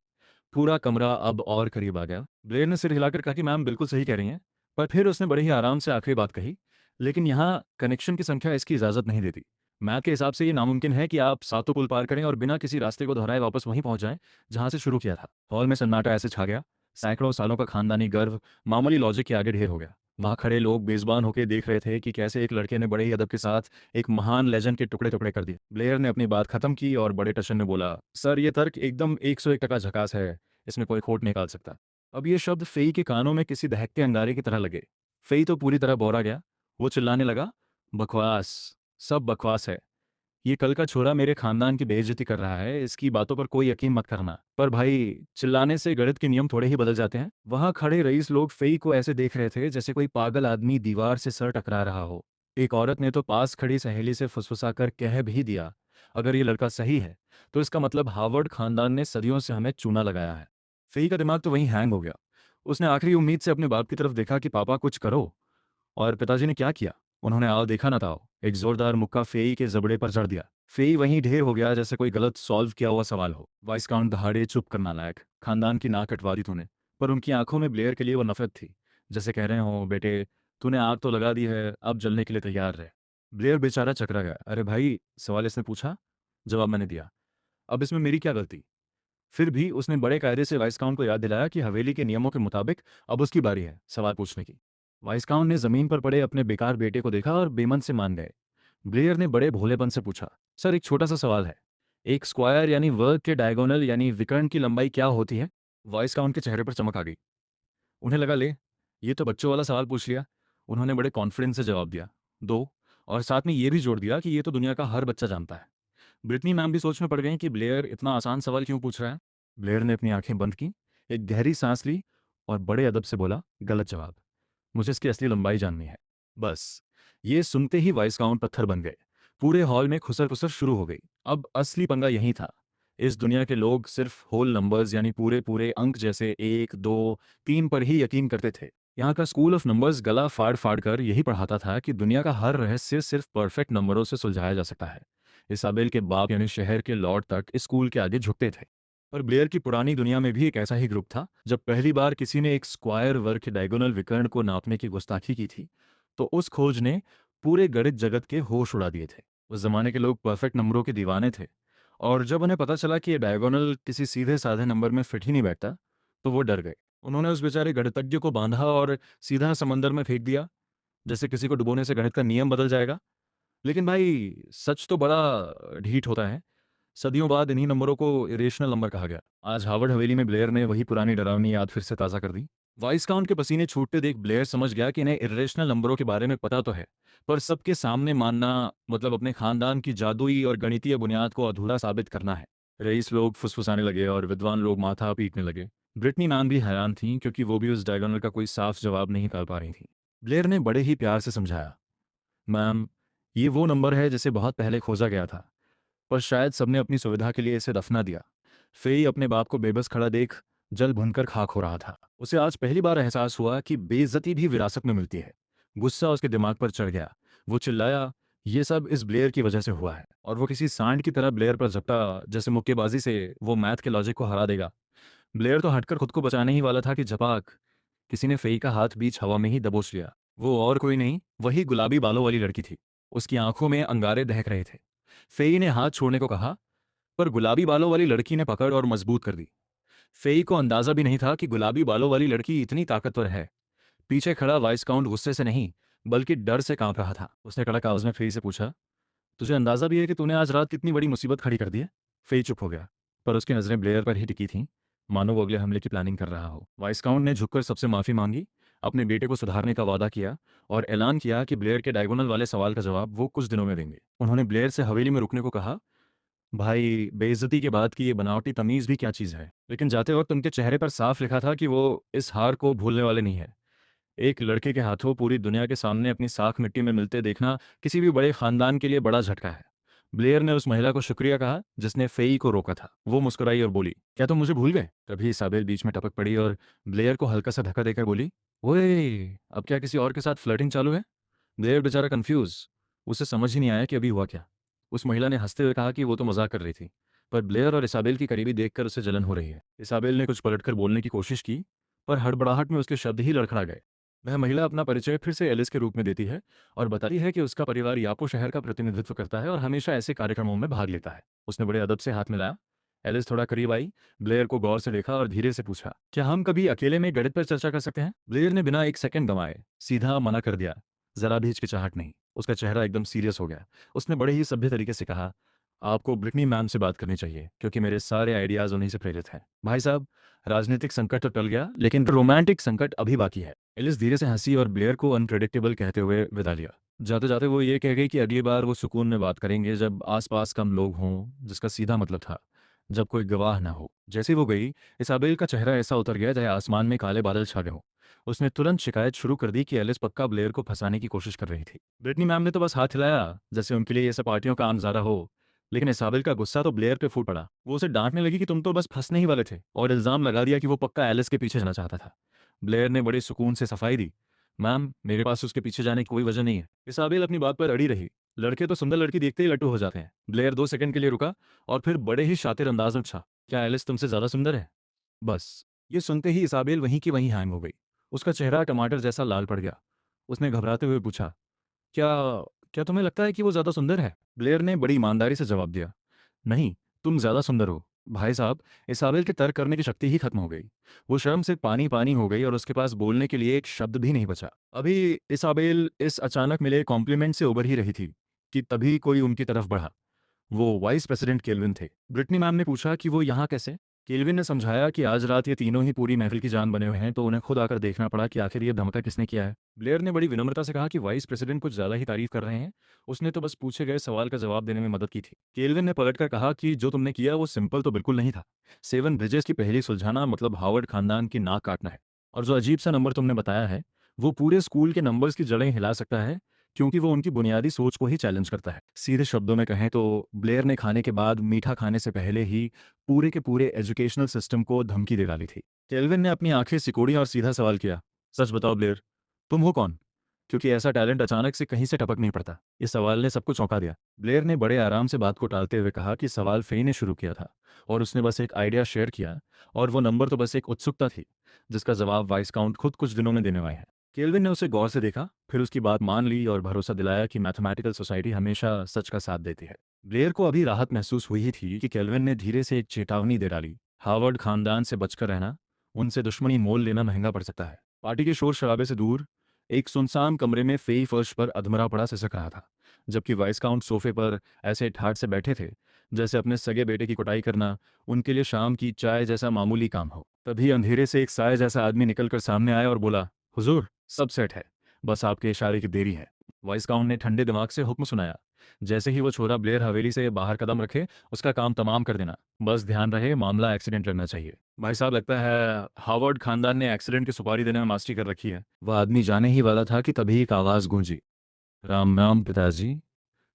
पूरा कमरा अब और करीब आ गया। ब्लेयर ने सिर हिलाकर कहा कि मैम बिल्कुल सही कह रही हैं। पर फिर उसने बड़े ही आराम से आखिरी बात कही, लेकिन यहाँ कनेक्शन की संख्या इसकी इजाज़त नहीं देती। मैथ के हिसाब से ये नामुमकिन है कि आप सातों पुल पार करें और बिना किसी रास्ते को दोहराए वापस वहीं पहुंच जाएं जहां से शुरू किया था। हॉल में सन्नाटा ऐसे छा गया। सैकड़ों सालों का खानदानी गर्व मामूली लॉजिक के आगे ढेर हो गया। वहां खड़े लोग बेज़बान होकर देख रहे थे कि कैसे एक लड़के ने बड़े ही अदब के साथ एक महान लेजेंड के टुकड़े टुकड़े कर दिए। ब्लेयर ने अपनी बात खत्म की और बड़े टशन में बोला, सर, ये तर्क एकदम 101% झकास है। इसमें कोई खोट निकाल सकता। अब ये शब्द फेई के कानों में किसी दहकते अंगारे की तरह लगे। फेई तो पूरी तरह बौरा गया। वो चिल्लाने लगा, बकवास, सब बकवास है। ये कल का छोरा मेरे खानदान की बेइज्जती कर रहा है, इसकी बातों पर कोई यकीन मत करना। पर भाई, चिल्लाने से गणित के नियम थोड़े ही बदल जाते हैं। वहां खड़े रईस लोग फेई को ऐसे देख रहे थे जैसे कोई पागल आदमी दीवार से सर टकरा रहा हो। एक औरत ने तो पास खड़ी सहेली से फुसफुसाकर कह भी दिया, अगर ये लड़का सही है तो इसका मतलब हार्वर्ड खानदान ने सदियों से हमें चूना लगाया है। फेई का दिमाग तो वहीं हैंग हो गया। उसने आखिरी उम्मीद से अपने बाप की तरफ देखा कि पापा कुछ करो। और पिताजी ने क्या किया? उन्होंने आओ देखा ना था, एक जोरदार मुक्का फेई के जबड़े पर जड़ दिया। फेई वहीं ढेर हो गया जैसे कोई गलत सॉल्व किया हुआ सवाल हो। वाइसकाउंट दहाड़े, चुप करना लायक, खानदान की नाक कटवा दी तूने। पर उनकी आंखों में ब्लेयर के लिए वो नफरत थी, जैसे कह रहे हो, बेटे, तूने आग तो लगा दी है, अब जलने के लिए तैयार रहे। ब्लेयर बेचारा चकरा गया। अरे भाई, सवाल इसने पूछा, जवाब मैंने दिया, अब इसमें मेरी क्या गलती? फिर भी उसने बड़े कायदे से वाइसकाउंट को याद दिलाया कि हवेली के नियमों के मुताबिक अब उसकी बारी है सवाल पूछने की। वाइसकाउंट ने जमीन पर पड़े अपने बेकार बेटे को देखा और बेमन से मान गए। ब्लेयर ने बड़े भोलेपन से पूछा, सर, एक छोटा सा सवाल है। एक स्क्वायर यानी वर्ग के डायगोनल यानी विकर्ण की लंबाई क्या होती है? वाइसकाउंट के चेहरे पर चमक आ गई। उन्हें लगा, ले, ये तो बच्चों वाला सवाल पूछ लिया। उन्होंने बड़े कॉन्फिडेंस से जवाब दिया, 2, और साथ में ये भी जोड़ दिया कि ये तो दुनिया का हर बच्चा जानता है। ब्रिटनी मैम भी सोच में पड़ गई कि ब्लेयर इतना आसान सवाल क्यों पूछ रहा है। ब्लेयर ने अपनी आंखें बंद की, एक गहरी सांस ली और बड़े अदब से बोला, गलत जवाब, मुझे इसकी असली लंबाई जाननी है। बस ये सुनते ही वाइसकाउंट पत्थर बन गए। पूरे हॉल में खुसर खुसर शुरू हो गई। अब असली पंगा यही था। इस दुनिया के लोग सिर्फ होल नंबर्स यानी पूरे पूरे अंक जैसे 1, 2, 3 पर ही यकीन करते थे। यहाँ का स्कूल ऑफ नंबर्स गला फाड़ फाड़ कर यही पढ़ाता था कि दुनिया का हर रहस्य सिर्फ परफेक्ट नंबरों से सुलझाया जा सकता है। इसाबेल के बाप यानी शहर के लॉर्ड तक इस स्कूल के आगे झुकते थे। पर ब्लेयर की पुरानी दुनिया में भी एक ऐसा ही ग्रुप था। जब पहली बार किसी ने एक स्क्वायर वर्ग के डायगोनल विकर्ण को नापने की गुस्ताखी की थी, तो उस खोज ने पूरे गणित जगत के होश उड़ा दिए थे। उस जमाने के लोग परफेक्ट नंबरों के दीवाने थे, और जब उन्हें पता चला कि ये डायगोनल किसी सीधे साधे नंबर में फिट ही नहीं बैठता, तो वो डर गए। उन्होंने उस बेचारे गणितज्ञ को बांधा और सीधा समंदर में फेंक दिया, जैसे किसी को डुबोने से गणित का नियम बदल जाएगा। लेकिन भाई, सच तो बड़ा ढीठ होता है। सदियों बाद इन्हीं नंबरों को इरेशनल नंबर कहा गया। आज हार्वर्ड हवेली में ब्लेयर ने वही पुरानी डरावनी याद फिर से ताज़ा कर दी। वाइसकाउंट के पसीने छूटते देख ब्लेयर समझ गया कि इन्हें इरेशनल नंबरों के बारे में पता तो है, पर सबके सामने मानना मतलब अपने खानदान की जादुई और गणितीय बुनियाद को अधूरा साबित करना है। रईस लोग फुसफुसाने लगे और विद्वान लोग माथा पीटने लगे। ब्रिटनी मैम भी हैरान थी, क्योंकि वो भी उस डायगोनल का कोई साफ जवाब नहीं कर पा रही थी। ब्लेयर ने बड़े ही प्यार से समझाया, मैम, ये वो नंबर है जिसे बहुत पहले खोजा गया था, पर शायद सबने अपनी सुविधा के लिए इसे दफना दिया। फेई अपने बाप को बेबस खड़ा देख जल भुनकर खाक हो रहा था। उसे आज पहली बार एहसास हुआ कि बेइज्जती भी विरासत में मिलती है। गुस्सा उसके दिमाग पर चढ़ गया। वो चिल्लाया, ये सब इस ब्लेयर की वजह से हुआ है। और वो किसी सांड की तरह ब्लेयर पर झपटा, जैसे मुक्केबाजी से वो मैथ के लॉजिक को हरा देगा। ब्लेयर तो हटकर खुद को बचाने ही वाला था कि झपाक, किसी ने फेई का हाथ बीच हवा में ही दबोच लिया। वो और कोई नहीं, वही गुलाबी बालों वाली लड़की थी। उसकी आंखों में अंगारे दहक रहे थे। फेई ने हाथ छोड़ने को कहा, पर गुलाबी बालों वाली लड़की ने पकड़ और मजबूत कर दी। फेई को अंदाजा भी नहीं था कि गुलाबी बालों वाली लड़की इतनी ताकतवर है। पीछे खड़ा वाइसकाउंट गुस्से से नहीं, बल्कि डर से कांप रहा था। उसने कड़क आवाज में फेई से पूछा, तुझे अंदाजा भी है कि तूने आज रात कितनी बड़ी मुसीबत खड़ी कर दी है? फेई चुप हो गया, पर उसकी नजरें ब्लेयर पर ही टिकी थीं, मानो वो अगले हमले की प्लानिंग कर रहा हो। वाइसकाउंट ने झुककर सबसे माफी मांगी, अपने बेटे को सुधारने का वादा किया और ऐलान किया कि ब्लेयर के डायगोनल वाले सवाल का जवाब वो कुछ दिनों में देंगे। उन्होंने ब्लेयर से हवेली में रुकने को कहा। भाई, बेइज्जती के बाद की ये बनावटी तमीज़ भी क्या चीज़ है। लेकिन जाते वक्त उनके चेहरे पर साफ लिखा था कि वो इस हार को भूलने वाले नहीं है। एक लड़के के हाथों पूरी दुनिया के सामने अपनी साख मिट्टी में मिलते देखना किसी भी बड़े खानदान के लिए बड़ा झटका है। ब्लेयर ने उस महिला को शुक्रिया कहा जिसने फेई को रोका था। वो मुस्कुराई और बोली, क्या तुम मुझे भूल गए? तभी इसाबेल बीच में टपक पड़ी और ब्लेयर को हल्का सा धक्का देकर बोली, ओए, अब क्या किसी और के साथ फ्लर्टिंग चालू है? ब्लेयर बेचारा कंफ्यूज, उसे समझ ही नहीं आया कि अभी हुआ क्या। उस महिला ने हंसते हुए कहा कि वो तो मजाक कर रही थी, पर ब्लेयर और इसाबेल की करीबी देखकर उसे जलन हो रही है। इसाबेल ने कुछ पलटकर बोलने की कोशिश की, पर हड़बड़ाहट में उसके शब्द ही लड़खड़ा गए। वह महिला अपना परिचय फिर से एलिस के रूप में देती है और बताती है कि उसका परिवार यापो शहर का प्रतिनिधित्व करता है और हमेशा ऐसे कार्यक्रमों में भाग लेता है। उसने बड़े अदब से हाथ मिलाया। एलिस थोड़ा करीब आई, ब्लेयर को गौर से देखा और धीरे से पूछा, क्या हम कभी अकेले में गणित पर चर्चा कर सकते हैं? ब्लेयर ने बिना एक सेकंड गंवाए सीधा मना कर दिया, जरा भी हिचकिचाहट नहीं। उसका चेहरा एकदम सीरियस हो गया। उसने बड़े ही सभ्य तरीके से कहा, आपको ब्रिटनी मैम से बात करनी चाहिए, क्योंकि मेरे सारे आइडियाज उन्हीं से प्रेरित हैं। भाई साहब, राजनीतिक संकट तो टल गया, लेकिन रोमांटिक संकट अभी बाकी है। एलिस धीरे से हंसी और ब्लेयर को अनप्रेडिक्टेबल कहते हुए विदा लिया। जाते जाते वो ये कह गई कि अगली बार वो सुकून में बात करेंगे जब आसपास कम लोग हों, जिसका सीधा मतलब था जब कोई गवाह ना हो। जैसे ही वो गई, इसाबेल का चेहरा ऐसा उतर गया जैसे आसमान में काले बादल छा गए हों। उसने तुरंत शिकायत शुरू कर दी कि एलिस पक्का ब्लेयर को फंसाने की कोशिश कर रही थी। ब्रिटनी मैम ने तो बस हाथ हिलाया, जैसे उनके लिए ये सब पार्टियों का आम ज़ारा हो। लेकिन इसाबेल का गुस्सा तो ब्लेयर पे फूट पड़ा। वो उसे डांटने लगी कि तुम तो बस फंसने ही वाले थे, और इल्जाम लगा दिया कि वो पक्का एलिस के पीछे जाना चाहता था। ब्लेयर ने बड़े सुकून से सफाई दी, मैम, मेरे पास उसके पीछे जाने की कोई वजह नहीं है। इसाबेल अपनी बात पर अड़ी रही। लड़के तो सुंदर लड़की देखते ही लट्टू हो जाते हैं। ब्लेयर 2 सेकंड के लिए रुका और फिर बड़े ही शातिर अंदाज में पूछा, क्या एलिस तुमसे ज्यादा सुंदर है? बस ये सुनते ही इसाबेल वहीं की वहीं हैंग हो गई। उसका चेहरा टमाटर जैसा लाल पड़ गया। उसने घबराते हुए पूछा, क्या क्या तुम्हें लगता है कि वो ज्यादा सुंदर है? ब्लेयर ने बड़ी ईमानदारी से जवाब दिया, नहीं, तुम ज्यादा सुंदर हो। भाई साहब, इसाबेल के तर्क करने की शक्ति ही खत्म हो गई। वो शर्म से पानी पानी हो गई और उसके पास बोलने के लिए एक शब्द भी नहीं बचा। अभी इसाबेल इस अचानक मिले कॉम्प्लीमेंट से उबर ही रही थी कि तभी कोई उनकी तरफ बढ़ा। वो वाइस प्रेसिडेंट केल्विन थे। ब्रिटनी मैम ने पूछा कि वो यहाँ कैसे? केल्विन ने समझाया कि आज रात ये तीनों ही पूरी महफिल की जान बने हुए हैं, तो उन्हें खुद आकर देखना पड़ा कि आखिर ये धमका किसने किया है। ब्लेयर ने बड़ी विनम्रता से कहा कि वाइस प्रेसिडेंट कुछ ज्यादा ही तारीफ कर रहे हैं, उसने तो बस पूछे गए सवाल का जवाब देने में मदद की थी। केल्विन ने पलटकर कहा कि जो तुमने किया वो सिंपल तो बिल्कुल नहीं था। 7 ब्रिजेस की पहली सुलझाना मतलब हार्वर्ड खानदान की नाक काटना है। और जो अजीब सा नंबर तुमने बताया है, वो पूरे स्कूल के नंबर्स की जड़ें हिला सकता है, क्योंकि वो उनकी बुनियादी सोच को ही चैलेंज करता है। सीधे शब्दों में कहें तो ब्लेयर ने खाने के बाद मीठा खाने से पहले ही पूरे के पूरे एजुकेशनल सिस्टम को धमकी दे डाली थी। केल्विन ने अपनी आंखें सिकोड़ी और सीधा सवाल किया, सच बताओ ब्लेयर, तुम हो कौन? क्योंकि ऐसा टैलेंट अचानक से कहीं से टपक नहीं पड़ता। इस सवाल ने सबको चौंका दिया। ब्लेयर ने बड़े आराम से बात को टालते हुए कहा कि सवाल फेई ने शुरू किया था और उसने बस एक आइडिया शेयर किया, और वो नंबर तो बस एक उत्सुकता थी जिसका जवाब वाइस काउंट खुद कुछ दिनों में देने वाले हैं। केल्विन ने उसे गौर से देखा, फिर उसकी बात मान ली और भरोसा दिलाया कि मैथमेटिकल सोसाइटी हमेशा सच का साथ देती है। ब्लेयर को अभी राहत महसूस हुई ही थी कि केल्विन ने धीरे से एक चेतावनी दे डाली। हार्वर्ड खानदान से बचकर रहना, उनसे दुश्मनी मोल लेना महंगा पड़ सकता है। पार्टी के शोर शराबे से दूर एक सुनसान कमरे में फेई फर्श पर अधमरा पड़ा सिसक रहा था, जबकि वाइस काउंट सोफे पर ऐसे ठाट से बैठे थे जैसे अपने सगे बेटे की कुटाई करना उनके लिए शाम की चाय जैसा मामूली काम हो। तभी अंधेरे से एक साय जैसा आदमी निकलकर सामने आया और बोला, हुजूर, सब सेट है, बस आपके इशारे की देरी है। वाइस काउंट ने ठंडे दिमाग से हुक्म सुनाया। जैसे ही वो छोरा ब्लेयर हवेली से बाहर कदम रखे, उसका काम तमाम कर देना, बस ध्यान रहे मामला एक्सीडेंट लगना चाहिए। भाई साहब, लगता है हार्वर्ड खानदान ने एक्सीडेंट की सुपारी देने में मास्टरी कर रखी है। वह आदमी जाने ही वाला था कि तभी एक आवाज़ गूंजी, राम राम पिताजी।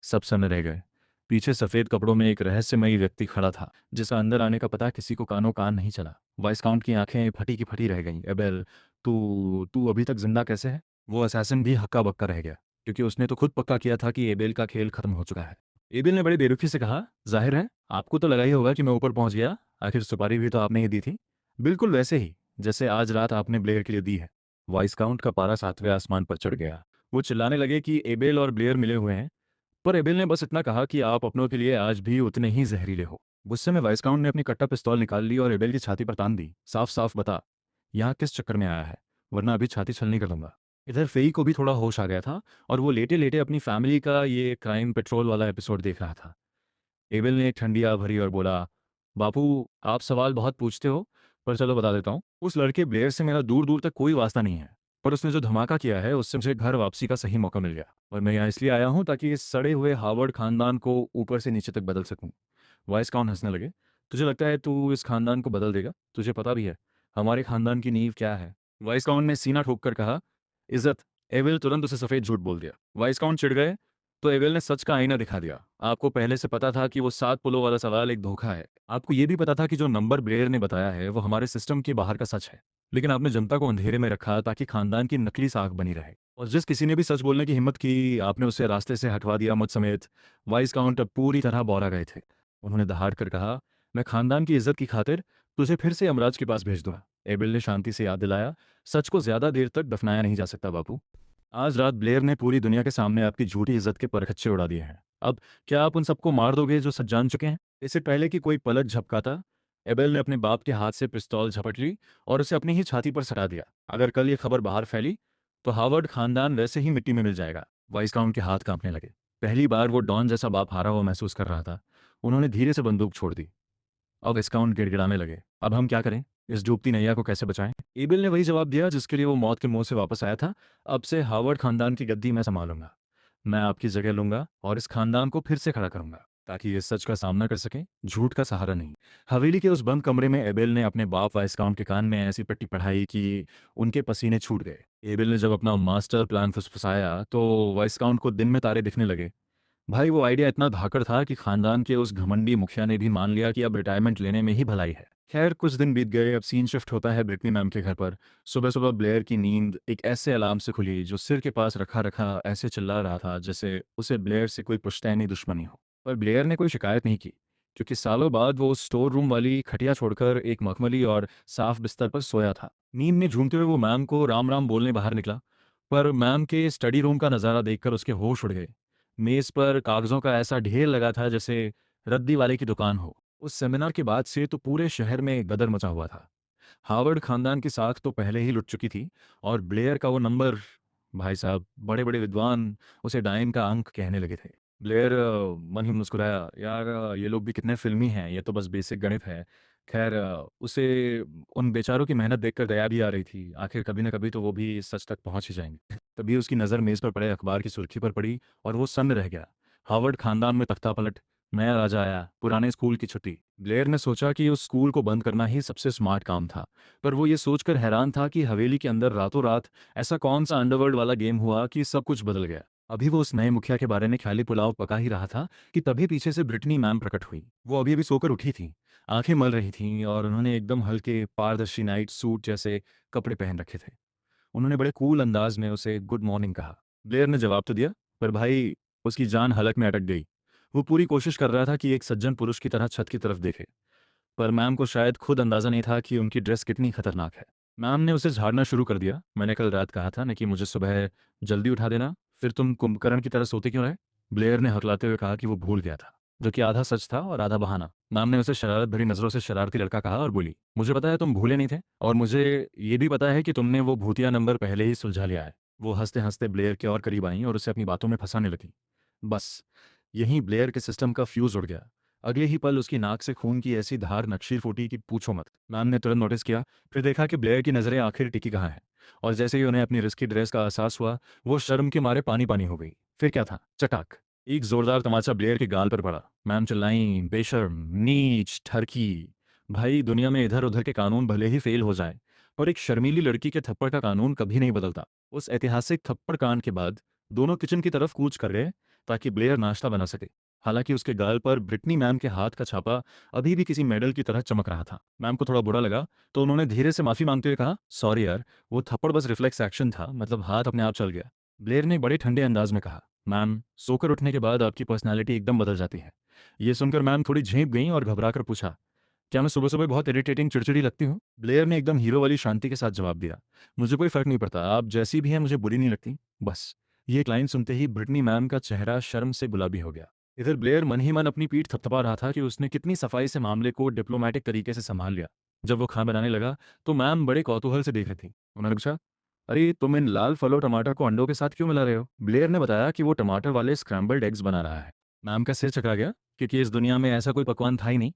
सब सन्न रह गए। पीछे सफ़ेद कपड़ों में एक रहस्यमयी व्यक्ति खड़ा था जिसका अंदर आने का पता किसी को कानों कान नहीं चला। वाइस काउंट की आंखें फटी की फटी रह गईं। एबेल, तू तू अभी तक जिंदा कैसे है? वो असैसिन भी हक्का बक्का रह गया, क्योंकि उसने तो खुद पक्का किया था कि एबेल का खेल खत्म हो चुका है। एबेल ने बड़ी बेरुखी से कहा, जाहिर है आपको तो लगा ही होगा कि मैं ऊपर पहुंच गया, आखिर सुपारी भी तो आपने ही दी थी। बिल्कुल वैसे ही जैसे आज रात आपने ब्लेयर के लिए दी है। वाइस काउंट का पारा 7वें आसमान पर चढ़ गया। वो चिल्लाने लगे कि एबेल और ब्लेयर मिले हुए हैं, पर एबेल ने बस इतना कहा कि आप अपनों के लिए आज भी उतने ही जहरीले हो। गुस्से में वाइस काउंट ने अपनी कट्टा पिस्तौल निकाल ली और एबेल की छाती पर तान दी। साफ साफ बता, यहाँ किस चक्कर में आया है, वरना अभी छाती छलनी कर दूंगा। इधर फेई को भी थोड़ा होश आ गया था और वो लेटे लेटे अपनी फैमिली का ये क्राइम पेट्रोल वाला एपिसोड देख रहा था। एबेल ने एक ठंडी आह भरी और बोला, बापू, आप सवाल बहुत पूछते हो, पर चलो बता देता हूँ। उस लड़के ब्लेयर से मेरा दूर दूर तक कोई वास्ता नहीं है, पर उसने जो धमाका किया है उससे मुझे घर वापसी का सही मौका मिल गया, और मैं यहाँ इसलिए आया हूँ ताकि इस सड़े हुए हार्वर्ड खानदान को ऊपर से नीचे तक बदल सकूँ। वाइस काउंट हंसने लगे। तुझे लगता है तू इस खानदान को बदल देगा? तुझे पता भी है हमारे खानदान की नींव क्या है? वाइस काउंट ने सीना ठोक कर कहा, इज्जत। एविल तुरंत उसे सफ़ेद झूठ बोल दिया। वाइस काउंट चिढ़ गए तो एविल ने सच का आईना दिखा दिया। आपको पहले से पता था कि वो 7 पुलों वाला सवाल एक धोखा है। आपको ये भी पता था कि जो नंबर ब्लेयर ने बताया है वो हमारे सिस्टम के बाहर का सच है, लेकिन आपने जनता को अंधेरे में रखा ताकि खानदान की नकली साख बनी रहे, और जिस किसी ने भी सच बोलने की हिम्मत की आपने उसे रास्ते से हटवा दिया, मुझ समेत। वाइस काउंट अब पूरी तरह बौरा गए थे। उन्होंने दहाड़ कर कहा, मैं खानदान की इज्जत की खातिर तुझे फिर से यमराज के पास भेज दूंगा। एबिल ने शांति से याद दिलाया, सच को ज्यादा देर तक दफनाया नहीं जा सकता बापू। आज रात ब्लेयर ने पूरी दुनिया के सामने आपकी झूठी इज्जत के परखच्चे उड़ा दिए हैं। अब क्या आप उन सबको मार दोगे जो सच जान चुके हैं? इससे पहले कि कोई पलक झपकाता, एबेल ने अपने बाप के हाथ से पिस्तौल झपट ली और उसे अपनी ही छाती पर सटा दिया। अगर कल ये खबर बाहर फैली तो हार्वर्ड खानदान वैसे ही मिट्टी में मिल जाएगा। वाइसकाउंट के हाथ कांपने लगे। पहली बार वो डॉन जैसा बाप हारा हुआ महसूस कर रहा था। उन्होंने धीरे से बंदूक छोड़ दी। अब विस्काउंट गिड़गिड़ाने लगे। अब हम क्या करें? इस डूबती नैया को कैसे बचाएं? एबिल ने वही जवाब दिया जिसके लिए वो मौत के मुंह से वापस आया था। अब से हार्वर्ड खानदान की गद्दी मैं संभालूंगा। मैं आपकी जगह लूंगा और इस खानदान को फिर से खड़ा करूंगा ताकि ये सच का सामना कर सकें, झूठ का सहारा नहीं। हवेली के उस बंद कमरे में एबिल ने अपने बाप वाइसकाउंट के कान में ऐसी पट्टी पढ़ाई कि उनके पसीने छूट गए। एबिल ने जब अपना मास्टर प्लान फुसफुसाया तो वाइसकाउंट को दिन में तारे दिखने लगे। भाई, वो आइडिया इतना धाकड़ था कि खानदान के उस घमंडी मुखिया ने भी मान लिया कि अब रिटायरमेंट लेने में ही भलाई है। खैर, कुछ दिन बीत गए। अब सीन शिफ्ट होता है ब्रिटनी मैम के घर पर। सुबह सुबह ब्लेयर की नींद एक ऐसे अलार्म से खुली जो सिर के पास रखा रखा ऐसे चिल्ला रहा था जैसे उसे ब्लेयर से कोई पुश्तैनी दुश्मनी हो। पर ब्लेयर ने कोई शिकायत नहीं की, क्योंकि सालों बाद वो स्टोर रूम वाली खटिया छोड़कर एक मखमली और साफ बिस्तर पर सोया था। नींद में झूमते हुए वो मैम को राम राम बोलने बाहर निकला, पर मैम के स्टडी रूम का नज़ारा देखकर उसके होश उड़ गए। मेज पर कागजों का ऐसा ढेर लगा था जैसे रद्दी वाले की दुकान हो। उस सेमिनार के बाद से तो पूरे शहर में गदर मचा हुआ था। हार्वर्ड खानदान की साख तो पहले ही लुट चुकी थी, और ब्लेयर का वो नंबर, भाई साहब, बड़े बड़े विद्वान उसे डायन का अंक कहने लगे थे। ब्लेयर मन ही मुस्कुराया, यार ये लोग भी कितने फिल्मी हैं, ये तो बस बेसिक गणित है। खैर, उसे उन बेचारों की मेहनत देखकर दया भी आ रही थी। आखिर कभी न कभी तो वो भी सच तक पहुंच ही जाएंगे। तभी उसकी नज़र मेज़ पर पड़े अखबार की सुर्खी पर पड़ी और वो सन्न रह गया। हार्वर्ड खानदान में तख्ता पलट, नया राजा आया, पुराने स्कूल की छुट्टी। ब्लेयर ने सोचा कि उस स्कूल को बंद करना ही सबसे स्मार्ट काम था, पर वो ये सोचकर हैरान था कि हवेली के अंदर रातों रात ऐसा कौन सा अंडरवर्ल्ड वाला गेम हुआ कि सब कुछ बदल गया। अभी वो उस नए मुखिया के बारे में ख्याली पुलाव पका ही रहा था कि तभी पीछे से ब्रिटनी मैम प्रकट हुई। वो अभी अभी सोकर उठी थी, आंखें मल रही थीं और उन्होंने एकदम हल्के पारदर्शी नाइट सूट जैसे कपड़े पहन रखे थे। उन्होंने बड़े कूल अंदाज में उसे गुड मॉर्निंग कहा। ब्लेयर ने जवाब तो दिया, पर भाई उसकी जान हलक में अटक गई। वो पूरी कोशिश कर रहा था कि एक सज्जन पुरुष की तरह छत की तरफ देखे, पर मैम को शायद खुद अंदाजा नहीं था कि उनकी ड्रेस कितनी खतरनाक है। मैम ने उसे झाड़ना शुरू कर दिया। मैंने कल रात कहा था ना कि मुझे सुबह जल्दी उठा देना, फिर तुम कुंभकर्ण की तरह सोते क्यों रहे? ब्लेयर ने हकलाते हुए कहा कि वो भूल गया था, जो कि आधा सच था और आधा बहाना। मैम ने उसे शरारत भरी नजरों से शरारती लड़का कहा और बोली, मुझे पता है तुम भूले नहीं थे, और मुझे ये भी पता है कि तुमने वो भूतिया नंबर पहले ही सुलझा लिया है। वो हंसते हंसते ब्लेयर के और करीब आई और उसे अपनी बातों में फंसाने लगी। बस यहीं ब्लेयर के सिस्टम का फ्यूज उड़ गया। अगले ही पल उसकी नाक से खून की ऐसी धार नक्शी फूटी कि पूछो मत। मैम ने तुरंत नोटिस किया, फिर देखा कि ब्लेयर की नज़रें आखिर टिकी कहाँ हैं, और जैसे ही उन्हें अपनी रिस्की ड्रेस का एहसास हुआ, वो शर्म के मारे पानी पानी हो गई। फिर क्या था, चटाक, एक जोरदार तमाचा ब्लेयर के गाल पर पड़ा। मैम चिल्लाई, बेशर्म, नीच, ठरकी। भाई दुनिया में इधर उधर के कानून भले ही फेल हो जाए, पर एक शर्मीली लड़की के थप्पड़ का कानून कभी नहीं बदलता। उस ऐतिहासिक थप्पड़ कांड के बाद दोनों किचन की तरफ कूच कर गए ताकि ब्लेयर नाश्ता बना सके। हालांकि उसके गाल पर ब्रिटनी मैम के हाथ का छापा अभी भी किसी मेडल की तरह चमक रहा था। मैम को थोड़ा बुरा लगा, तो उन्होंने धीरे से माफी मांगते हुए कहा, सॉरी यार, वो थप्पड़ बस रिफ्लेक्स एक्शन था, मतलब हाथ अपने आप चल गया। ब्लेयर ने बड़े ठंडे अंदाज में कहा, मैम सोकर उठने के बाद आपकी पर्सनैलिटी एकदम बदल जाती है। ये सुनकर मैम थोड़ी झेंप गई और घबरा कर पूछा, क्या मैं सुबह सुबह बहुत इरिटेटिंग चिड़चिड़ी लगती हूँ? ब्लेयर ने एकदम हीरो वाली शांति के साथ जवाब दिया, मुझे कोई फर्क नहीं पड़ता, आप जैसी भी हैं मुझे बुरी नहीं लगती, बस। ये एक लाइन सुनते ही ब्रिटनी मैम का चेहरा शर्म से गुलाबी हो गया। इधर ब्लेयर मन ही मन अपनी पीठ थपथपा रहा था कि उसने कितनी सफाई से मामले को डिप्लोमेटिक तरीके से संभाल लिया। जब वो खाना बनाने लगा तो मैम बड़े कौतूहल से देख रही थी। उन्होंने पूछा, अरे तुम इन लाल फलों टमाटर को अंडों के साथ क्यों मिला रहे हो? ब्लेयर ने बताया कि वो टमाटर वाले स्क्रैम्बल्ड एग्स बना रहा है। मैम का सिर चकरा गया, क्योंकि इस दुनिया में ऐसा कोई पकवान था ही नहीं।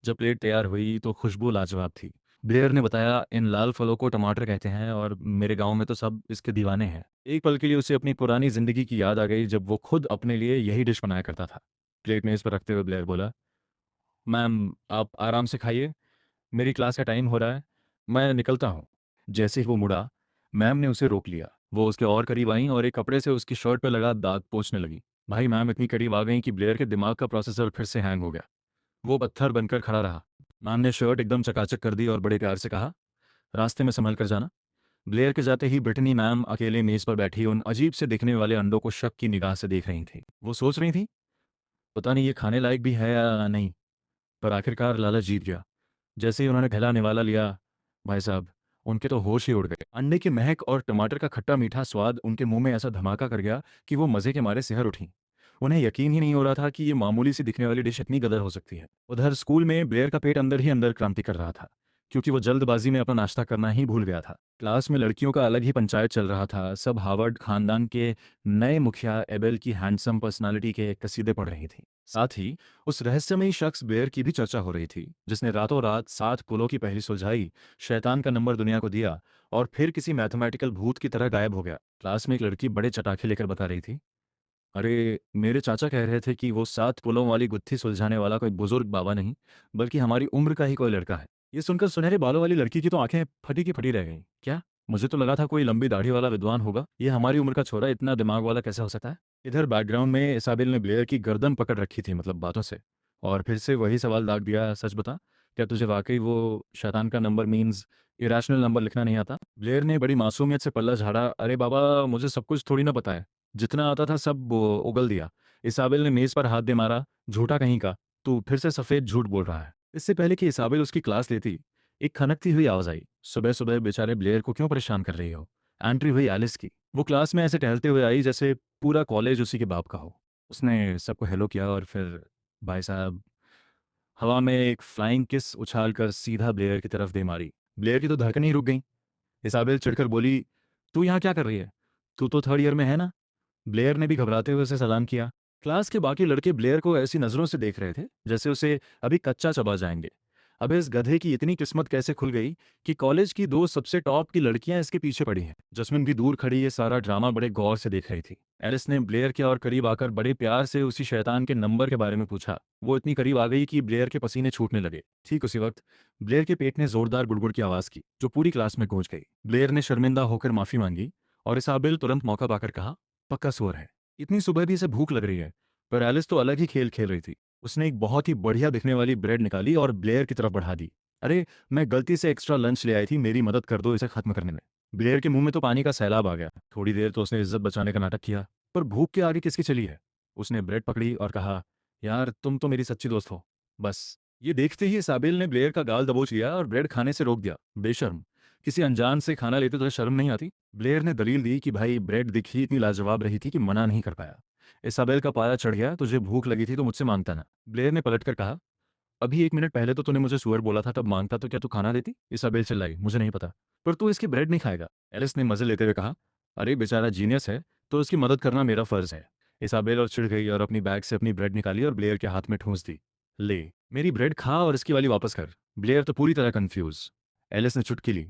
जब प्लेट तैयार हुई तो खुशबू लाजवाब थी। ब्लेयर ने बताया, इन लाल फलों को टमाटर कहते हैं और मेरे गांव में तो सब इसके दीवाने हैं। एक पल के लिए उसे अपनी पुरानी जिंदगी की याद आ गई जब वो खुद अपने लिए यही डिश बनाया करता था। प्लेट मेज पर रखते हुए ब्लेयर बोला, मैम आप आराम से खाइए, मेरी क्लास का टाइम हो रहा है, मैं निकलता हूँ। जैसे ही वो मुड़ा, मैम ने उसे रोक लिया। वो उसके और करीब आई और एक कपड़े से उसकी शर्ट पर लगा दाग पोंछने लगी। भाई मैम इतनी करीब आ गई कि ब्लेयर के दिमाग का प्रोसेसर फिर से हैंग हो गया। वो पत्थर बनकर खड़ा रहा। मैम ने शर्ट एकदम चकाचक कर दी और बड़े प्यार से कहा, रास्ते में संभल कर जाना। ब्लेयर के जाते ही ब्रिटनी मैम अकेले मेज पर बैठी उन अजीब से दिखने वाले अंडों को शक की निगाह से देख रही थी। वो सोच रही थी, पता नहीं ये खाने लायक भी है या नहीं, पर आखिरकार लालच जीत गया। जैसे ही उन्होंने पहला निवाला लिया, भाई साहब, उनके तो होश ही उड़ गए। अंडे की महक और टमाटर का खट्टा मीठा स्वाद उनके मुंह में ऐसा धमाका कर गया कि वो मजे के मारे सिहर उठी। उन्हें यकीन ही नहीं हो रहा था कि ये मामूली सी दिखने वाली डिश इतनी गदर हो सकती है। उधर स्कूल में ब्लेयर का पेट अंदर ही अंदर क्रांति कर रहा था, क्योंकि वो जल्दबाजी में अपना नाश्ता करना ही भूल गया था। क्लास में लड़कियों का अलग ही पंचायत चल रहा था। सब हार्वर्ड खानदान के नए मुखिया एबेल की हैंडसम पर्सनालिटी के कसीदे पढ़ रही थी। साथ ही उस रहस्यमयी शख्स ब्लेयर की भी चर्चा हो रही थी, जिसने रातों रात 7 पुलों की पहली सुलझाई, शैतान का नंबर दुनिया को दिया और फिर किसी मैथमेटिकल भूत की तरह गायब हो गया। क्लास में एक लड़की बड़े चटाखे लेकर बता रही थी, अरे मेरे चाचा कह रहे थे कि वो 7 पुलों वाली गुत्थी सुलझाने वाला कोई बुजुर्ग बाबा नहीं, बल्कि हमारी उम्र का ही कोई लड़का है। ये सुनकर सुनहरे बालों वाली लड़की की तो आंखें फटी की फटी रह गईं। क्या? मुझे तो लगा था कोई लंबी दाढ़ी वाला विद्वान होगा, ये हमारी उम्र का छोरा इतना दिमाग वाला कैसे हो सकता है? इधर बैकग्राउंड में इसाबेल ने ब्लेयर की गर्दन पकड़ रखी थी, मतलब बातों से, और फिर से वही सवाल दाग दिया, सच बता, क्या तुझे वाकई वो शैतान का नंबर मीन्स इरेशनल नंबर लिखना नहीं आता? ब्लेयर ने बड़ी मासूमियत से पल्ला झाड़ा, अरे बाबा मुझे सब कुछ थोड़ी ना पता है, जितना आता था सब वो उगल दिया। इसाबेल ने मेज पर हाथ दे मारा, झूठा कहीं का, तू फिर से सफेद झूठ बोल रहा है। इससे पहले कि इसाबेल उसकी क्लास लेती, एक खनकती हुई आवाज आई, सुबह सुबह बेचारे ब्लेयर को क्यों परेशान कर रही हो? एंट्री हुई एलिस की। वो क्लास में ऐसे टहलते हुए आई जैसे पूरा कॉलेज उसी के बाप का हो। उसने सबको हेलो किया और फिर, भाई साहब, हवा में एक फ्लाइंग किस उछाल कर सीधा ब्लेयर की तरफ दे मारी। ब्लेयर की तो धड़कन ही रुक गई। इसाबेल चिढ़कर बोली, तू यहाँ क्या कर रही है? तू तो थर्ड ईयर में है ना? ब्लेयर ने भी घबराते हुए उसे सलाम किया। क्लास के बाकी लड़के ब्लेयर को ऐसी नजरों से देख रहे थे जैसे उसे अभी कच्चा चबा जाएंगे। अब इस गधे की इतनी किस्मत कैसे खुल गई कि कॉलेज की 2 सबसे टॉप की लड़कियां इसके पीछे पड़ी हैं। जस्मिन भी दूर खड़ी ये सारा ड्रामा बड़े गौर से देख रही थी। एलिस ने ब्लेयर के और करीब आकर बड़े प्यार से उसी शैतान के नंबर के बारे में पूछा। वो इतनी करीब आ गई कि ब्लेयर के पसीने छूटने लगे। ठीक उसी वक्त ब्लेयर के पेट ने जोरदार गुड़गुड़ की आवाज की, जो पूरी क्लास में गूंज गई। ब्लेयर ने शर्मिंदा होकर माफी मांगी और इसाबेल तुरंत मौका पाकर कहा, पक्का स्वर है। इतनी सुबह भी इसे भूख लग रही है। पर एलिस तो अलग ही खेल खेल रही थी। उसने एक बहुत ही बढ़िया दिखने वाली ब्रेड निकाली और ब्लेयर की तरफ बढ़ा दी। अरे, मैं गलती से एक्स्ट्रा लंच ले आई थी, मेरी मदद कर दो इसे खत्म करने में। ब्लेयर के मुंह में तो पानी का सैलाब आ गया। थोड़ी देर तो उसने इज्जत बचाने का नाटक किया, पर भूख के आगे किसकी चली है। उसने ब्रेड पकड़ी और कहा, यार तुम तो मेरी सच्ची दोस्त हो। बस ये देखते ही इसाबेल ने ब्लेयर का गाल दबोच लिया और ब्रेड खाने से रोक दिया। बेशर्म, किसी अनजान से खाना लेते तो शर्म नहीं आती। ब्लेयर ने दलील दी कि भाई ब्रेड दिखी इतनी लाजवाब रही थी कि मना नहीं कर पाया। इसाबेल का पारा चढ़ गया, तुझे भूख लगी थी तो मुझसे मांगता ना। ब्लेयर ने पलटकर कहा, अभी 1 मिनट पहले तो तूने मुझे सुअर बोला था, तब मांगता तो क्या तू खाना देती? इसाबेल चिल्लाई, मुझे नहीं पता, पर तू इसकी ब्रेड नहीं खाएगा। एलिस ने मजे लेते हुए कहा, अरे बेचारा जीनियस है, तो उसकी मदद करना मेरा फर्ज है। इसाबेल और चिढ़ गई और अपनी बैग से अपनी ब्रेड निकाली और ब्लेयर के हाथ में ठूंस दी। ले, मेरी ब्रेड खा और इसकी वाली वापस कर। ब्लेयर तो पूरी तरह कंफ्यूज। एलिस ने चुटकी ली,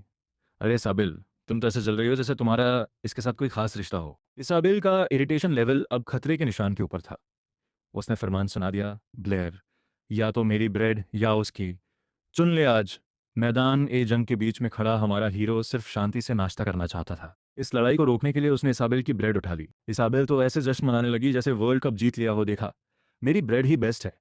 अरे इसाबेल, तुम तो ऐसे जल रही हो जैसे तुम्हारा इसके साथ कोई खास रिश्ता हो। इसाबेल का इरिटेशन लेवल अब खतरे के निशान के ऊपर था। उसने फरमान सुना दिया, ब्लेयर, या तो मेरी ब्रेड या उसकी, चुन ले आज। मैदान ए जंग के बीच में खड़ा हमारा हीरो सिर्फ शांति से नाश्ता करना चाहता था। इस लड़ाई को रोकने के लिए उसने इसाबेल की ब्रेड उठा ली। इसाबेल तो ऐसे जश्न मनाने लगी जैसे वर्ल्ड कप जीत लिया हो। देखा, मेरी ब्रेड ही बेस्ट है।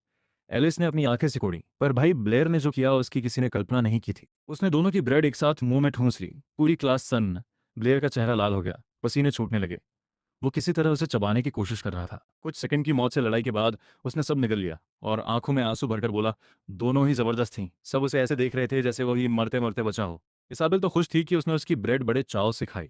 एलिस ने अपनी आंखें सिकोड़ी, पर भाई ब्लेयर ने जो किया उसकी किसी ने कल्पना नहीं की थी। उसने दोनों की ब्रेड एक साथ मुंह में ठूंस ली। पूरी क्लास सन्न। ब्लेयर का चेहरा लाल हो गया, पसीने छूटने लगे। वो किसी तरह उसे चबाने की कोशिश कर रहा था। कुछ सेकंड की मौत से लड़ाई के बाद उसने सब निगल लिया और आंखों में आंसू भरकर बोला, दोनों ही जबरदस्त थीं। सब उसे ऐसे देख रहे थे जैसे वो ही मरते मरते बचा हो। इसाबेल तो खुश थी कि उसने उसकी ब्रेड बड़े चाव से खाई,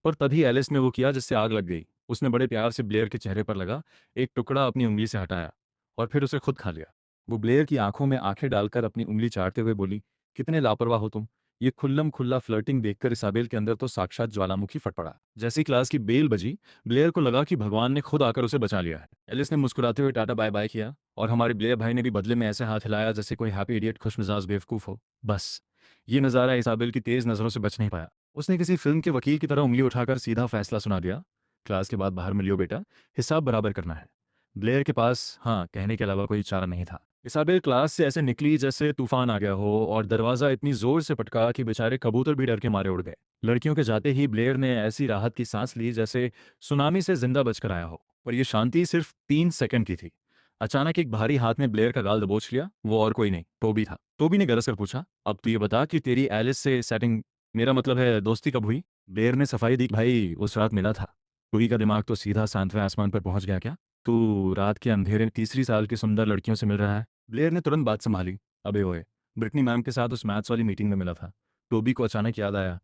पर तभी एलिस ने वो किया जिससे आग लग गई। उसने बड़े प्यार से ब्लेयर के चेहरे पर लगा एक टुकड़ा अपनी उंगली से हटाया और फिर उसे खुद खा लिया। वो ब्लेयर की आंखों में आंखें डालकर अपनी उंगली चाटते हुए बोली, कितने लापरवाह हो तुम। ये खुल्लम खुल्ला फ्लर्टिंग देखकर इसाबेल के अंदर तो साक्षात ज्वालामुखी फट पड़ा। जैसी क्लास की बेल बजी, ब्लेयर को लगा कि भगवान ने खुद आकर उसे बचा लिया है। एलिस ने मुस्कुराते हुए टाटा बाय बाय किया और हमारे ब्लेयर भाई ने भी बदले में ऐसे हाथ हिलाया जैसे कोई हैप्पी इडियट खुशमिजाज बेवकूफ हो। बस ये नज़ारा इसाबेल की तेज नज़रों से बच नहीं पाया। उसने किसी फिल्म के वकील की तरह उंगली उठाकर सीधा फैसला सुना दिया, क्लास के बाद बाहर मिलियो बेटा, हिसाब बराबर करना है। ब्लेयर के पास हाँ कहने के अलावा कोई चारा नहीं था। इसाबेल क्लास से ऐसे निकली जैसे तूफान आ गया हो और दरवाज़ा इतनी जोर से पटका कि बेचारे कबूतर भी डर के मारे उड़ गए। लड़कियों के जाते ही ब्लेयर ने ऐसी राहत की सांस ली जैसे सुनामी से जिंदा बचकर आया हो। पर यह शांति सिर्फ 3 सेकंड की थी। अचानक एक भारी हाथ में ब्लेयर का गाल दबोच लिया। वो और कोई नहीं, टोबी था। टोबी ने गरज कर पूछा, अब तू ये बता कि तेरी एलिस से सेटिंग, मेरा मतलब है दोस्ती, कब हुई? ब्लेयर ने सफाई दी, भाई उस रात मिला था। टोबी का दिमाग तो सीधा सातवें आसमान पर पहुंच गया। क्या तू रात के अंधेरे में तीसरी साल की सुंदर लड़कियों से मिल रहा है? ब्लेयर ने तुरंत बात संभाली, अबे ओए, ब्रिटनी मैम के साथ उस मैथ्स वाली मीटिंग में मिला था। टोबी को अचानक याद आया,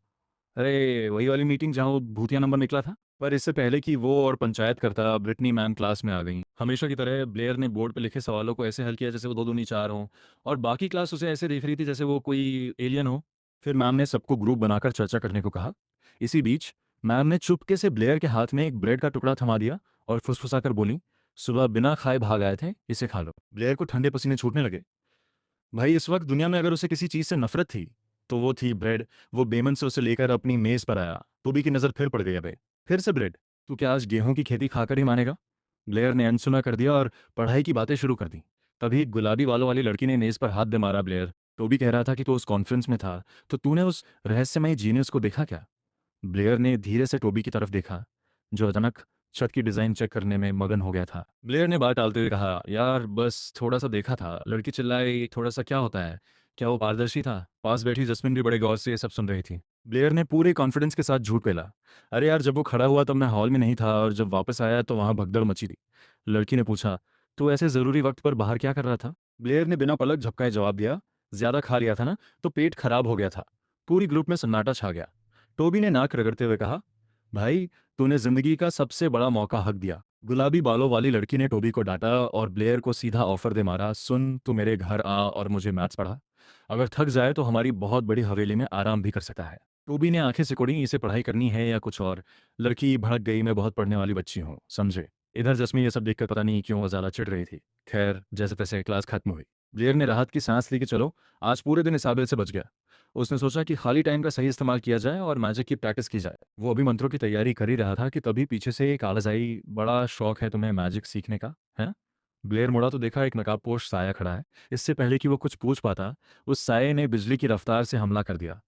अरे वही वाली मीटिंग जहाँ वो भूतिया नंबर निकला था। पर इससे पहले कि वो और पंचायत करता, ब्रिटनी मैम क्लास में आ गई। हमेशा की तरह ब्लेयर ने बोर्ड पर लिखे सवालों को ऐसे हल किया जैसे वो दो दूनी चार हों, और बाकी क्लास उसे ऐसे देख रही थी जैसे वो कोई एलियन हो। फिर मैम ने सबको ग्रुप बनाकर चर्चा करने को कहा। इसी बीच मैम ने चुपके से ब्लेयर के हाथ में एक ब्रेड का टुकड़ा थमा दिया और फुसफुसाकर बोली, सुबह बिना खाए भाग आए थे, इसे खा लो। ब्लेयर को ठंडे पसीने छूटने लगे। भाई इस वक्त दुनिया में अगर उसे किसी चीज़ से नफरत थी तो वो थी ब्रेड। वो बेमन से उसे लेकर अपनी मेज़ पर आया। टोबी की नज़र फिर पड़ गई, अबे फिर से ब्रेड, तू क्या आज गेहूं की खेती खाकर ही मानेगा? ब्लेयर ने अनसुना कर दिया और पढ़ाई की बातें शुरू कर दी। तभी गुलाबी बालों वाली लड़की ने मेज़ पर हाथ दे मारा। ब्लेयर, टोबी कह रहा था कि तू उस कॉन्फ्रेंस में था, तो तूने उस रहस्यमय जीनियस को देखा क्या? ब्लेयर ने धीरे से टोबी की तरफ देखा, जो अचानक छत की डिज़ाइन चेक करने में मगन हो गया था। ब्लेयर ने बात टालते हुए कहा, यार बस थोड़ा सा देखा था। लड़की चिल्लाई, थोड़ा सा क्या होता है? क्या वो पारदर्शी था? पास बैठी जस्मिन भी बड़े गौर से ये सब सुन रही थी। ब्लेयर ने पूरे कॉन्फिडेंस के साथ झूठ पेला, अरे यार जब वो खड़ा हुआ तब मैं हॉल में नहीं था और जब वापस आया तो वहाँ भगदड़ मची थी। लड़की ने पूछा, तो ऐसे ज़रूरी वक्त पर बाहर क्या कर रहा था? ब्लेयर ने बिना पलक झपकाए जवाब दिया, ज़्यादा खा लिया था ना, तो पेट खराब हो गया था। पूरी ग्रुप में सन्नाटा छा गया। टोबी ने नाक रगड़ते हुए कहा, भाई तूने जिंदगी का सबसे बड़ा मौका हक दिया। गुलाबी बालों वाली लड़की ने टोबी को डांटा और ब्लेयर को सीधा ऑफर दे मारा, सुन तू मेरे घर आ और मुझे मैथ्स पढ़ा। अगर थक जाए तो हमारी बहुत बड़ी हवेली में आराम भी कर सकता है। टोबी ने आंखें सिकोड़ी, इसे पढ़ाई करनी है या कुछ और? लड़की भड़क गई, मैं बहुत पढ़ने वाली बच्ची हूँ, समझे? इधर जस्मी ये सब देखकर पता नहीं क्यों ज़्यादा चिढ़ रही थी। खैर जैसे तैसे क्लास खत्म हुई। ब्लेयर ने राहत की सांस ली कि चलो आज पूरे दिन इसाबेल से बच गया। उसने सोचा कि खाली टाइम का सही इस्तेमाल किया जाए और मैजिक की प्रैक्टिस की जाए। वो अभी मंत्रों की तैयारी कर ही रहा था कि तभी पीछे से एक आवाज़ आई, बड़ा शौक है तुम्हें मैजिक सीखने का, है ना? ब्लेयर मुड़ा तो देखा एक नकाबपोश साया खड़ा है। इससे पहले कि वो कुछ पूछ पाता, उस साये ने बिजली की रफ्तार से हमला कर दिया।